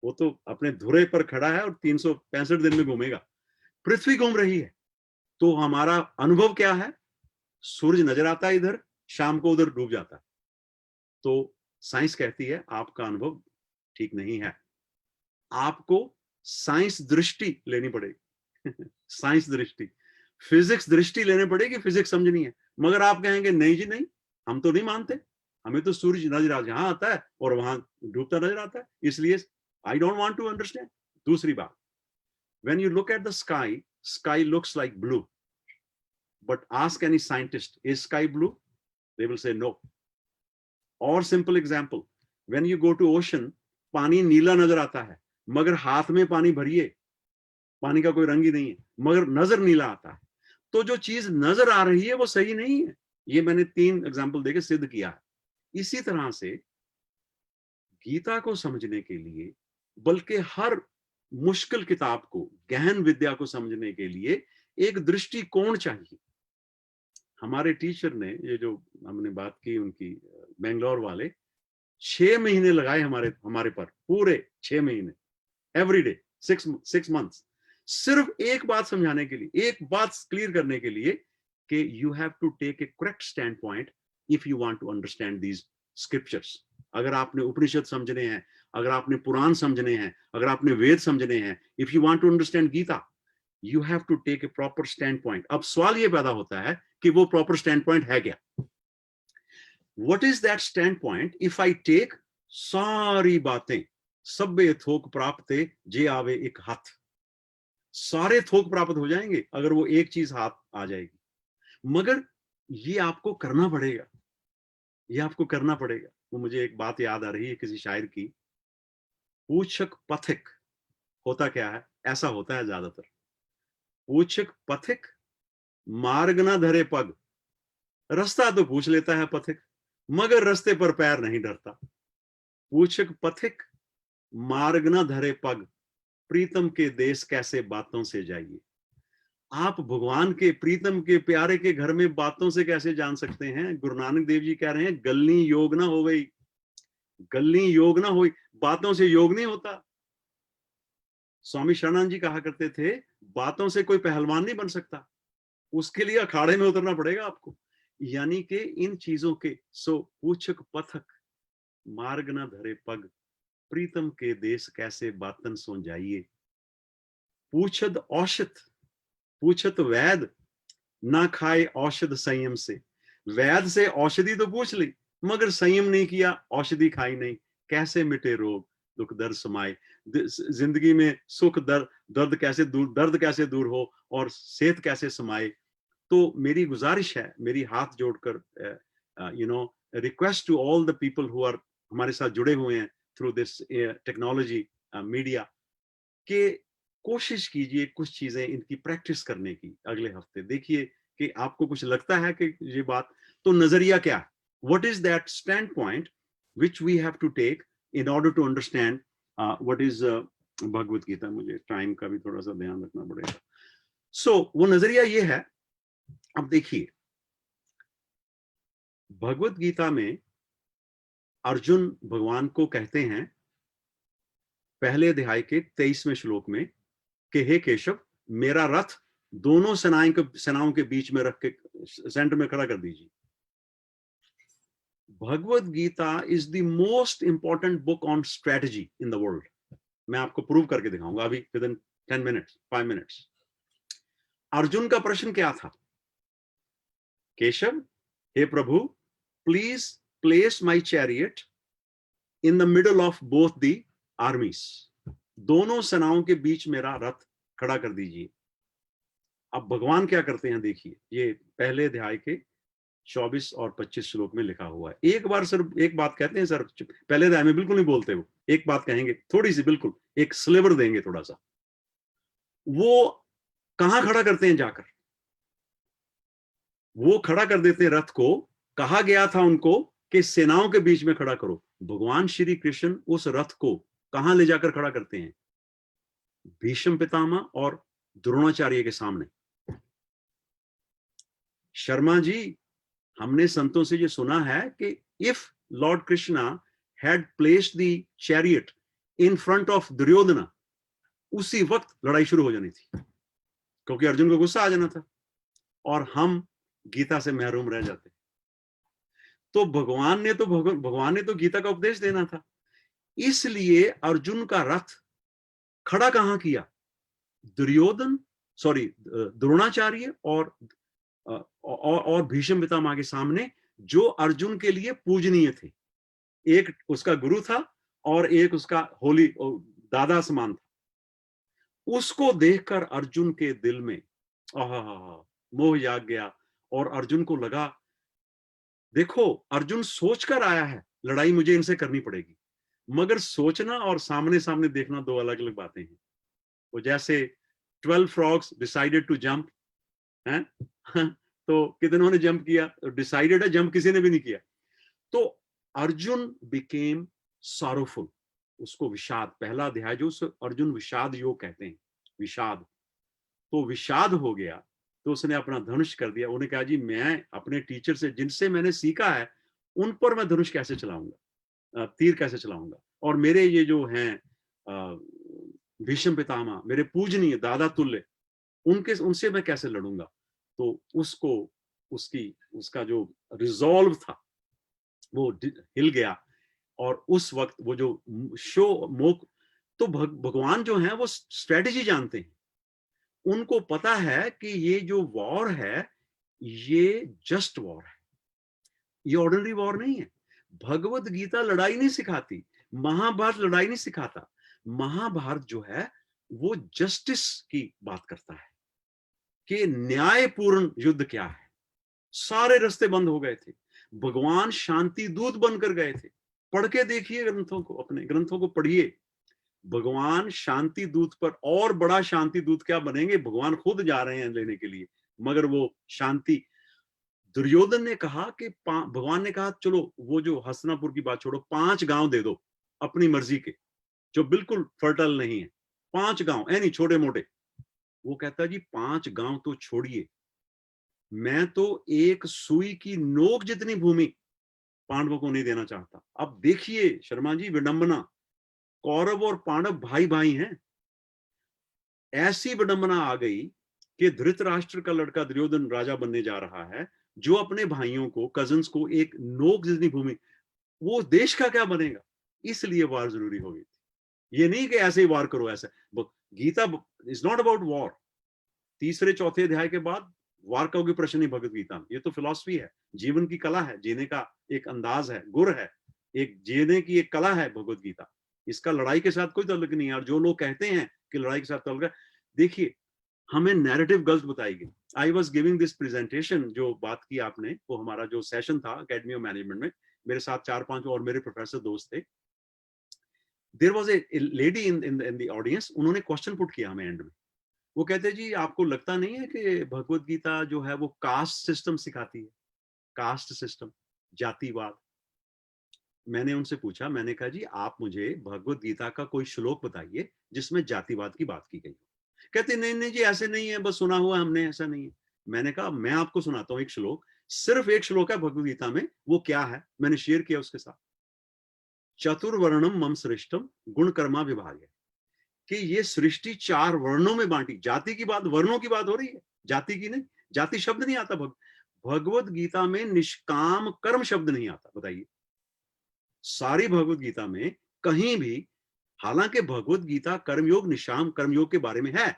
वो तो अपने धुरे पर खड़ा है और 365 दिन में घूमेगा, पृथ्वी घूम रही है। तो हमारा अनुभव क्या है? सूरज नजर आता है इधर, शाम को उधर डूब जाता है। तो साइंस कहती है आपका अनुभव ठीक नहीं है, आपको साइंस दृष्टि लेनी पड़ेगी साइंस दृष्टि, फिजिक्स दृष्टि लेनी पड़ेगी, फिजिक्स समझनी है। मगर आप कहेंगे नहीं जी नहीं, हम तो नहीं मानते, हमें तो सूरज नजर यहाँ आता है और वहां डूबता नजर आता है, इसलिए I don't want to understand. दूसरी बात, when you look at the sky, sky looks like blue, but ask any scientist, is sky blue? They will say no. और simple example, when you go to ocean, पानी नीला नजर आता है, मगर हाथ में पानी भरिए, पानी का कोई रंग ही नहीं है, मगर नजर नीला आता है। तो जो चीज नजर आ रही है वो सही नहीं है। ये मैंने 3 एग्जांपल देके सिद्ध किया है। इसी तरह से गीता को समझने के लिए, बल्कि हर मुश्किल किताब को, गहन विद्या को समझने के लिए एक दृष्टिकोण चाहिए। हमारे टीचर ने, ये जो हमने बात की उनकी, बेंगलोर वाले, 6 महीने लगाए हमारे पर, पूरे 6 महीने, एवरी डे 6 मंथ्स, सिर्फ एक बात समझाने के लिए, एक बात क्लियर करने के लिए कि you have to take a correct standpoint if you want to understand these scriptures. अगर आपने उपनिषद समझने हैं, अगर आपने पुराण समझने हैं, अगर आपने वेद समझने हैं, if you want to understand Gita, you have to take a proper standpoint. अब सवाल ये पैदा होता है कि वो प्रॉपर स्टैंड पॉइंट है क्या? What is that stand point? If I take सारी बातें, सब्बे थोक प्राप्त जे आवे एक हाथ, सारे थोक प्राप्त हो जाएंगे अगर वो एक चीज हाथ आ जाएगी। मगर ये आपको करना पड़ेगा, ये आपको करना पड़ेगा। वो मुझे एक बात याद आ रही है किसी शायर की, पूछक पथिक होता क्या है? ऐसा होता है ज्यादातर, पूछक पथिक मार्ग ना धरे पग, रास्ता तो पूछ लेता है पथिक, मगर रास्ते पर पैर नहीं धरता। पूछक पथिक मार्ग ना धरे पग, प्रीतम के देश कैसे बातों से जाइए। आप भगवान के, प्रीतम के, प्यारे के घर में बातों से कैसे जान सकते हैं? गुरु नानक देव जी कह रहे हैं, गल्ली योग ना हो गई, गल्ली योग ना हुई, बातों से योग नहीं होता। स्वामी शरणानंद जी कहा करते थे, बातों से कोई पहलवान नहीं बन सकता, उसके लिए अखाड़े में उतरना पड़ेगा आपको। यानी कि इन चीजों के, सो पूछक पथक मार्ग ना धरे पग, प्रीतम के देश कैसे बातन सो जाइए। पूछद औषध, पूछत वैद, ना खाए औषध संयम से। वैद से औषधि तो पूछ ली, मगर संयम नहीं किया, औषधि खाई नहीं, कैसे मिटे रोग दुख दर्द समाए। जिंदगी में सुख दर्द कैसे दूर हो और सेहत कैसे समाए। तो मेरी गुजारिश है, मेरी हाथ जोड़कर, request to all the people who are हमारे साथ जुड़े हुए हैं थ्रू दिस टेक्नोलॉजी मीडिया, के कोशिश कीजिए कुछ चीजें इनकी प्रैक्टिस करने की। अगले हफ्ते देखिए कि आपको कुछ लगता है कि ये बात, तो नजरिया क्या है? What is that stand point which we have to take in order to understand what is Bhagavad Gita. मुझे टाइम का भी थोड़ा सा ध्यान रखना पड़ेगा। सो वो नजरिया ये है। अब देखिए, भगवत गीता में अर्जुन भगवान को कहते हैं पहले अध्याय के 23वें श्लोक में कि हे केशव, मेरा रथ दोनों सेनाओं के बीच में रख के सेंटर में खड़ा कर दीजिए। Bhagavad Gita is the most important book on strategy in the world. मैं आपको प्रूव करके दिखाऊंगा अभी विदिन 10 मिनट्स, 5 मिनट्स। अर्जुन का प्रश्न क्या था? केशव, हे प्रभु, please place my chariot in the middle of both the armies. दोनों सेनाओं के बीच मेरा रथ खड़ा कर दीजिए। अब भगवान क्या करते हैं देखिए, ये पहले अध्याय के 24 और 25 श्लोक में लिखा हुआ है। एक बार सिर्फ एक बात कहते हैं सर, पहले अध्याय में बिल्कुल नहीं बोलते, वो एक बात कहेंगे, थोड़ी सी, बिल्कुल एक स्लेवर देंगे थोड़ा सा। वो कहां खड़ा करते हैं जाकर? वो खड़ा कर देते रथ को। कहा गया था उनको कि सेनाओं के बीच में खड़ा करो। भगवान श्री कृष्ण उस रथ को कहां ले जाकर खड़ा करते हैं? भीष्म पितामह और द्रोणाचार्य के सामने। शर्मा जी, हमने संतों से ये सुना है कि if Lord Krishna had placed the chariot in front of Duryodhana, उसी वक्त लड़ाई शुरू हो जानी थी, क्योंकि अर्जुन को गुस्सा आ जाना था और हम गीता से महरूम रह जाते। तो भगवान ने तो गीता का उपदेश देना था, इसलिए अर्जुन का रथ खड़ा कहां किया? द्रोणाचार्य और भीष्म पितामह के सामने, जो अर्जुन के लिए पूजनीय थे। एक उसका गुरु था और एक उसका होली दादा समान था। उसको देखकर अर्जुन के दिल में मोह जाग गया और अर्जुन को लगा, देखो अर्जुन सोचकर आया है लड़ाई मुझे इनसे करनी पड़ेगी, मगर सोचना और सामने सामने देखना दो अलग अलग बातें हैं। वो जैसे 12 frogs decided to jump हैं तो कितनों ने जंप किया? डिसाइडेड है, जंप किसी ने भी नहीं किया। तो अर्जुन बिकेम सॉरोफुल, उसको विषाद, पहला अध्याय जो अर्जुन विषाद योग कहते हैं, विषाद, तो विषाद हो गया। तो उसने अपना धनुष कर दिया। उन्हें कहा जी मैं अपने टीचर से, जिनसे मैंने सीखा है, उन पर मैं धनुष कैसे चलाऊंगा, तीर कैसे चलाऊंगा, और मेरे ये जो हैं भीष्म पितामह, मेरे पूजनीय दादा तुल्य, उनसे मैं कैसे लड़ूंगा? तो उसका जो रिजॉल्व था वो हिल गया। और उस वक्त वो जो तो भगवान जो है वो स्ट्रेटेजी जानते हैं। उनको पता है कि ये जो वॉर है ये जस्ट वॉर है, ये ऑर्डिनरी वॉर नहीं है। भगवत गीता लड़ाई नहीं सिखाती, महाभारत लड़ाई नहीं सिखाता। महाभारत जो है वो जस्टिस की बात करता है कि न्यायपूर्ण युद्ध क्या है। सारे रास्ते बंद हो गए थे, भगवान शांति दूत बनकर गए थे। पढ़ के देखिए ग्रंथों को, अपने ग्रंथों को पढ़िए। भगवान शांति दूत पर और बड़ा शांति दूत क्या बनेंगे? भगवान खुद जा रहे हैं लेने के लिए, मगर वो शांति, दुर्योधन ने कहा कि भगवान ने कहा चलो वो जो हस्तिनापुर की बात छोड़ो, 5 गांव दे दो अपनी मर्जी के, जो बिल्कुल फर्टाइल नहीं है, 5 गांव, नहीं छोटे मोटे। वो कहता जी 5 गांव तो छोड़िए, मैं तो एक सुई की नोक जितनी भूमि पांडवों को नहीं देना चाहता। अब देखिए शर्मा जी विडंबना, कौरव और पांडव भाई भाई हैं। ऐसी विडंबना आ गई कि धृतराष्ट्र का लड़का दुर्योधन राजा बनने जा रहा है, जो अपने भाइयों को, कजन्स को एक नोक जितनी भूमि, वो देश का क्या बनेगा? इसलिए वार जरूरी हो गई थी। ये नहीं कि ऐसे ही वार करो, ऐसा। Gita is not about war. तीसरे चौथे अध्याय के बाद वार का कोई प्रश्न नहीं भगवत गीता में। ये तो फिलॉसफी है, जीवन की कला है, जीने का एक अंदाज है, गुर है, एक जीने की एक कला है भगवत गीता। इसका लड़ाई के साथ कोई ताल्लुक नहीं है। और जो लोग कहते हैं कि लड़ाई के साथ ताल्लुक है, देखिए हमें नैरेटिव गलत बताई गई। I was giving this presentation, जो बात की आपने, वो हमारा जो सेशन था अकेडमी ऑफ मैनेजमेंट में, मेरे साथ 4-5 और मेरे प्रोफेसर दोस्त थे। There was a lady in the audience, उन्होंने क्वेश्चन पुट किया हमें एंड में। वो कहते जी आपको लगता नहीं है कि भगवत गीता जो है वो कास्ट सिस्टम सिखाती है? कास्ट सिस्टम, जातिवाद। मैंने उनसे पूछा, मैंने कहा जी आप मुझे भगवत गीता का कोई श्लोक बताइए जिसमें जातिवाद की बात की गई हो। कहते नहीं नहीं जी ऐसे नहीं है, बस सुना हुआ हमने, ऐसा नहीं है। मैंने कहा मैं आपको सुनाता हूँ एक श्लोक, सिर्फ एक श्लोक है भगवत गीता में, वो क्या है मैंने शेयर किया उसके साथ। चतुर्वर्णम मम सृष्टम गुण कर्मा विभाग है, कि ये सृष्टि 4 वर्णों में बांटी। जाति की बात, वर्णों की बात हो रही है, जाति की नहीं। जाति शब्द नहीं आता भगवत गीता में, निष्काम कर्म शब्द नहीं आता। बताइए सारी भगवत गीता में कहीं भी, हालांकि भगवत गीता कर्मयोग निष्काम कर्मयोग के बारे में है,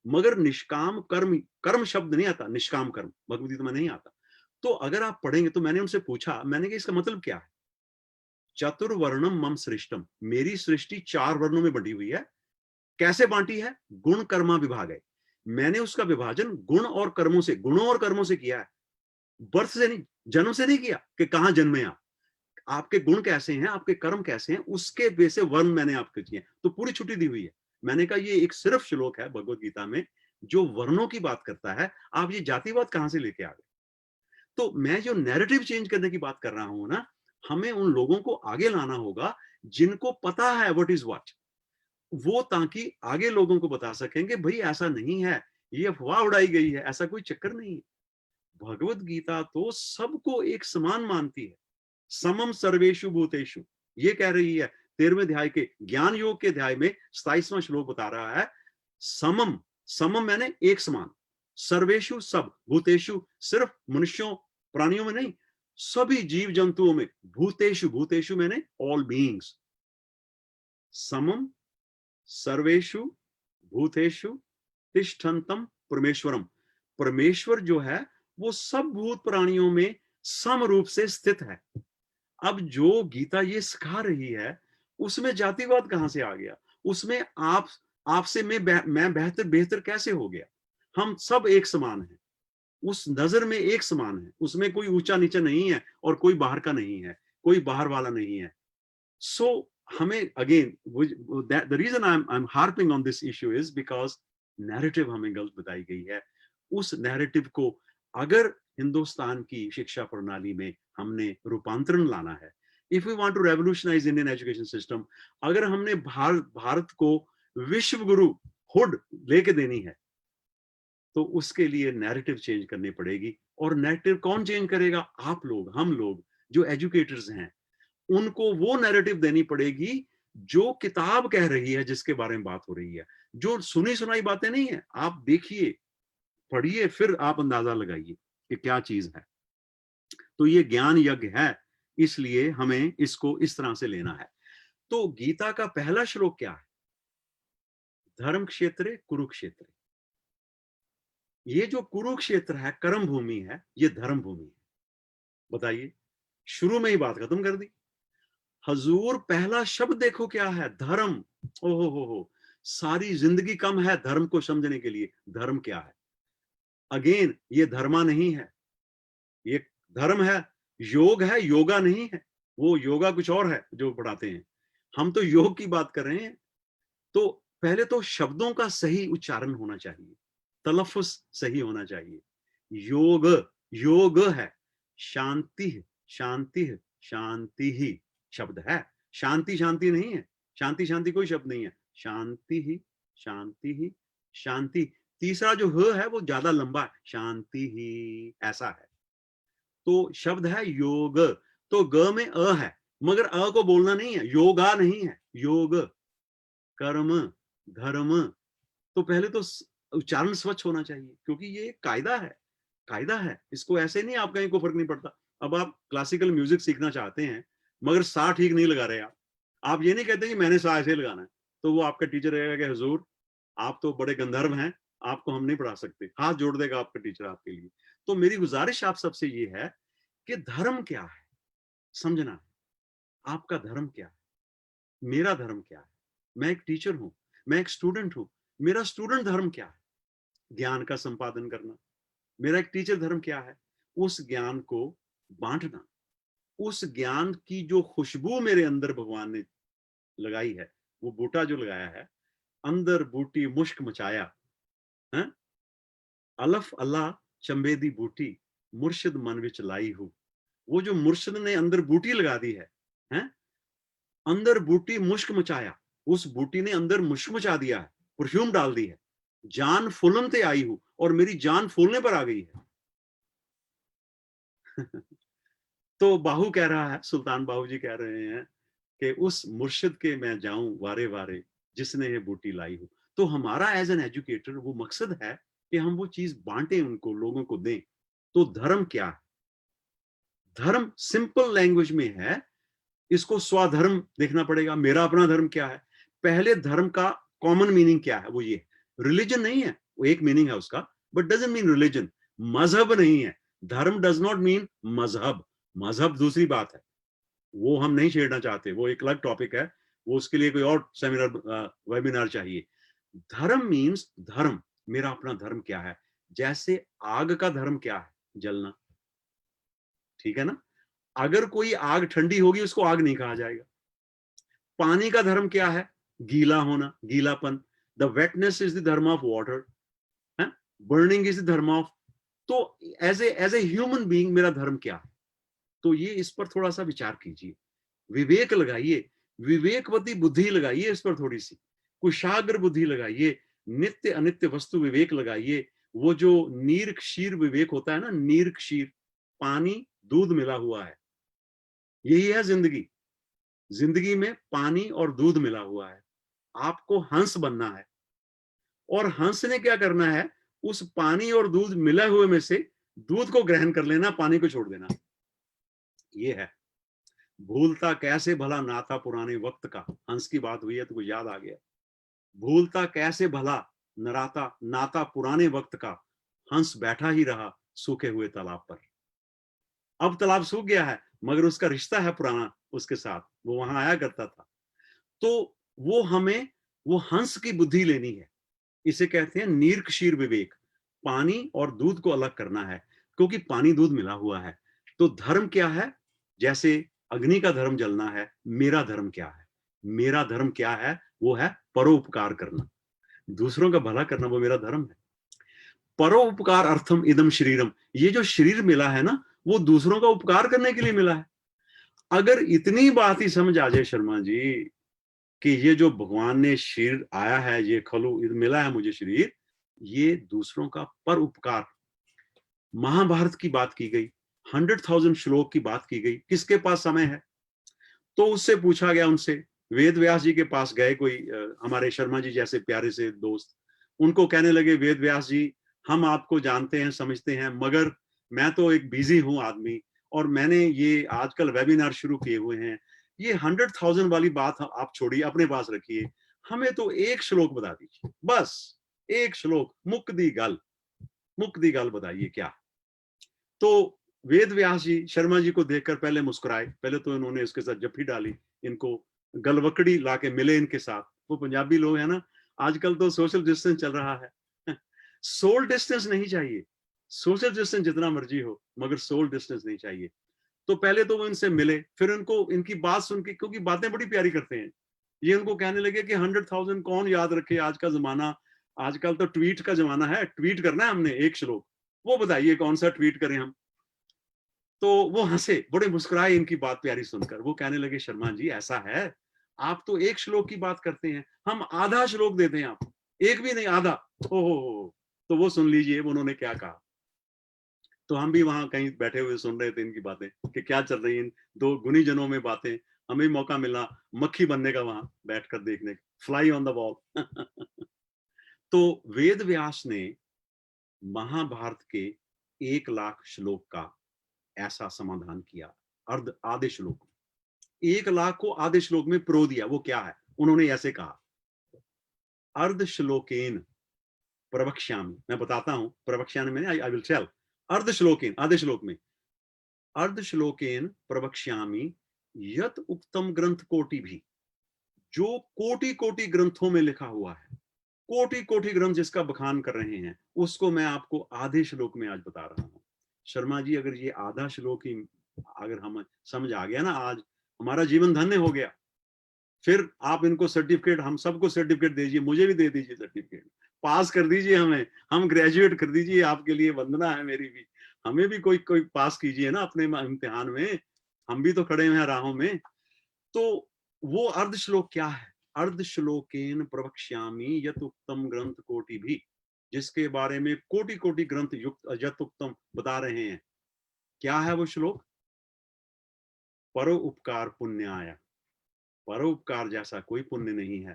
मगर निष्काम कर्म शब्द नहीं आता, निष्काम कर्म भगवत गीता में नहीं आता। तो अगर आप पढ़ेंगे, तो मैंने उनसे पूछा, मैंने कहा इसका मतलब क्या है? चतुर्वर्णम मम सृष्टम, मेरी सृष्टि 4 वर्णों में बंटी हुई है। कैसे बांटी है? गुण कर्मा विभाग है। मैंने उसका विभाजन गुण और कर्मों से, गुणों और कर्मों से किया है, बर्थ से नहीं, जन्म से नहीं किया कि कहां जन्मे आप, आपके गुण कैसे हैं, आपके कर्म कैसे हैं, उसके बेस से वर्ण मैंने आपको किए। तो पूरी छुट्टी दी हुई है। मैंने कहा ये एक सिर्फ श्लोक है भगवत गीता में जो वर्णों की बात करता है, आप ये जातिवाद कहां से लेके आ गए? तो मैं जो नैरेटिव चेंज करने की बात कर रहा हूं ना, हमें उन लोगों को आगे लाना होगा जिनको पता है व्हाट इज व्हाट, वो ताकि आगे लोगों को बता सकेंगे भाई ऐसा नहीं है, ये अफवाह उड़ाई गई है, ऐसा कोई चक्कर नहीं है। भगवत गीता तो सबको एक समान मानती है, समम सर्वेषु भूतेषु, ये कह रही है 13वें अध्याय के ज्ञान योग के अध्याय में 27वां श्लोक बता रहा है, समम, समम मैंने एक समान, सर्वेषु सब, भूतेषु सिर्फ मनुष्यों प्राणियों में नहीं, सभी जीव जंतुओं में, भूतेषु, भूतेषु मैंने ऑल बीइंग्स, समम सर्वेषु भूतेषु तिष्ठन्तम परमेश्वरम, परमेश्वर जो है वो सब भूत प्राणियों में सम रूप से स्थित है। अब जो गीता ये सिखा रही है उसमें जातिवाद कहां से आ गया, उसमें आपसे मैं बेहतर बेहतर कैसे हो गया, हम सब एक समान हैं, उस नजर में एक समान है, उसमें कोई ऊंचा नीचा नहीं है और कोई बाहर का नहीं है, कोई बाहर वाला नहीं है। सो हमें again the reason I am harping on this issue is because narrative हमें गलत बताई गई है। उस नैरेटिव को अगर हिंदुस्तान की शिक्षा प्रणाली में हमने रूपांतरण लाना है, if we want to revolutionise Indian education system, अगर हमने भारत को विश्व गुरु हुड लेके देनी है तो उसके लिए नैरेटिव चेंज करनी पड़ेगी। और नैरेटिव कौन चेंज करेगा? आप लोग, हम लोग जो एजुकेटर्स हैं, उनको वो नैरेटिव देनी पड़ेगी जो किताब कह रही है, जिसके बारे में बात हो रही है, जो सुनी सुनाई बातें नहीं है। आप देखिए, पढ़िए, फिर आप अंदाजा लगाइए कि क्या चीज है। तो ये ज्ञान यज्ञ है, इसलिए हमें इसको इस तरह से लेना है। तो गीता का पहला श्लोक क्या है? धर्म क्षेत्र कुरुक्षेत्र। ये जो कुरुक्षेत्र है, कर्म भूमि है, ये धर्म भूमि है। बताइए, शुरू में ही बात खत्म कर दी। हजूर पहला शब्द देखो क्या है, धर्म। ओहो हो, सारी जिंदगी कम है धर्म को समझने के लिए। धर्म क्या है? अगेन, ये धर्मा नहीं है, ये धर्म है। योग है, योगा नहीं है। वो योगा कुछ और है जो पढ़ाते हैं, हम तो योग की बात कर रहे हैं। तो पहले तो शब्दों का सही उच्चारण होना चाहिए, तलफ़ुज़ सही होना चाहिए। योग, योग है, शांति, शांति, शांति ही शब्द है, शांति शांति नहीं है, शांति शांति कोई शब्द नहीं है, शांति ही, शांति ही, शांति। तीसरा जो ह है वो ज्यादा लंबा है, शांति ही, ऐसा है। तो शब्द है योग। तो ग में अ है, मगर अ को बोलना नहीं है, योगा नहीं है, योग, कर्म, धर्म। तो पहले तो उच्चारण स्वच्छ होना चाहिए, क्योंकि ये कायदा है, कायदा है। इसको ऐसे नहीं आप कहीं को फर्क नहीं पड़ता। अब आप क्लासिकल म्यूजिक सीखना चाहते हैं मगर सा ठीक नहीं लगा रहे, आप ये नहीं कहते कि मैंने सा ऐसे लगाना है, तो वो आपका टीचर रहेगा कि हुजूर आप तो बड़े गंधर्व हैं, आपको हम नहीं पढ़ा सकते, हाथ जोड़ देगा आपका टीचर आपके लिए। तो मेरी गुजारिश आप सबसे ये है कि धर्म क्या है समझना है। आपका धर्म क्या है, मेरा धर्म क्या है। मैं एक टीचर हूं, मैं एक स्टूडेंट हूं, मेरा स्टूडेंट धर्म क्या है? ज्ञान का संपादन करना। मेरा एक टीचर धर्म क्या है? उस ज्ञान को बांटना। उस ज्ञान की जो खुशबू मेरे अंदर भगवान ने लगाई है, वो बूटा जो लगाया है, अंदर बूटी मुश्क मचाया है, अलफ अल्लाह चंबे दी बूटी मुर्शिद मन विच लाई हूं। वो जो मुर्शिद ने अंदर बूटी लगा दी है? अंदर बूटी मुश्क मचाया, उस बूटी ने अंदर मुश्क मचा दिया है, परफ्यूम डाल दी है। जान फूलनते आई हूं, और मेरी जान फूलने पर आ गई है। तो बाहू कह रहा है, सुल्तान बाहू जी कह रहे हैं कि उस मुर्शिद के मैं जाऊं वारे वारे जिसने ये बूटी लाई हो। तो हमारा एज एन एजुकेटर वो मकसद है कि हम वो चीज बांटें, उनको, लोगों को दें। तो धर्म क्या है? धर्म सिंपल लैंग्वेज में है, इसको स्वधर्म देखना पड़ेगा, मेरा अपना धर्म क्या है। पहले धर्म का कॉमन मीनिंग क्या है, वो ये रिलीजन नहीं है, वो एक मीनिंग है उसका, बट डजंट मीन रिलीजन। मजहब नहीं है, धर्म डज नॉट मीन मजहब। मजहब दूसरी बात है, वो हम नहीं छेड़ना चाहते, वो एक अलग टॉपिक है, वो उसके लिए कोई और सेमिनार वेबिनार चाहिए। धर्म मीन्स धर्म, मेरा अपना धर्म क्या है। जैसे आग का धर्म क्या है? जलना, ठीक है ना। अगर कोई आग ठंडी होगी उसको आग नहीं कहा जाएगा। पानी का धर्म क्या है? गीला होना, गीलापन। द वेटनेस इज द धर्म of water, burning is the धर्म ऑफ तो एज ए ह्यूमन बीइंग मेरा धर्म क्या है? तो ये इस पर थोड़ा सा विचार कीजिए, विवेक लगाइए, विवेकवती बुद्धि लगाइए, इस पर थोड़ी सी कुशाग्र बुद्धि लगाइए, नित्य अनित्य वस्तु विवेक लगाइए। वो जो नीर क्षीर विवेक होता है ना, नीर क्षीर, पानी दूध मिला हुआ है, यही है जिंदगी। जिंदगी में पानी और दूध मिला हुआ है। आपको हंस बनना है, और हंस ने क्या करना है, उस पानी और दूध मिले हुए में से दूध को ग्रहण कर लेना, पानी को छोड़ देना। ये है भूलता कैसे भला नाता पुराने वक्त का। हंस की बात हुई है तो कुछ याद आ गया। भूलता कैसे भला नराता नाता पुराने वक्त का, हंस बैठा ही रहा सूखे हुए तालाब पर। अब तालाब सूख गया है, मगर उसका रिश्ता है पुराना उसके साथ, वो वहां आया करता था। तो वो हमें वो हंस की बुद्धि लेनी है। इसे कहते हैं नीरक्षीर विवेक। पानी और दूध को अलग करना है, क्योंकि पानी दूध मिला हुआ है। तो धर्म क्या है? जैसे अग्नि का धर्म जलना है, मेरा धर्म क्या है? मेरा धर्म क्या है? वो है परोपकार करना, दूसरों का भला करना, वो मेरा धर्म है। परोपकार अर्थम इदम शरीरम, ये जो शरीर मिला है ना, वो दूसरों का उपकार करने के लिए मिला है। अगर इतनी बात ही समझ आ जाए शर्मा जी, कि ये जो भगवान ने शरीर आया है, ये खलु मिला है मुझे शरीर, ये दूसरों का पर उपकार। महाभारत की बात की गई, 100,000 श्लोक की बात की गई, किसके पास समय है? तो उससे पूछा गया, उनसे वेद व्यास जी के पास गए कोई हमारे शर्मा जी जैसे प्यारे से दोस्त, उनको कहने लगे, वेद व्यास जी हम आपको जानते हैं समझते हैं, मगर मैं तो एक बिजी हूं आदमी, और मैंने ये आजकल वेबिनार शुरू किए हुए हैं, ये 100,000 वाली बात आप छोड़िए, अपने पास रखिए, हमें तो एक श्लोक बता दीजिए, बस एक श्लोक, मुक दी गल बताइए क्या। तो वेद व्यास जी शर्मा जी को देखकर पहले मुस्कुराए, पहले तो इन्होंने इसके साथ जफ्फी डाली, इनको गलवकड़ी लाके मिले इनके साथ। वो पंजाबी लोग है ना, आजकल तो सोशल डिस्टेंस चल रहा है, सोल डिस्टेंस नहीं चाहिए, सोशल डिस्टेंस जितना मर्जी हो, मगर सोल डिस्टेंस नहीं चाहिए। तो पहले तो वो इनसे मिले, फिर उनको इनकी बात सुन के, क्योंकि बातें बड़ी प्यारी करते हैं, ये उनको कहने लगे कि 100,000 कौन याद रखे, आज का जमाना, आजकल तो ट्वीट का जमाना है, ट्वीट करना है हमने एक श्लोक, वो बताइए कौन सा ट्वीट करें हम। तो वो हंसे, बड़े मुस्कुराए इनकी बात प्यारी सुनकर। वो कहने लगे, शर्मा जी ऐसा है, आप तो एक श्लोक की बात करते हैं, हम आधा श्लोक देते हैं आपको, एक भी नहीं आधा। ओहो, तो वो सुन लीजिए उन्होंने क्या कहा। तो हम भी वहां कहीं बैठे हुए सुन रहे थे इनकी बातें कि क्या चल रही है इन दो गुणी जनों में बातें। हमें मौका मिला मक्खी बनने का वहां बैठकर देखने, फ्लाई ऑन द वॉल। तो वेद व्यास ने महाभारत के 1,00,000 श्लोक का ऐसा समाधान किया, अर्ध आधे श्लोक, 1,00,000 को आधे श्लोक में पिरो दिया। वो क्या है? उन्होंने ऐसे कहा, अर्ध श्लोकेन प्रवक्ष्यामि, मैं बताता हूं, प्रवक्ष्यामि में आई विल टेल, अर्ध श्लोकेन आधे श्लोक में, अर्ध श्लोकेन प्रवक्ष्यामि यत उक्तम ग्रंथ कोटि भी, जो कोटि कोटि ग्रंथों में लिखा हुआ है, कोटि कोटि ग्रंथ जिसका बखान कर रहे हैं, उसको मैं आपको आधे श्लोक में आज बता रहा हूं। शर्मा जी अगर ये आधा श्लोक ही अगर हम समझ आ गया ना, आज हमारा जीवन धन्य हो गया। फिर आप इनको सर्टिफिकेट, हम सबको सर्टिफिकेट दीजिए, मुझे भी दे दीजिए सर्टिफिकेट, पास कर दीजिए हमें, हम ग्रेजुएट कर दीजिए, आपके लिए वंदना है मेरी भी। हमें भी कोई कोई पास कीजिए ना अपने इम्तिहान में, हम भी तो खड़े हैं राहों में। तो वो अर्ध श्लोक क्या है? अर्ध श्लोकेन प्रवक्ष्यामि यत उत्तम ग्रंथ कोटि भी, जिसके बारे में कोटि कोटि ग्रंथ युक्त यत उत्तम बता रहे हैं। क्या है वो श्लोक? परो उपकार पुण्याय, परोपकार जैसा कोई पुण्य नहीं है,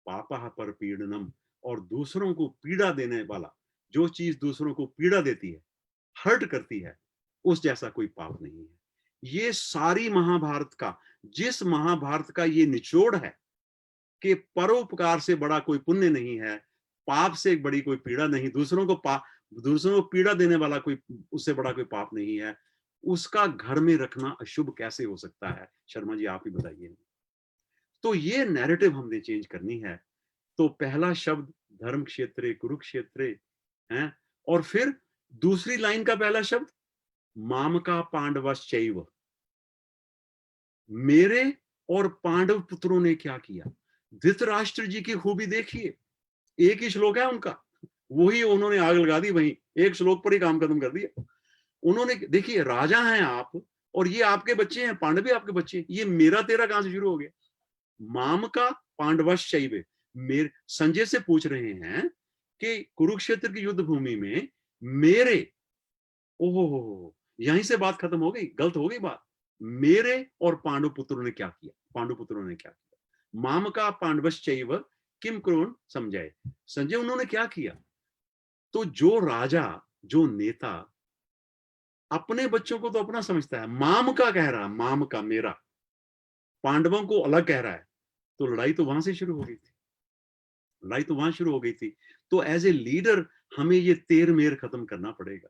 पापा पर पीड़नम, और दूसरों को पीड़ा देने वाला, जो चीज दूसरों को पीड़ा देती है, हर्ट करती है, उस जैसा कोई पाप नहीं है। ये सारी महाभारत का, जिस महाभारत का ये निचोड़ है कि परोपकार से बड़ा कोई पुण्य नहीं है, पाप से बड़ी कोई पीड़ा नहीं, दूसरों को पीड़ा देने वाला कोई, उससे बड़ा कोई पाप नहीं है, उसका घर में रखना अशुभ कैसे हो सकता है? शर्मा जी आप ही बताइए। तो ये नैरेटिव हमने चेंज करनी है। तो पहला शब्द धर्म क्षेत्रे कुरुक्षेत्रे है, और फिर दूसरी लाइन का पहला शब्द माम का पांडवश्चैव, मेरे और पांडव पुत्रों ने क्या किया। धृतराष्ट्र जी की खूबी देखिए, एक ही श्लोक है उनका, वही उन्होंने आग लगा दी, वहीं एक श्लोक पर ही काम खत्म कर दिया उन्होंने। देखिए राजा हैं आप और ये आपके बच्चे हैं, पांडव भी आपके बच्चे हैं, ये मेरा तेरा कहां से शुरू हो गया? माम का पांडवश्चैव। मेरे संजय से पूछ रहे हैं कि कुरुक्षेत्र की युद्ध भूमि में मेरे, ओहो यहीं से बात खत्म हो गई, गलत हो गई बात। मेरे और पांडु पुत्रों ने क्या किया, पांडु पुत्रों ने क्या किया? माम का पांडवश्चैव किम कुर्वन् समझाए। संजय उन्होंने क्या किया? तो जो राजा, जो नेता अपने बच्चों को तो अपना समझता है, माम का कह रहा, माम का मेरा, पांडवों को अलग कह रहा है, तो लड़ाई तो वहां से शुरू हो गई थी, लड़ाई तो वहां शुरू हो गई थी। तो एज ए लीडर हमें ये तेर मेर खत्म करना पड़ेगा।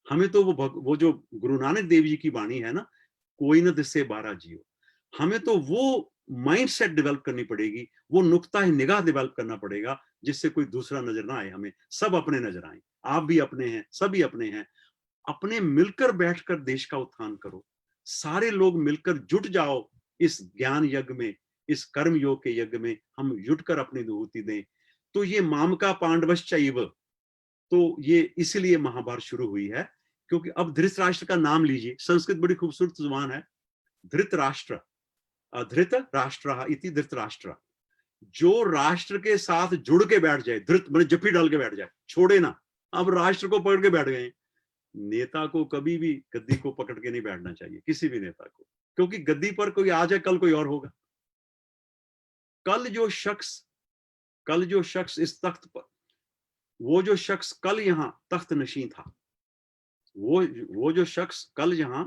हमें तो वो जो गुरु नानक देव जी की वाणी है ना, कोई न दिससे 12 जियो, हमें तो वो माइंड सेट डेवलप करनी पड़ेगी, वो नुक्ता निगाह डेवलप करना पड़ेगा, जिससे कोई दूसरा नजर ना आए, हमें सब अपने नजर आए। आप भी अपने हैं, सभी अपने हैं। अपने मिलकर बैठकर देश का उत्थान करो, सारे लोग मिलकर जुट जाओ इस ज्ञान यज्ञ में, इस कर्म योग के यज्ञ में हम जुटकर अपनी विभूति दें। तो ये माम का पांडवश्चैव, तो ये इसलिए महाभारत शुरू हुई है, क्योंकि अब धृतराष्ट्र का नाम लीजिए, संस्कृत बड़ी खूबसूरत जुबान है, धृतराष्ट्र, धृत राष्ट्र इति धृतराष्ट्र। जो राष्ट्र के साथ जुड़ के बैठ जाए, धृत मैंने जफ्फी डाल के बैठ जाए, छोड़े ना, अब राष्ट्र को पकड़ के बैठ गए। नेता को कभी भी गद्दी को पकड़ के नहीं बैठना चाहिए, किसी भी नेता को, क्योंकि गद्दी पर कोई आ जाए, कल कोई और होगा। कल जो शख्स इस तख्त पर, वो जो शख्स कल यहां तख्त नशी था, वो जो शख्स कल यहां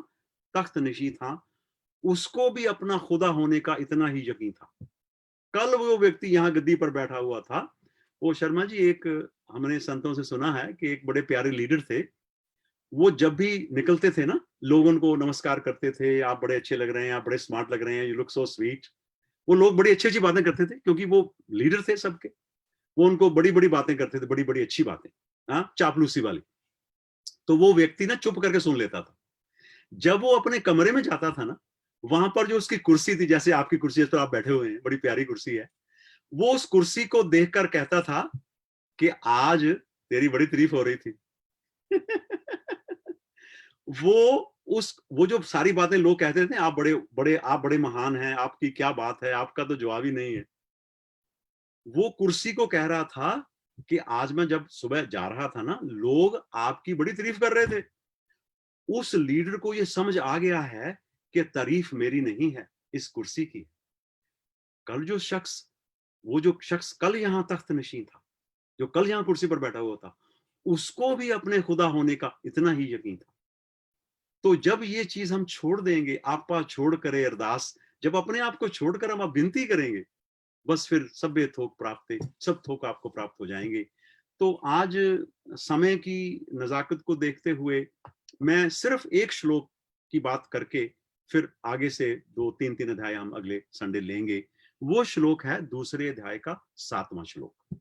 तख्त नशी था, उसको भी अपना खुदा होने का इतना ही यकीन था। कल वो व्यक्ति यहां गद्दी पर बैठा हुआ था। वो शर्मा जी, एक हमने संतों से सुना है कि एक बड़े प्यारे लीडर थे, वो जब भी निकलते थे ना, लोगों को नमस्कार करते थे, आप बड़े अच्छे लग रहे हैं, आप बड़े स्मार्ट लग रहे हैं, यू लुक सो स्वीट। वो लोग बड़ी अच्छी अच्छी बातें करते थे, क्योंकि वो लीडर थे सबके, वो उनको बड़ी बड़ी बातें करते थे, बड़ी बड़ी अच्छी बातें, हाँ, चापलूसी वाली। तो वो व्यक्ति ना चुप करके सुन लेता था। जब वो अपने कमरे में जाता था ना, वहां पर जो उसकी कुर्सी थी, जैसे आपकी कुर्सी पर आप बैठे हुए हैं, बड़ी प्यारी कुर्सी है, वो उस कुर्सी को देखकर कहता था कि आज तेरी बड़ी तारीफ हो रही थी। वो जो सारी बातें लोग कहते थे, आप बड़े महान हैं, आपकी क्या बात है, आपका तो जवाब ही नहीं है, वो कुर्सी को कह रहा था कि आज मैं जब सुबह जा रहा था ना, लोग आपकी बड़ी तारीफ कर रहे थे। उस लीडर को ये समझ आ गया है कि तारीफ मेरी नहीं है, इस कुर्सी की। कल वो जो शख्स कल यहां तख्त नशीं था, जो कल यहां कुर्सी पर बैठा हुआ था, उसको भी अपने खुदा होने का इतना ही यकीन था। तो जब ये चीज हम छोड़ देंगे, आपा छोड़ करे अरदास, जब अपने आप को छोड़कर हम आप विनती करेंगे, बस फिर सभ्य थोक प्राप्त, सब थोक आपको प्राप्त हो जाएंगे। तो आज समय की नजाकत को देखते हुए मैं सिर्फ एक श्लोक की बात करके फिर आगे से 2-3 अध्याय हम अगले संडे लेंगे। वो श्लोक है दूसरे अध्याय का 7वां श्लोक,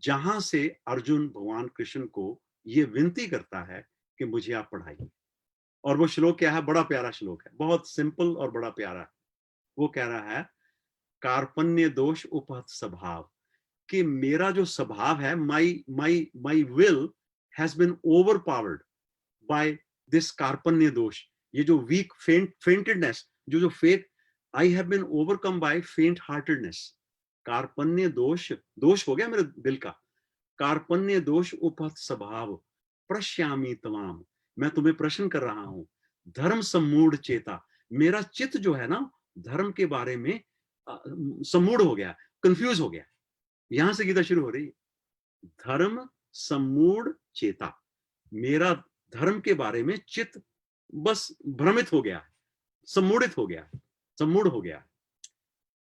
जहां से अर्जुन भगवान कृष्ण को ये विनती करता है कि मुझे आप पढ़ाइए। और वो श्लोक क्या है? बड़ा प्यारा श्लोक है, बहुत सिंपल और बड़ा प्यारा है। वो कह रहा है, कार्पण्य दोष उपहत स्वभाव, कि मेरा जो स्वभाव है, my will has been overpowered by this कार्पण्य दोष, ये जो वीक फेंटेडनेस, जो fake, I have been overcome by faint heartedness. कार्पण्य दोष हो गया मेरे दिल का, कार्पण्य दोष उपहत स्वभाव, प्रश्यामी तमाम, मैं तुम्हें प्रश्न कर रहा हूं, धर्म सम्मूढ़ चेता, मेरा चित्त जो है ना, धर्म के बारे में सम्मूढ़ हो गया, कंफ्यूज हो गया। यहां से गीता शुरू हो रही है, धर्म सम्मूढ़ चेता, मेरा धर्म के बारे में चित्त बस भ्रमित हो गया है, सम्मूढ़ित हो गया है, सम्मूढ़ हो गया है।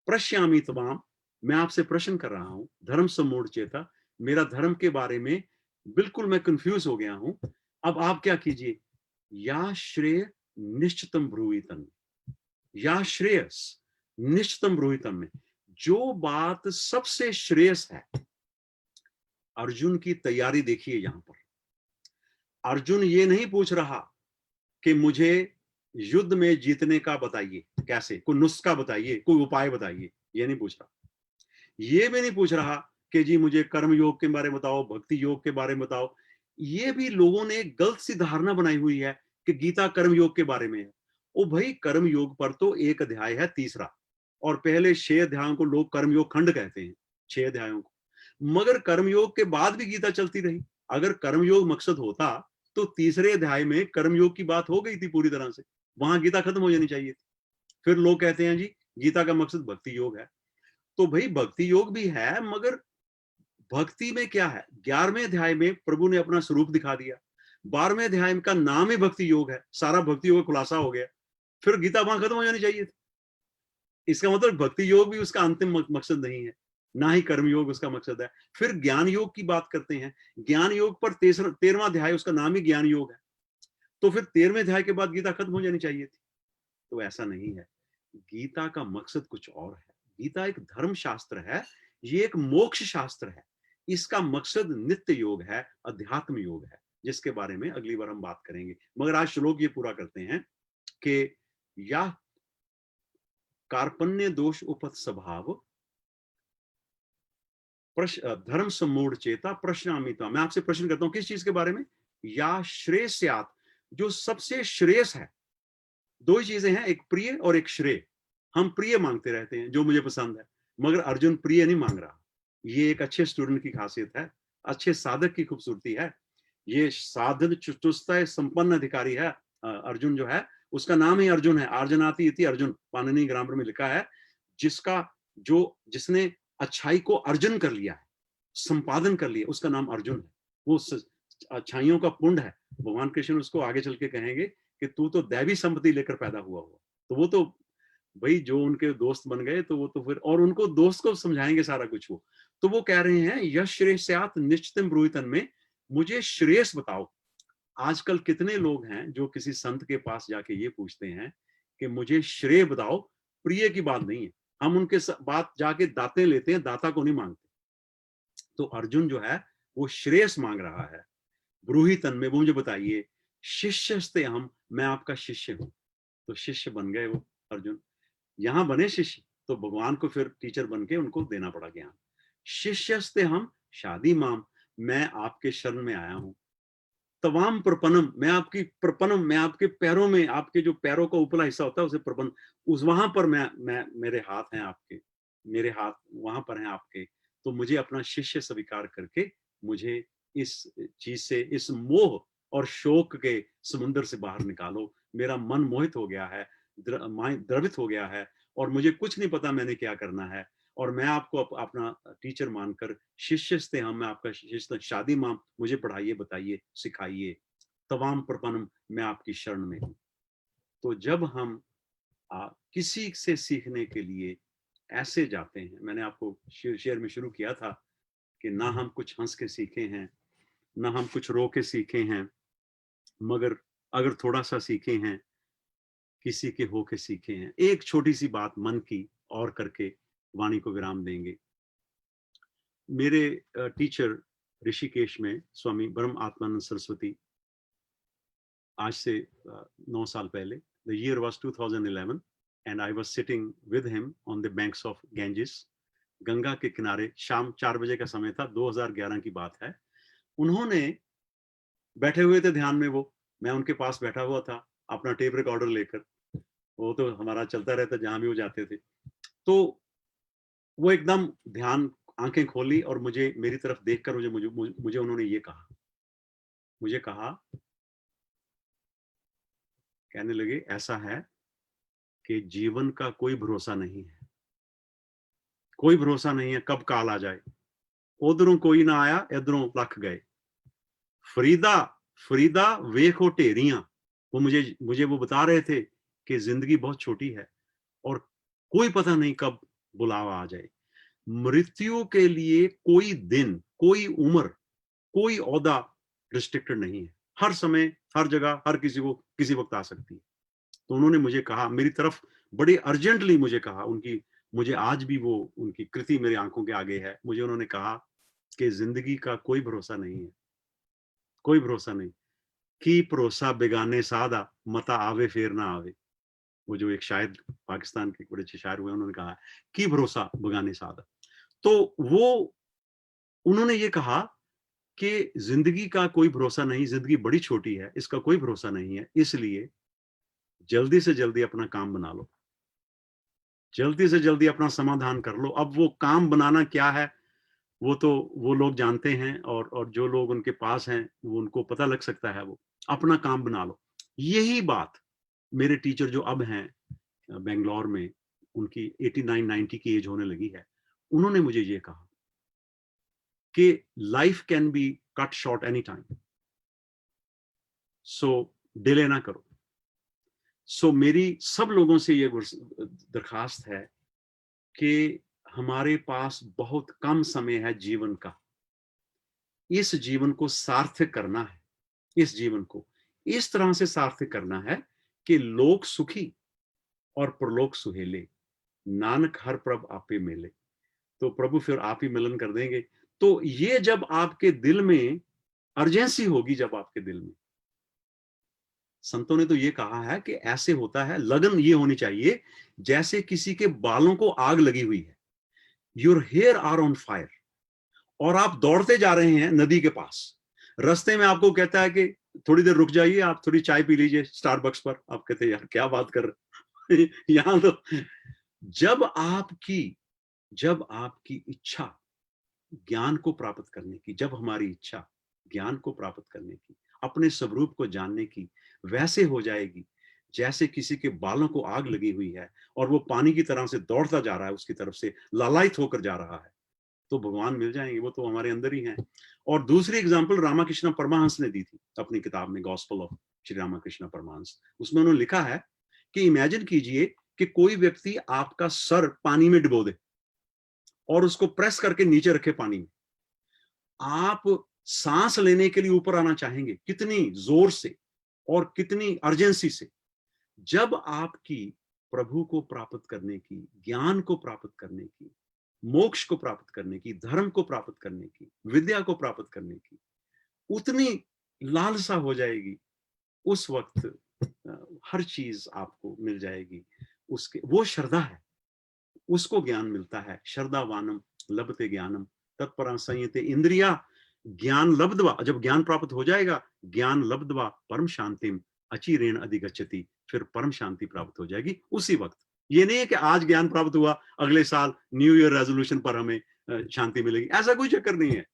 प्रश्यामी तमाम, मैं आपसे प्रश्न कर रहा हूं, धर्म सम्मूढ़ चेता, मेरा धर्म के बारे में बिल्कुल मैं कंफ्यूज हो गया हूं। अब आप क्या कीजिए, या श्रेय निश्चितम ब्रूहितम, या श्रेयस निश्चितम ब्रूहितम में, जो बात सबसे श्रेयस है। अर्जुन की तैयारी देखिए यहां पर, अर्जुन ये नहीं पूछ रहा कि मुझे युद्ध में जीतने का बताइए, कैसे, कोई नुस्खा बताइए, कोई उपाय बताइए, ये नहीं पूछ रहा। ये भी नहीं पूछ रहा कि जी मुझे कर्म योग के बारे में बताओ, भक्ति योग के बारे में बताओ। ये भी लोगों ने एक गलत सी धारणा बनाई हुई है कि गीता कर्म योग के बारे में है। ओ भाई, कर्म योग पर तो एक अध्याय है, तीसरा, और पहले 6 अध्यायों को लोग कर्मयोग खंड कहते हैं, 6 अध्यायों को। मगर कर्मयोग के बाद भी गीता चलती रही। अगर कर्मयोग मकसद होता तो तीसरे अध्याय में कर्मयोग की बात हो गई थी पूरी तरह से, वहां गीता खत्म हो जानी चाहिए थी। फिर लोग कहते हैं जी गीता का मकसद भक्ति योग है। तो भाई भक्ति योग भी है, मगर भक्ति में क्या है? 11वें अध्याय में प्रभु ने अपना स्वरूप दिखा दिया, 12वें अध्याय का नाम ही भक्ति योग है, सारा भक्ति योग का खुलासा हो गया। फिर गीता वहां खत्म हो जानी चाहिए थी। इसका मतलब भक्ति योग भी उसका अंतिम मकसद नहीं है, ना ही कर्म योग उसका मकसद है। फिर ज्ञान योग की बात करते हैं, ज्ञान योग पर 13वां अध्याय, उसका नाम ही ज्ञान योग है। तो फिर 13वें अध्याय के बाद गीता खत्म हो जानी चाहिए थी। तो ऐसा नहीं है, गीता का मकसद कुछ और है। गीता एक धर्म शास्त्र है, ये एक मोक्ष शास्त्र है। इसका मकसद नित्य योग है, अध्यात्म योग है, जिसके बारे में अगली बार हम बात करेंगे। मगर आज श्लोक ये पूरा करते हैं कि या कार्पण्य दोष उपत स्वभाव धर्म सम्मूढ़ चेता प्रश्नामिता। मैं आपसे प्रश्न करता हूं किस चीज के बारे में? या श्रेयस्यात्, जो सबसे श्रेयस है। दो ही चीजें हैं, एक प्रिय और एक श्रेय। हम प्रिय मांगते रहते हैं, जो मुझे पसंद है, मगर अर्जुन प्रिय नहीं मांग रहा। ये एक अच्छे स्टूडेंट की खासियत है, अच्छे साधक की खूबसूरती है। ये साधन चतुष्टय संपन्न अधिकारी है। अर्जुन जो है उसका नाम ही अर्जुन है, अर्जुनाति इति अर्जुन, पाणिनि ग्रामर में लिखा है। जिसने अच्छाई को अर्जन कर लिया है, संपादन कर लिया, उसका नाम अर्जुन है। वो अच्छाइयों का पुंड है। भगवान कृष्ण उसको आगे चल के कहेंगे कि तू तो दैवी संपत्ति लेकर पैदा हुआ। तो वो तो भाई जो उनके दोस्त बन गए, तो वो तो फिर, और उनको दोस्त को समझाएंगे सारा कुछ वो। तो वो कह रहे हैं यश श्रेयस्यात् निश्चितम ब्रूहितन में, मुझे श्रेयस बताओ। आजकल कितने लोग हैं जो किसी संत के पास जाके ये पूछते हैं कि मुझे श्रेय बताओ, प्रिय की बात नहीं है। हम उनके बात जाके दाते लेते हैं, दाता को नहीं मांगते। तो अर्जुन जो है वो श्रेयस मांग रहा है। ब्रूहितन में, वो मुझे बताइए, शिष्यस्ते हम, मैं आपका शिष्य हूं। तो शिष्य बन गए वो अर्जुन, यहां बने शिष्य, तो भगवान को फिर टीचर बन के उनको देना पड़ा ज्ञान। शिष्यस्ते हम शादी माम, मैं आपके शरण में आया हूं। तवाम प्रपनम, मैं आपकी प्रपनम, मैं आपके पैरों में, आपके जो पैरों का ऊपरला हिस्सा होता है उसे प्रपन, उस वहां पर मैं मेरे हाथ हैं आपके, मेरे हाथ वहां पर हैं आपके। तो मुझे अपना शिष्य स्वीकार करके मुझे इस चीज से, इस मोह और शोक के समुद्र से बाहर निकालो। मेरा मन मोहित हो गया है, द्रवित हो गया है, और मुझे कुछ नहीं पता मैंने क्या करना है। और मैं आपको अपना टीचर मानकर, शिष्य से हम, मैं आपका शिष्य, शादी माम, मुझे पढ़ाइए, बताइए, सिखाइए। तवाम प्रपन्नम, मैं आपकी शरण में हूं। तो जब हम किसी से सीखने के लिए ऐसे जाते हैं, मैंने आपको शेयर में शुरू किया था कि ना हम कुछ हंस के सीखे हैं, ना हम कुछ रो के सीखे हैं, मगर अगर थोड़ा सा सीखे हैं, किसी के हो के सीखे हैं, एक छोटी सी बात मन की और करके वाणी को विराम देंगे। मेरे टीचर ऋषिकेश में स्वामी ब्रह्म आत्मानंद सरस्वती, आज से 9 साल पहले, the year was 2011 and I was sitting with him on the banks of Ganges, Ganga के किनारे, शाम 4 बजे का समय था, 2011 की बात है। उन्होंने बैठे हुए थे ध्यान में, वो, मैं उनके पास बैठा हुआ था अपना टेप रिकॉर्डर लेकर, वो तो हमारा चलता रहता जहां भी वो जाते थे। तो वो एकदम ध्यान, आंखें खोली और मुझे, मेरी तरफ देखकर मुझे उन्होंने ये कहा, मुझे कहा, कहने लगे ऐसा है कि जीवन का कोई भरोसा नहीं है, कोई भरोसा नहीं है कब काल आ जाए। उधरों कोई ना आया, इधरों लख गए। फरीदा फरीदा वेखो ढेरियां। वो मुझे वो बता रहे थे कि जिंदगी बहुत छोटी है और कोई पता नहीं कब बुलावा आ जाए। मृत्यु के लिए कोई दिन, कोई उम्र, कोई ओहदा रिस्ट्रिक्टेड नहीं है। हर समय, हर जगह, हर किसी को किसी वक्त आ सकती है। तो उन्होंने मुझे कहा, मेरी तरफ बड़ी अर्जेंटली मुझे कहा, मुझे आज भी वो उनकी कृति मेरी आंखों के आगे है। मुझे उन्होंने कहा कि जिंदगी का कोई भरोसा नहीं है, कोई भरोसा नहीं। की भरोसा बेगाने सादा, मता आवे फेर ना आवे। वो जो एक शायर पाकिस्तान के बड़े अच्छे शायर हुए, उन्होंने कहा कि भरोसा बेगाने सादा। तो वो उन्होंने ये कहा कि जिंदगी का कोई भरोसा नहीं, जिंदगी बड़ी छोटी है, इसका कोई भरोसा नहीं है, इसलिए जल्दी से जल्दी अपना काम बना लो, जल्दी से जल्दी अपना समाधान कर लो। अब वो काम बनाना क्या है वो तो वो लोग जानते हैं, और जो लोग उनके पास हैं वो उनको पता लग सकता है। वो अपना काम बना लो। यही बात मेरे टीचर जो अब हैं बेंगलोर में, उनकी 89-90 की एज होने लगी है, उन्होंने मुझे ये कहा कि life can be cut short any time, so delay ना करो। सो मेरी सब लोगों से ये दरखास्त है कि हमारे पास बहुत कम समय है जीवन का, इस जीवन को सार्थक करना है, इस जीवन को इस तरह से सार्थक करना है कि लोक सुखी और परलोक सुहेले, नानक हर प्रभ आपे मिले। तो प्रभु फिर आप ही मिलन कर देंगे। तो ये जब आपके दिल में अर्जेंसी होगी, जब आपके दिल में, संतों ने तो ये कहा है कि ऐसे होता है, लगन ये होनी चाहिए जैसे किसी के बालों को आग लगी हुई है, your hair are on fire, और आप दौड़ते जा रहे हैं नदी के पास, रास्ते में आपको कहता है कि थोड़ी देर रुक जाइए, आप थोड़ी चाय पी लीजिए स्टारबक्स पर। आप कहते हैं यार क्या बात कर रहे यहां तो जब आपकी इच्छा ज्ञान को प्राप्त करने की, जब हमारी इच्छा ज्ञान को प्राप्त करने की, अपने स्वरूप को जानने की वैसे हो जाएगी जैसे किसी के बालों को आग लगी हुई है और वो पानी की तरह से दौड़ता जा रहा है, उसकी तरफ से लालायित होकर जा रहा है, तो भगवान मिल जाएंगे, वो तो हमारे अंदर ही हैं। और दूसरी एग्जाम्पल रामाकृष्ण परमहंस ने दी थी अपनी किताब में, गॉस्पेल ऑफ श्री रामाकृष्ण परमहंस। उसमें उन्होंने लिखा है कि इमेजिन कीजिए कि कोई व्यक्ति आपका सर पानी में डुबो दे और उसको प्रेस करके नीचे रखे पानी में, आप सांस लेने के लिए ऊपर आना चाहेंगे कितनी जोर से और कितनी अर्जेंसी से। जब आपकी प्रभु को प्राप्त करने की, ज्ञान को प्राप्त करने की, मोक्ष को प्राप्त करने की, धर्म को प्राप्त करने की, विद्या को प्राप्त करने की उतनी लालसा हो जाएगी, उस वक्त हर चीज आपको मिल जाएगी। उसके वो श्रद्धा है, उसको ज्ञान मिलता है। श्रद्धावानम लभते ज्ञानम तत्परा संयते इंद्रिया ज्ञान लब्ध्वा, जब ज्ञान प्राप्त हो जाएगा, ज्ञान लब्ध्वा परम शांतिम अचिरेण अधिगच्छति, फिर परम शांति प्राप्त हो जाएगी उसी वक्त। ये नहीं है कि आज ज्ञान प्राप्त हुआ अगले साल न्यू ईयर रेजोल्यूशन पर हमें शांति मिलेगी, ऐसा कोई चक्कर नहीं है।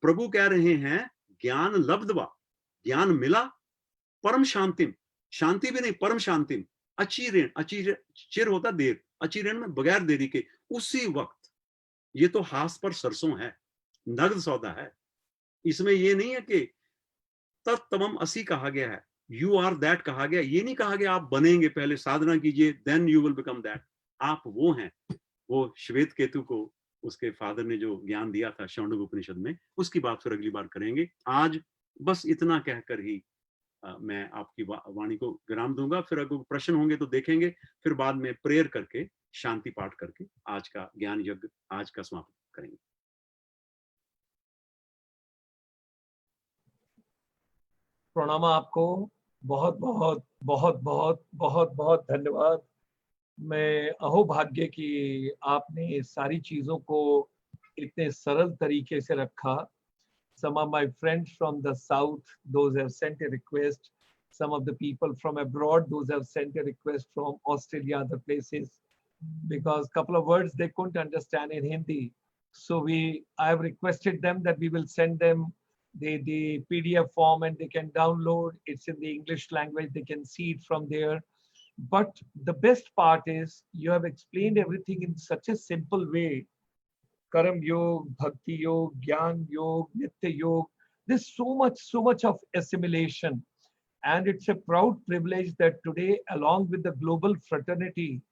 प्रभु कह रहे हैं ज्ञान लब्ध्वा, ज्ञान मिला, परम शांतिम, शांति भी नहीं परम शांतिम, अचिरेण, अचिर चिर होता देर, अचिरेण में बगैर देरी के, उसी वक्त। ये तो हाथ पर सरसों है, नगद सौदा है। इसमें ये नहीं है कि तत्तमम असी कहा गया है, यू आर दैट कहा गया, ये नहीं कहा गया आप बनेंगे, पहले साधना कीजिए then you will become that. आप वो हैं। वो श्वेत केतु को उसके फादर ने जो ज्ञान दिया था शौंडक उपनिषद में, उसकी बात फिर अगली बार करेंगे। आज बस इतना कहकर ही मैं आपकी वाणी को विराम दूंगा। फिर अगर प्रश्न होंगे तो देखेंगे, फिर बाद में प्रेयर करके, शांति पाठ करके आज का ज्ञान यज्ञ आज का समाप्त करेंगे। प्रणाम आपको, बहुत बहुत बहुत बहुत बहुत बहुत धन्यवाद। मैं अहोभाग्य कि आपने सारी चीजों को इतने सरल तरीके से रखा। Some of my friends from the south, those have sent a request. Some of the people from abroad, those have sent a request from Australia, other places, because a couple of words they couldn't understand in Hindi. So I have requested them that we will send them the PDF form and they can download. It's in the English language. They can see it from there. But the best part is you have explained everything in such a simple way. Karam Yog, Bhakti Yog, Gyan Yog, Nitya Yog. There's so much of assimilation. And it's a proud privilege that today, along with the global fraternity,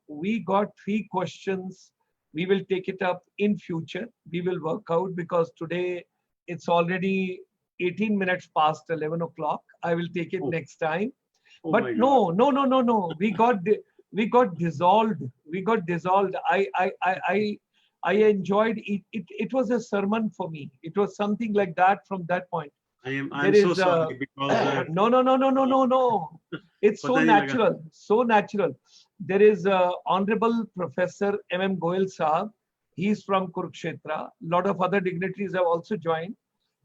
we got 3 questions. We will take it up in future. We will work out because today it's already 18 minutes past 11 o'clock. I will take it next time. Oh but no. We got dissolved. We got dissolved. I enjoyed it. It was a sermon for me. It was something like that from that point. I'm so sorry because no. It's so natural. So natural. There is Honorable Professor M.M. Goyal Sahab. He's from Kurukshetra. A lot of other dignitaries have also joined.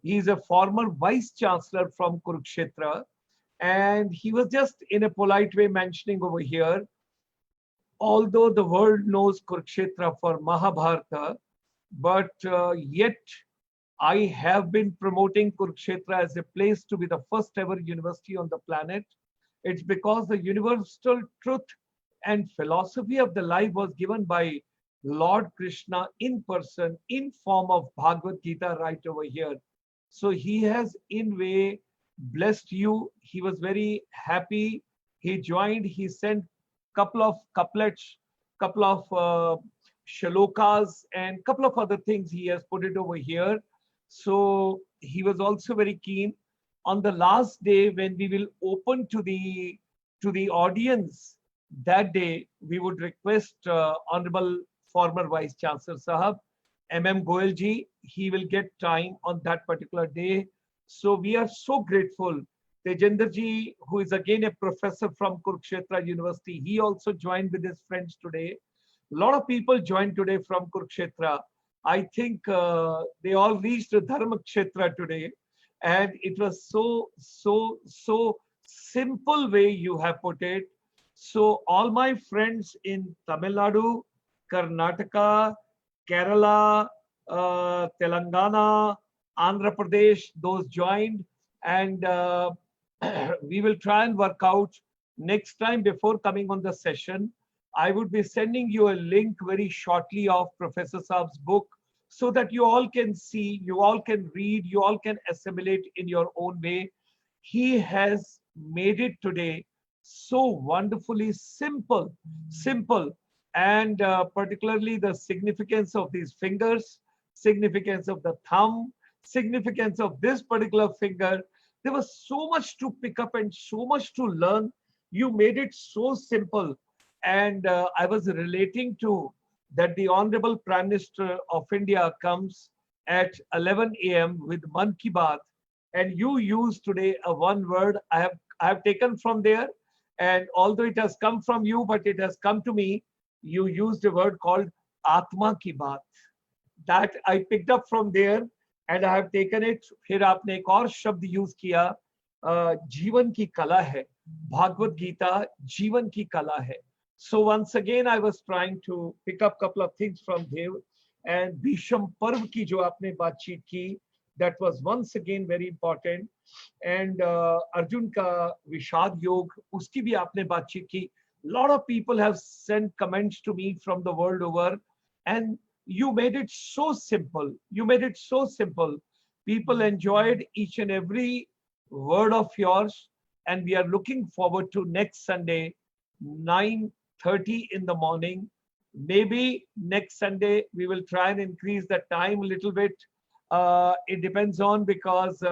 He is a former vice chancellor from Kurukshetra. And he was just in a polite way mentioning over here, although the world knows Kurukshetra for Mahabharata, but yet I have been promoting Kurukshetra as a place to be the first ever university on the planet. It's because the universal truth and philosophy of the life was given by Lord Krishna in person, in form of Bhagavad Gita right over here. So he has in way blessed you. He was very happy. He joined, he sent couple of couplets, couple of shalokas and couple of other things he has put it over here. So he was also very keen. On the last day when we will open to the audience, that day we would request Honorable former Vice Chancellor Sahab, MM Goyal ji, he will get time on that particular day. So we are so grateful. Tejendra ji, who is again a professor from Kurukshetra University, he also joined with his friends today. A lot of people joined today from Kurukshetra. I think they all reached Dharmakshetra today. And it was so simple way you have put it. So all my friends in Tamil Nadu, Karnataka, Kerala, Telangana, Andhra Pradesh, those joined. And we will try and work out next time before coming on the session. I would be sending you a link very shortly of Professor Saab's book so that you all can see, you all can read, you all can assimilate in your own way. He has made it today so wonderfully simple, and particularly the significance of these fingers, significance of the thumb, significance of this particular finger. There was so much to pick up and so much to learn. You made it so simple. And I was relating to that the Honorable Prime Minister of India comes at 11 a.m. with Man Ki Baat, and you use today a one word I have taken from there, and although it has come from you, but it has come to me. You used a word called Atma Ki Baat. That I picked up from there, and I have taken it. फिर आपने एक और शब्द यूज किया, जीवन की कला है, भागवत गीता जीवन की कला है. So once again, I was trying to pick up a couple of things from Dev, and Bhisham Parv ki jo aapne baatcheet ki, that was once again very important. And Arjun ka Vishad Yog, uski bhi aapne baatcheet ki. Lot of people have sent comments to me from the world over, and you made it so simple. You made it so simple. People enjoyed each and every word of yours, and we are looking forward to next Sunday, 9:30 in the morning. Maybe next Sunday we will try and increase the time a little bit. It depends on, because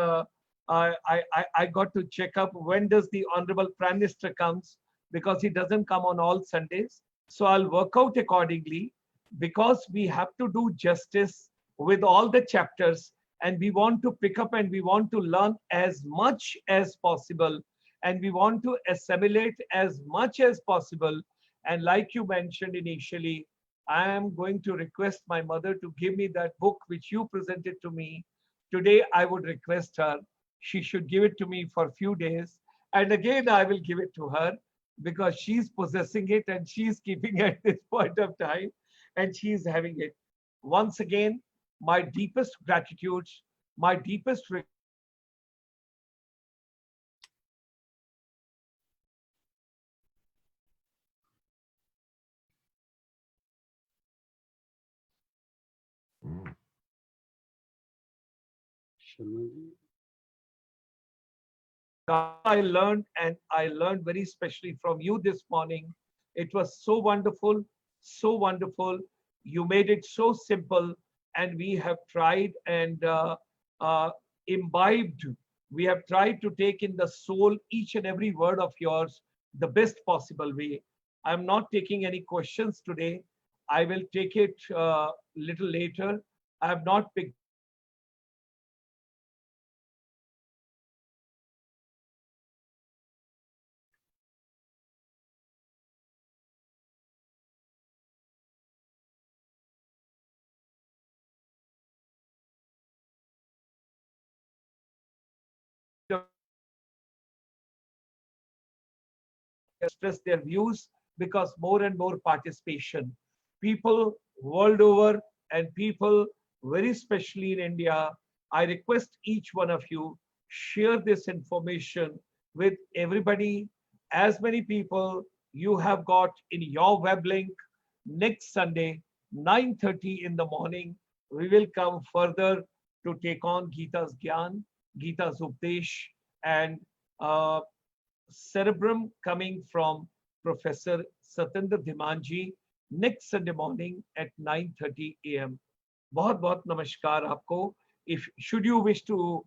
I got to check up when does the Honorable Prime Minister comes, because he doesn't come on all Sundays. So I'll work out accordingly, because we have to do justice with all the chapters, and we want to pick up and we want to learn as much as possible, and we want to assimilate as much as possible. And like you mentioned initially, I am going to request my mother to give me that book which you presented to me. Today, I would request her, she should give it to me for a few days. And again, I will give it to her, because she's possessing it and she's keeping it at this point of time, and she's having it. Once again, my deepest gratitude, my deepest I learned, and I learned very specially from you this morning. It was so wonderful, so wonderful. You made it so simple, and we have tried and imbibed. We have tried to take in the soul each and every word of yours the best possible way. I'm not taking any questions today. I will take it little later. I have not picked express their views, because more and more participation. People world over and people very specially in India, I request each one of you, share this information with everybody, as many people you have got in your web link. Next Sunday, 9:30 in the morning, we will come further to take on Gita's Gyan, Gita's Updesh, and cerebrum coming from Professor Satyendra Dhimanji next Sunday morning at 9:30 a.m. बहुत बहुत नमस्कार आपको. If should you wish to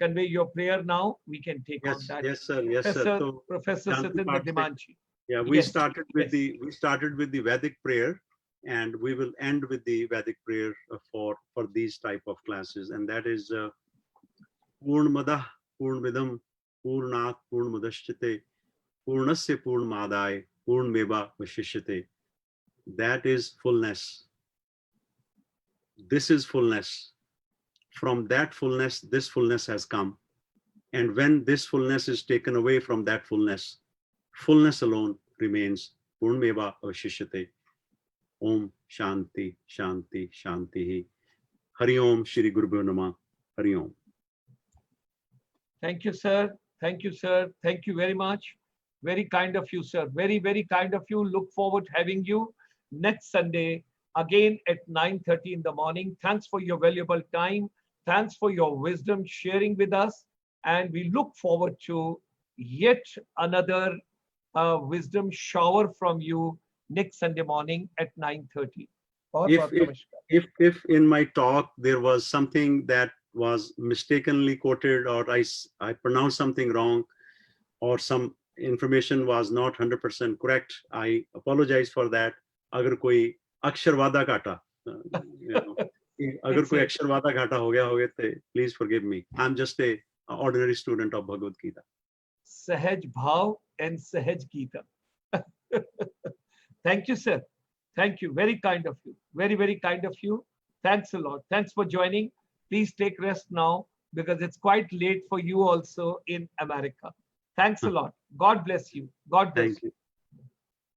convey your prayer now, we can take on that. Yes, sir. Yes, sir. So, Professor Satyendra Dhimanji. Yeah, we Yes, started with yes. we started with the Vedic prayer, and we will end with the Vedic prayer for these type of classes, and that is Purnamadah Purnamidam Purnat Purnamudashyate Purnasya Purnmadaya Purnameva Vashishyate. That is fullness. This is fullness. From that fullness, this fullness has come. And when this fullness is taken away from that fullness, fullness alone remains. Purnameva Avashishyate. Om Shanti Shanti Shanti. Hari Om Shri Guru Namah. Hari Om. Thank you, sir. Thank you, sir. Thank you very much. Very kind of you, sir. Very, very kind of you. Look forward to having you next Sunday again at 9:30 in the morning. Thanks for your valuable time. Thanks for your wisdom sharing with us. And we look forward to yet another wisdom shower from you next Sunday morning at 9:30. If in my talk there was something that was mistakenly quoted, or I pronounced something wrong, or some information was not 100% correct, I apologize for that. अगर कोई अक्षर वादा काटा, अगर कोई अक्षर वादा घाटा हो गया होगे तो please forgive me. I'm just a ordinary student of Bhagavad Gita. Sahaj Bhav and Sahaj Gita. Thank you, sir. Thank you. Very kind of you. Very, very kind of you. Thanks a lot. Thanks for joining. Please take rest now because it's quite late for you also in America. Thanks a lot. God bless you. God bless you.